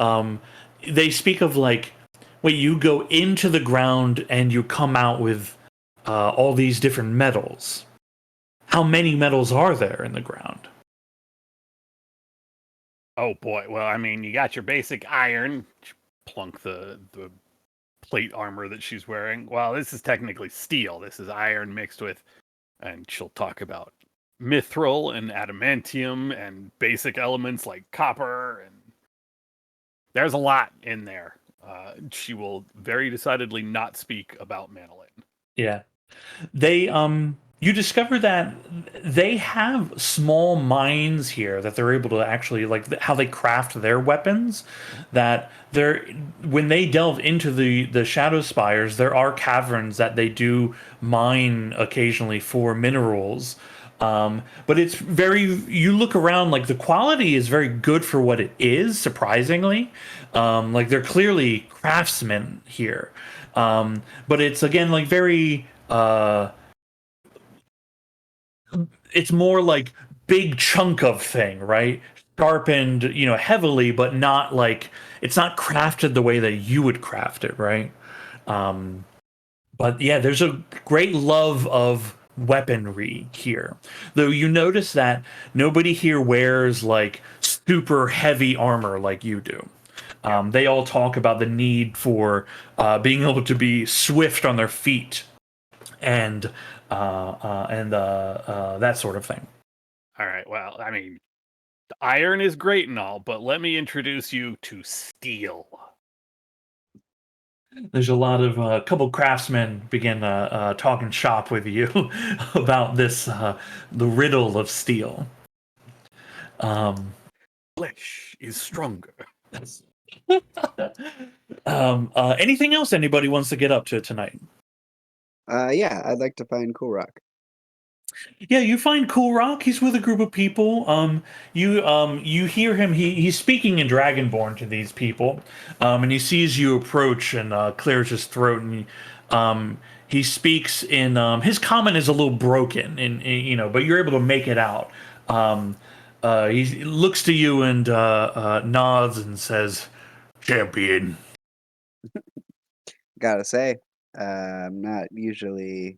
They speak of like, wait, you go into the ground and you come out with all these different metals. How many metals are there in the ground? Oh boy, well, I mean, you got your basic iron. Plunk the plate armor that she's wearing. Well, this is technically steel. This is iron mixed with, and she'll talk about mithril and adamantium and basic elements like copper, and there's a lot in there. She will very decidedly not speak about Manolin. Yeah. They you discover that they have small mines here that they're able to actually how they craft their weapons, that they're when they delve into the shadow spires, there are caverns that they do mine occasionally for minerals. But it's you look around, like the quality is very good for what it is, surprisingly. Like they're clearly craftsmen here. But it's again like very it's more like big chunk of thing, right? Sharpened, heavily, but not like it's not crafted the way that you would craft it, right? But yeah, there's a great love of weaponry here. Though you notice that nobody here wears like super heavy armor like you do. They all talk about the need for being able to be swift on their feet and that sort of thing. All right. Well, I mean, iron is great and all, but let me introduce you to steel. There's a lot of couple craftsmen begin talking shop with you about this the riddle of steel. Flesh is stronger. Anything else anybody wants to get up to tonight? Yeah, I'd like to find Cool Rock. Yeah, you find Cool Rock. He's with a group of people. You hear him. He's speaking in Dragonborn to these people, and he sees you approach and clears his throat, and he speaks in his comment is a little broken, and but you're able to make it out. He looks to you and nods and says, "Champion." Gotta say, I'm not usually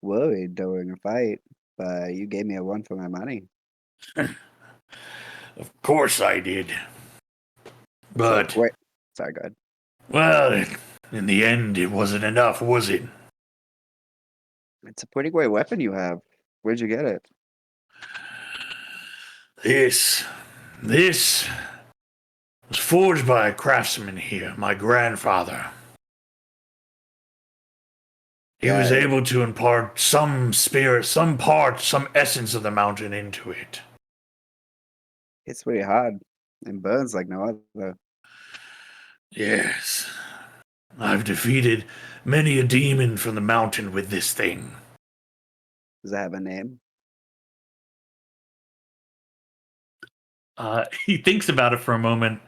worried during a fight, but you gave me a run for my money. Of course I did. But Wait, sorry, go ahead. well, in the end, it wasn't enough, was it? It's a pretty great weapon you have. Where'd you get it? This was forged by a craftsman here, my grandfather. He was Yeah. able to impart some spirit, some part, some essence of the mountain into it. It's pretty hard and burns like no other. Yes. I've defeated many a demon from the mountain with this thing. Does it have a name? He thinks about it for a moment.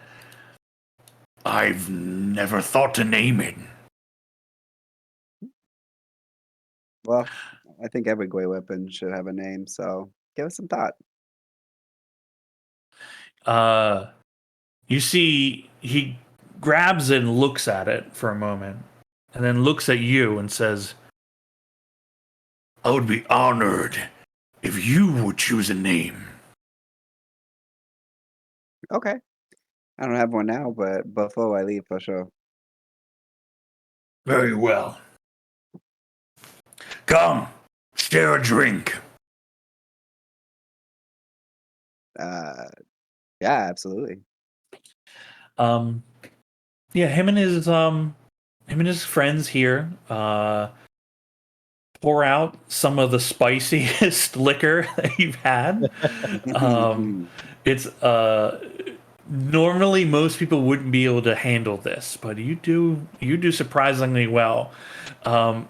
I've never thought to name it. Well, I think every great weapon should have a name, so give it some thought. You see, he grabs it and looks at it for a moment, and then looks at you and says, I would be honored if you would choose a name. Okay. I don't have one now, but before I leave, for sure. Very well. Come, share a drink. Yeah, absolutely. Yeah, him and his friends here pour out some of the spiciest liquor that you've had. It's normally most people wouldn't be able to handle this, but you do surprisingly well.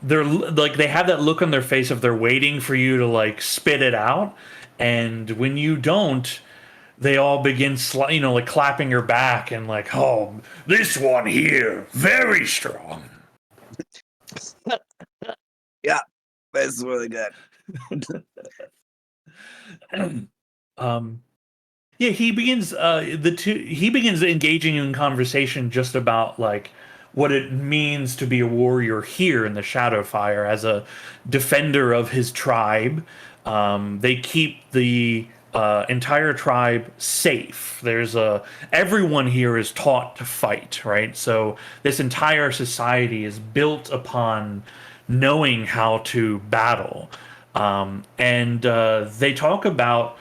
They're like they have that look on their face of they're waiting for you to like spit it out, and when you don't, they all begin like clapping your back and like, oh, this one here, very strong. Yeah, that's really good. Yeah, he begins engaging in conversation just about like what it means to be a warrior here in the Shadowfire as a defender of his tribe. They keep the entire tribe safe. Everyone here is taught to fight, right? So this entire society is built upon knowing how to battle, and they talk about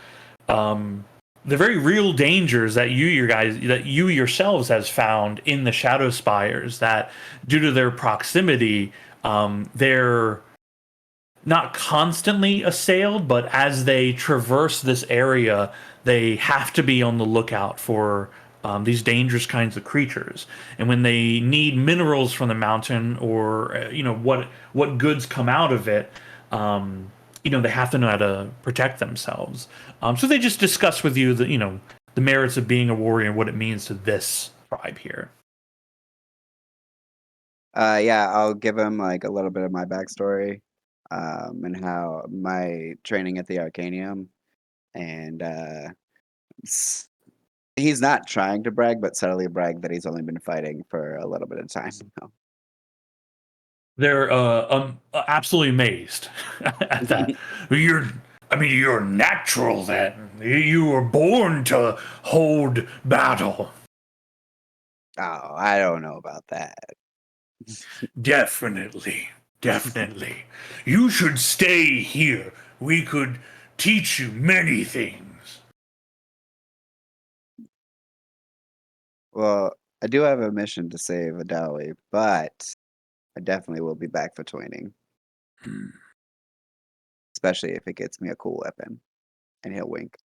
the very real dangers that you yourselves has found in the Shadow Spires. That due to their proximity, they're not constantly assailed, but as they traverse this area, they have to be on the lookout for these dangerous kinds of creatures. And when they need minerals from the mountain, or what goods come out of it, they have to know how to protect themselves. So they just discuss with you the merits of being a warrior and what it means to this tribe here. Yeah, I'll give him like a little bit of my backstory, and how my training at the Arcanium, and he's not trying to brag, but subtly brag that he's only been fighting for a little bit of time now. They're absolutely amazed at that. You're natural then. You were born to hold battle. Oh, I don't know about that. Definitely. Definitely. You should stay here. We could teach you many things. Well, I do have a mission to save Adali, but I definitely will be back for twinning. Especially if it gets me a cool weapon. And he'll wink.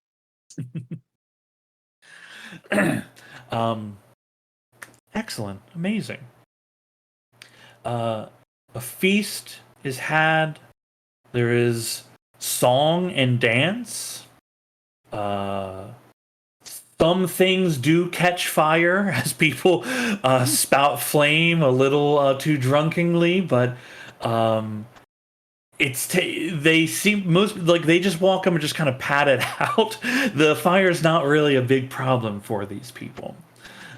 Excellent. Amazing. A feast is had. There is song and dance. Some things do catch fire as people spout flame a little too drunkenly, but they seem most like they just walk up and just kind of pat it out. The fire's not really a big problem for these people.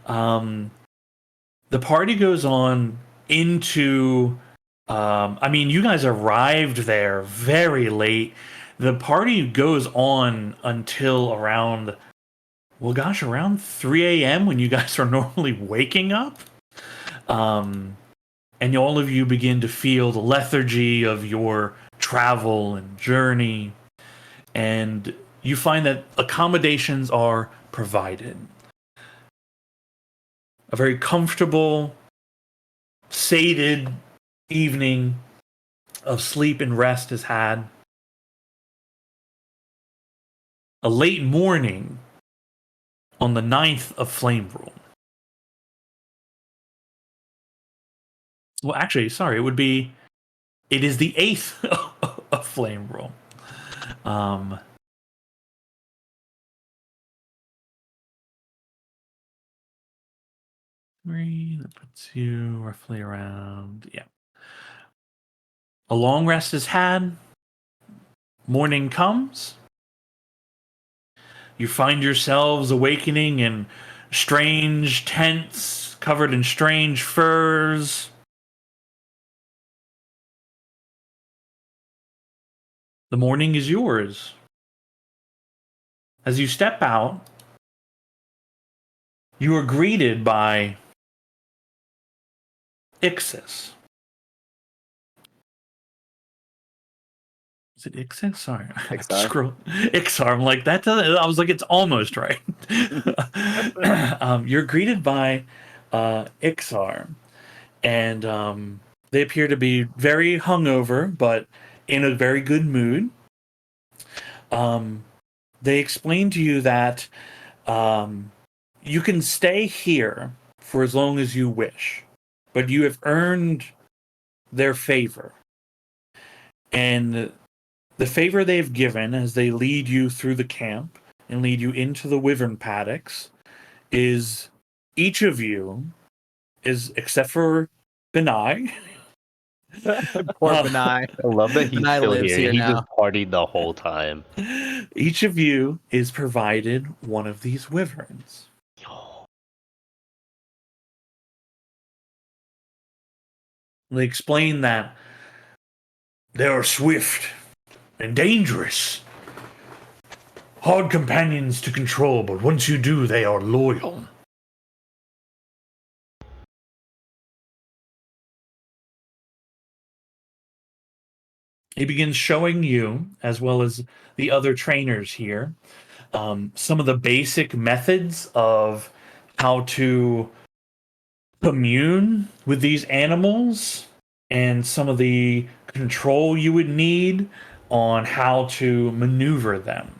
The party goes on into. You guys arrived there very late. The party goes on until around, well, gosh, around 3 a.m. when you guys are normally waking up. And all of you begin to feel the lethargy of your travel and journey. And you find that accommodations are provided. A very comfortable, sated evening of sleep and rest is had. A late morning on the 9th of Flame Rule. Well, actually, sorry, it is the 8th of Flame Rule. That puts you roughly around, yeah. A long rest is had. Morning comes. You find yourselves awakening in strange tents covered in strange furs. The morning is yours. As you step out, you are greeted by Ixis. Is it Ixis? Sorry. Ixar. Ixar. I'm like, that doesn't, I was like, it's almost right. You're greeted by Ixar. And they appear to be very hungover, but in a very good mood. They explain to you that you can stay here for as long as you wish, but you have earned their favor. And the favor they've given as they lead you through the camp and lead you into the wyvern paddocks is each of you is, except for Benai. Poor Benai. I love that he's Benai still lives here. here He now. just partied the whole time. Each of you is provided one of these wyverns. They explain that they are swift and dangerous, hard companions to control, but once you do, they are loyal. He begins showing you, as well as the other trainers here, some of the basic methods of how to commune with these animals and some of the control you would need on how to maneuver them.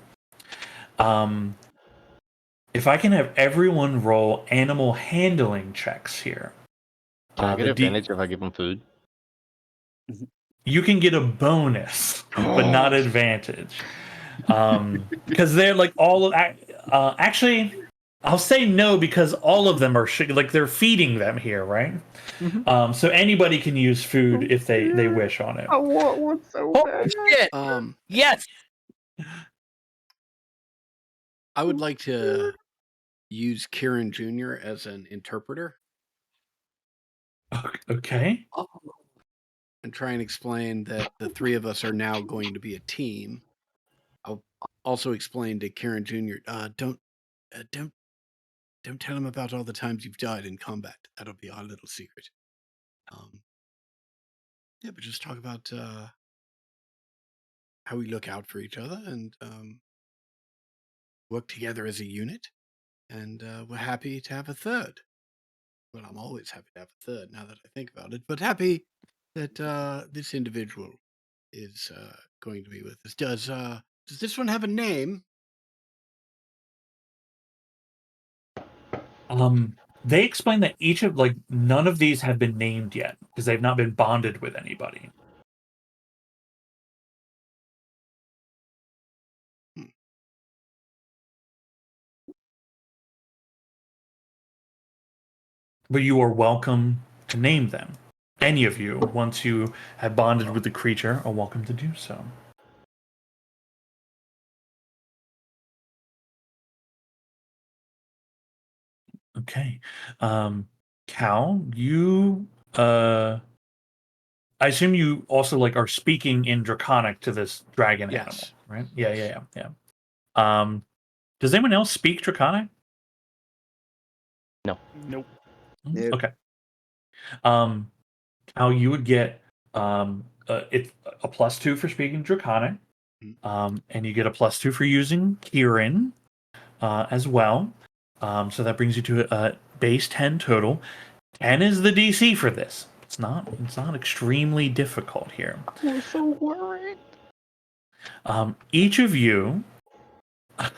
If I can have everyone roll animal handling checks here. Can I get the advantage if I give him food? You can get a bonus, but not advantage. Because they're like all of actually, I'll say no because all of them are like they're feeding them here, right? So anybody can use food if they wish on it. I want one so bad. Shit. Yes. I would like to use Kieran Jr. as an interpreter Okay. and try and explain that the three of us are now going to be a team. I'll also explain to Kieran Jr. Don't tell him about all the times you've died in combat. That'll be our little secret. Yeah, but just talk about how we look out for each other and work together as a unit. And we're happy to have a third. Well, I'm always happy to have a third now that I think about it, but happy that this individual is going to be with us. Does this one have a name? They explain that each of none of these have been named yet because they've not been bonded with anybody. But you are welcome to name them. Any of you, once you have bonded with the creature, are welcome to do so. Okay. Cal, you I assume you also are speaking in Draconic to this dragon animal, Yes. right? Yeah. Does anyone else speak Draconic? No. Nope. Nope. Okay. Cal, you would get it's a +2 for speaking Draconic, and you get a +2 for using Kieran as well. So that brings you to a base 10 total. 10 is the DC for this. It's not extremely difficult here. I'm so worried. Each of you,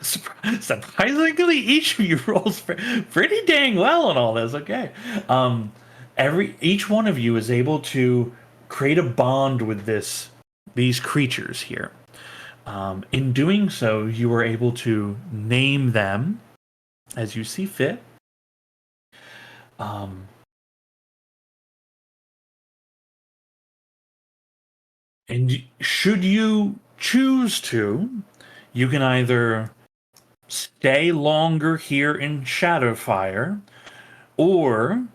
surprisingly, each of you rolls pretty dang well on all this. Okay, each one of you is able to create a bond with these creatures here. In doing so, you are able to name them as you see fit. And should you choose to, you can either stay longer here in Shadowfire, or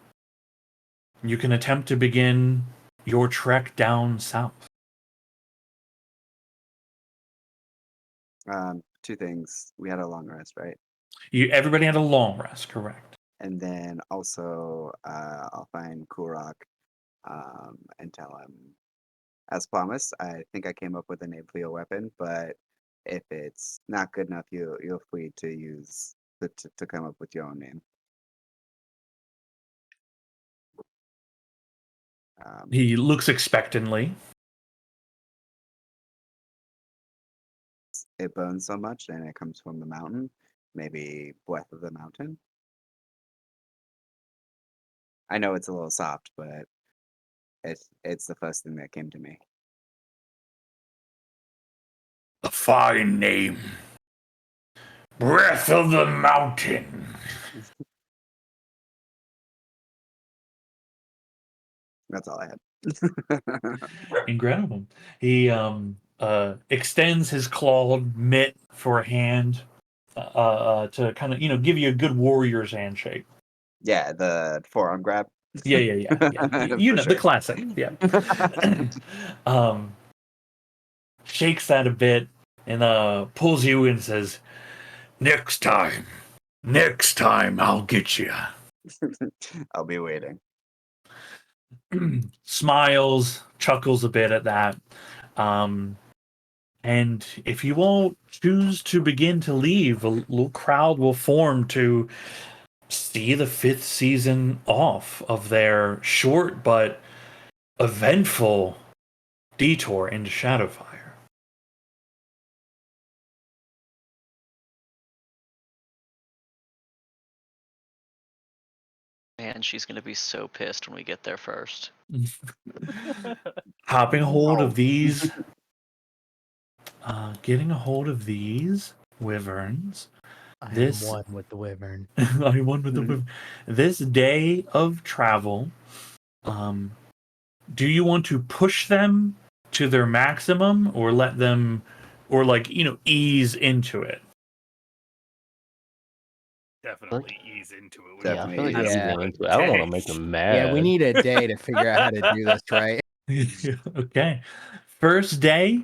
you can attempt to begin your trek down south. Two things. We had a long rest, right? Everybody had a long rest, correct? And then also, I'll find Kurok and tell him, as promised, I think I came up with a name for your weapon, but if it's not good enough, you're free to use to come up with your own name. He looks expectantly. It burns so much, and it comes from the mountain. Maybe Breath of the Mountain. I know it's a little soft, but it's the first thing that came to me. A fine name. Breath of the Mountain. That's all I had. Incredible. He extends his clawed mitt for a hand to kind of give you a good warrior's handshake. Yeah, the forearm grab. Yeah. You know, For the sure. classic. Yeah. Shakes that a bit and pulls you and says, Next time, I'll get you. I'll be waiting. Smiles, chuckles a bit at that. Um, and if you all choose to begin to leave, a little crowd will form to see the 5th season off of their short but eventful detour into Shadowfire. Man, she's gonna be so pissed when we get there first. Hopping hold No. of these, getting a hold of these wyverns. I am This one with the wyvern. I won with the wyvern. This day of travel. Do you want to push them to their maximum, or let them, or like ease into it? Definitely ease into it. Yeah, I feel like Definitely. Yeah. easing into it. I don't want to make them mad. Yeah, we need a day to figure out how to do this, right? Okay. First day,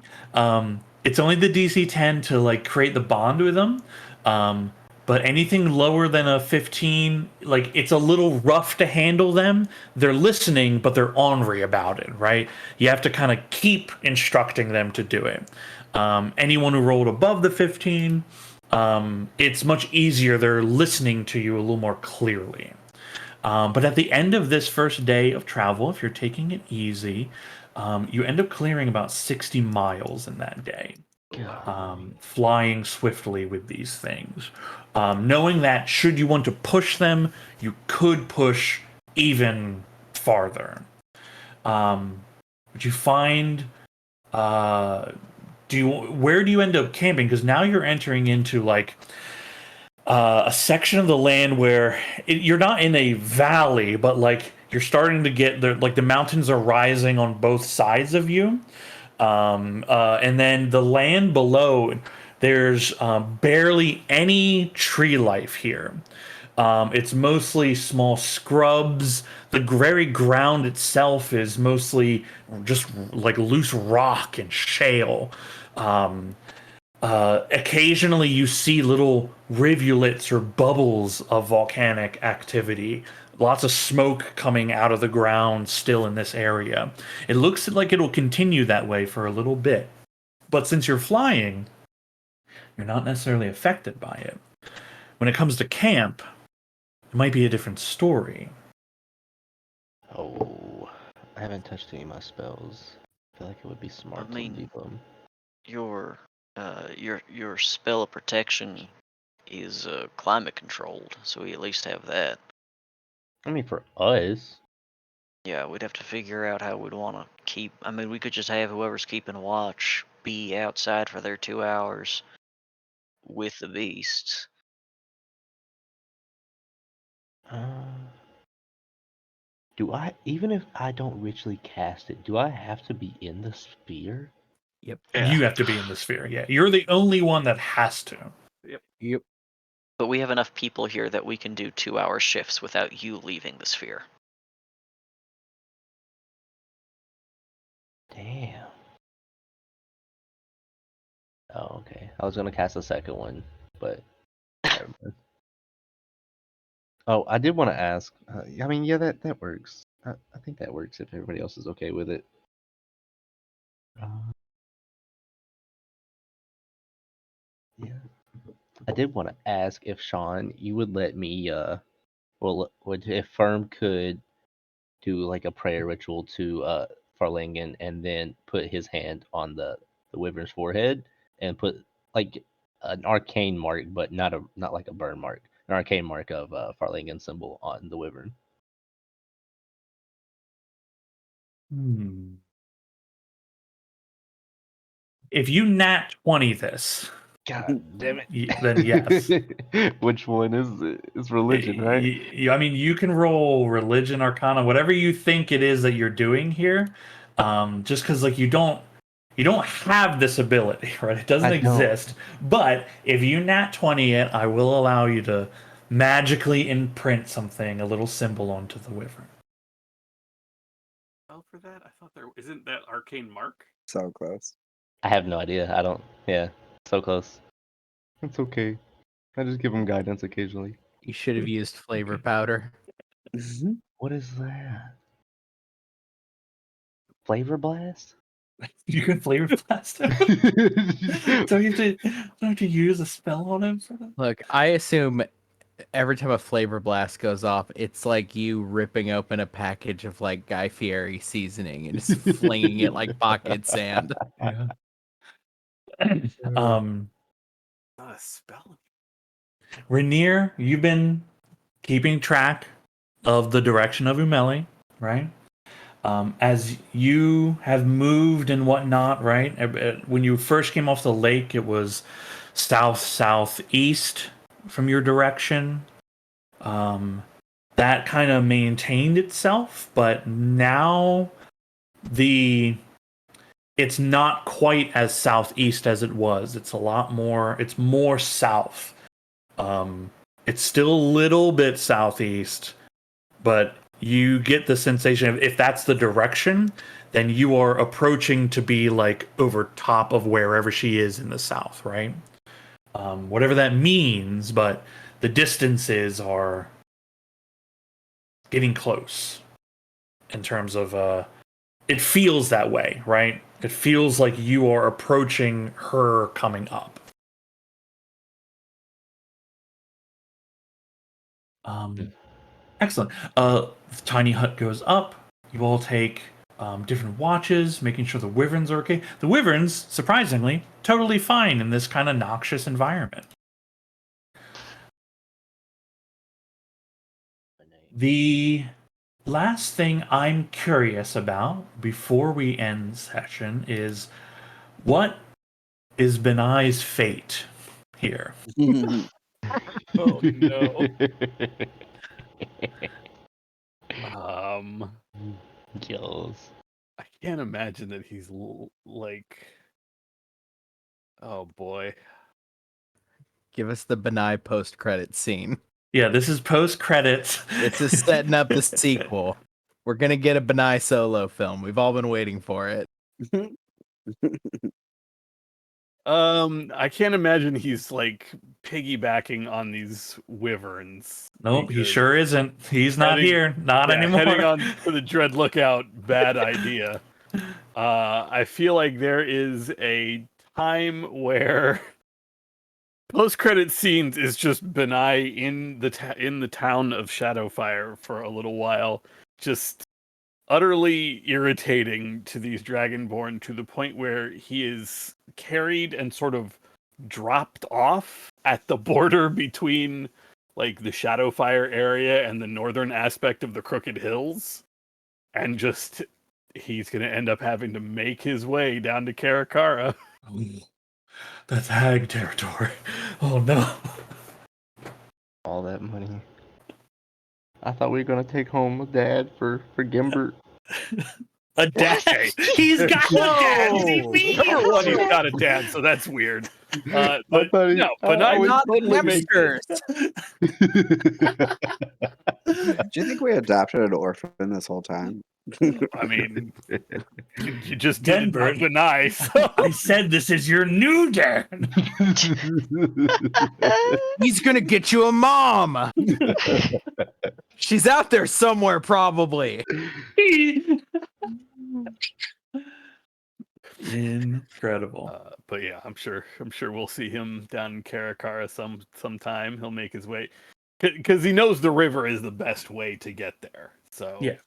it's only the DC 10 to like create the bond with them. But anything lower than a 15, like it's a little rough to handle them. They're listening, but they're ornery about it, right? You have to kind of keep instructing them to do it. Anyone who rolled above the 15, it's much easier. They're listening to you a little more clearly. But at the end of this first day of travel, if you're taking it easy, you end up clearing about 60 miles in that day, flying swiftly with these things. Knowing that should you want to push them, you could push even farther. Would you find where do you end up camping? Because now you're entering into like a section of the land where you're not in a valley, but like you're starting to get the mountains are rising on both sides of you, and then the land below, there's barely any tree life here. It's mostly small scrubs. The very ground itself is mostly just like loose rock and shale. Occasionally, you see little rivulets or bubbles of volcanic activity. Lots of smoke coming out of the ground still in this area. It looks like it'll continue that way for a little bit. But since you're flying, you're not necessarily affected by it. When it comes to camp, it might be a different story. Oh, I haven't touched any of my spells. I feel like it would be smart I mean- to leave them. Your spell of protection is climate controlled, so we at least have that. I mean, for us, Yeah, we'd have to figure out how we'd want to keep. I mean, we could just have whoever's keeping watch be outside for their 2 hours with the beasts. uh, do I, even if I don't ritually cast it, do I have to be in the sphere? Yep. You have to be in the sphere. Yeah, you're the only one that has to. Yep. But we have enough people here that we can do 2-hour shifts without you leaving the sphere. Damn. Oh, okay. I was gonna cast a second one, but never mind. Oh, I did want to ask. I mean, yeah, that works. I think that works if everybody else is okay with it. Yeah. I did want to ask if Sean, you would let me, would if Firm could do like a prayer ritual to Farlangan and then put his hand on the wyvern's forehead and put like an arcane mark, but not like a burn mark, an arcane mark of Farlangan symbol on the wyvern. If you nat 20 this, God damn then yes. it! Which one is it? It's religion, right? I mean, you can roll religion, arcana, whatever you think it is that you're doing here. Just because like you don't have this ability, right? It doesn't I don't. exist. But if you nat 20 it, I will allow you to magically imprint something, a little symbol onto the wyvern. Well, for that, I thought there isn't that arcane mark. So close. I have no idea. I don't. Yeah, so close. It's okay. I just give him guidance occasionally. You should have used flavor powder. What is that? Flavor blast? You can flavor blast him. So you have to use a spell on him for that? Look, I assume every time a flavor blast goes off, it's like you ripping open a package of like Guy Fieri seasoning and just flinging it like pocket sand. Yeah. Not a spell. Rainier, you've been keeping track of the direction of Umeli, right? As you have moved and whatnot, right? When you first came off the lake, it was southeast from your direction. That kind of maintained itself, but now it's not quite as southeast as it was. It's a lot more. It's more south. It's still a little bit southeast, but you get the sensation of if that's the direction, then you are approaching to be like over top of wherever she is in the south, right? Whatever that means, but the distances are getting close in terms of it feels that way, right? It feels like you are approaching her coming up. Excellent. The tiny hut goes up. You all take different watches, making sure the wyverns are okay. The wyverns, surprisingly, totally fine in this kind of noxious environment. The last thing I'm curious about before we end session is what is Benai's fate here? Oh no. Kills. I can't imagine that he's like. Oh boy. Give us the Benai post-credit scene. Yeah, this is post credits. This is setting up the sequel. We're gonna get a Benai solo film. We've all been waiting for it. I can't imagine he's like piggybacking on these wyverns. Nope, he because sure isn't. He's not heading- here. Not anymore. Heading on to the Dread Lookout, bad idea. I feel like there is a time where post-credit scenes is just Benai in the town of Shadowfire for a little while, just utterly irritating to these Dragonborn to the point where he is carried and sort of dropped off at the border between like the Shadowfire area and the northern aspect of the Crooked Hills, and just he's going to end up having to make his way down to Karakara. That's hag territory. Oh no. All that money. I thought we were gonna take home a dad for Gimbert. A dad. He's got a dad. What do you mean? Number one, he's got a dad, so that's weird. But thought he- no, I Benai was would Not totally make hamsters. Do you think we adopted an orphan this whole time? I mean, you just did it Denver. with Benai, so I said this is your new dad. He's gonna get you a mom. She's out there somewhere, probably. Incredible. but yeah, I'm sure we'll see him down in Karakara sometime. He'll make his way because he knows the river is the best way to get there. So Yeah,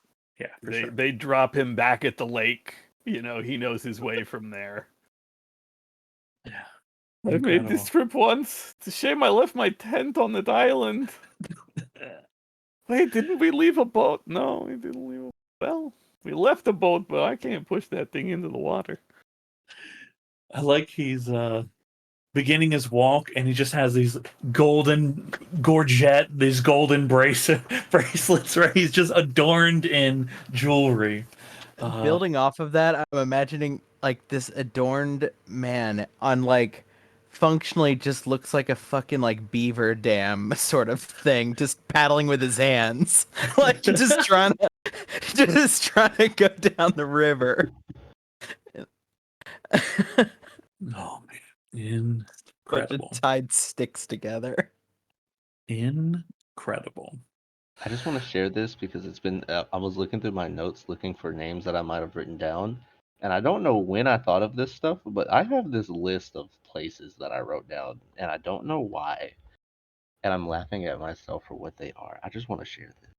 for sure. they drop him back at the lake. You know, he knows his way from there. Yeah. I made this trip once. It's a shame I left my tent on the island. Wait, didn't we leave a boat? No, we didn't leave a Well, we left the boat, but I can't push that thing into the water. I like he's beginning his walk and he just has these golden these golden bracelets, right? He's just adorned in jewelry. Building off of that, I'm imagining like this adorned man on like functionally just looks like a fucking like beaver dam sort of thing, just paddling with his hands, like just trying to go down the river. Oh man, Bunch Incredible. of tied sticks together. Incredible. I just want to share this because it's been. I was looking through my notes looking for names that I might have written down, and I don't know when I thought of this stuff, but I have this list of places that I wrote down, and I don't know why, and I'm laughing at myself for what they are. I just want to share this.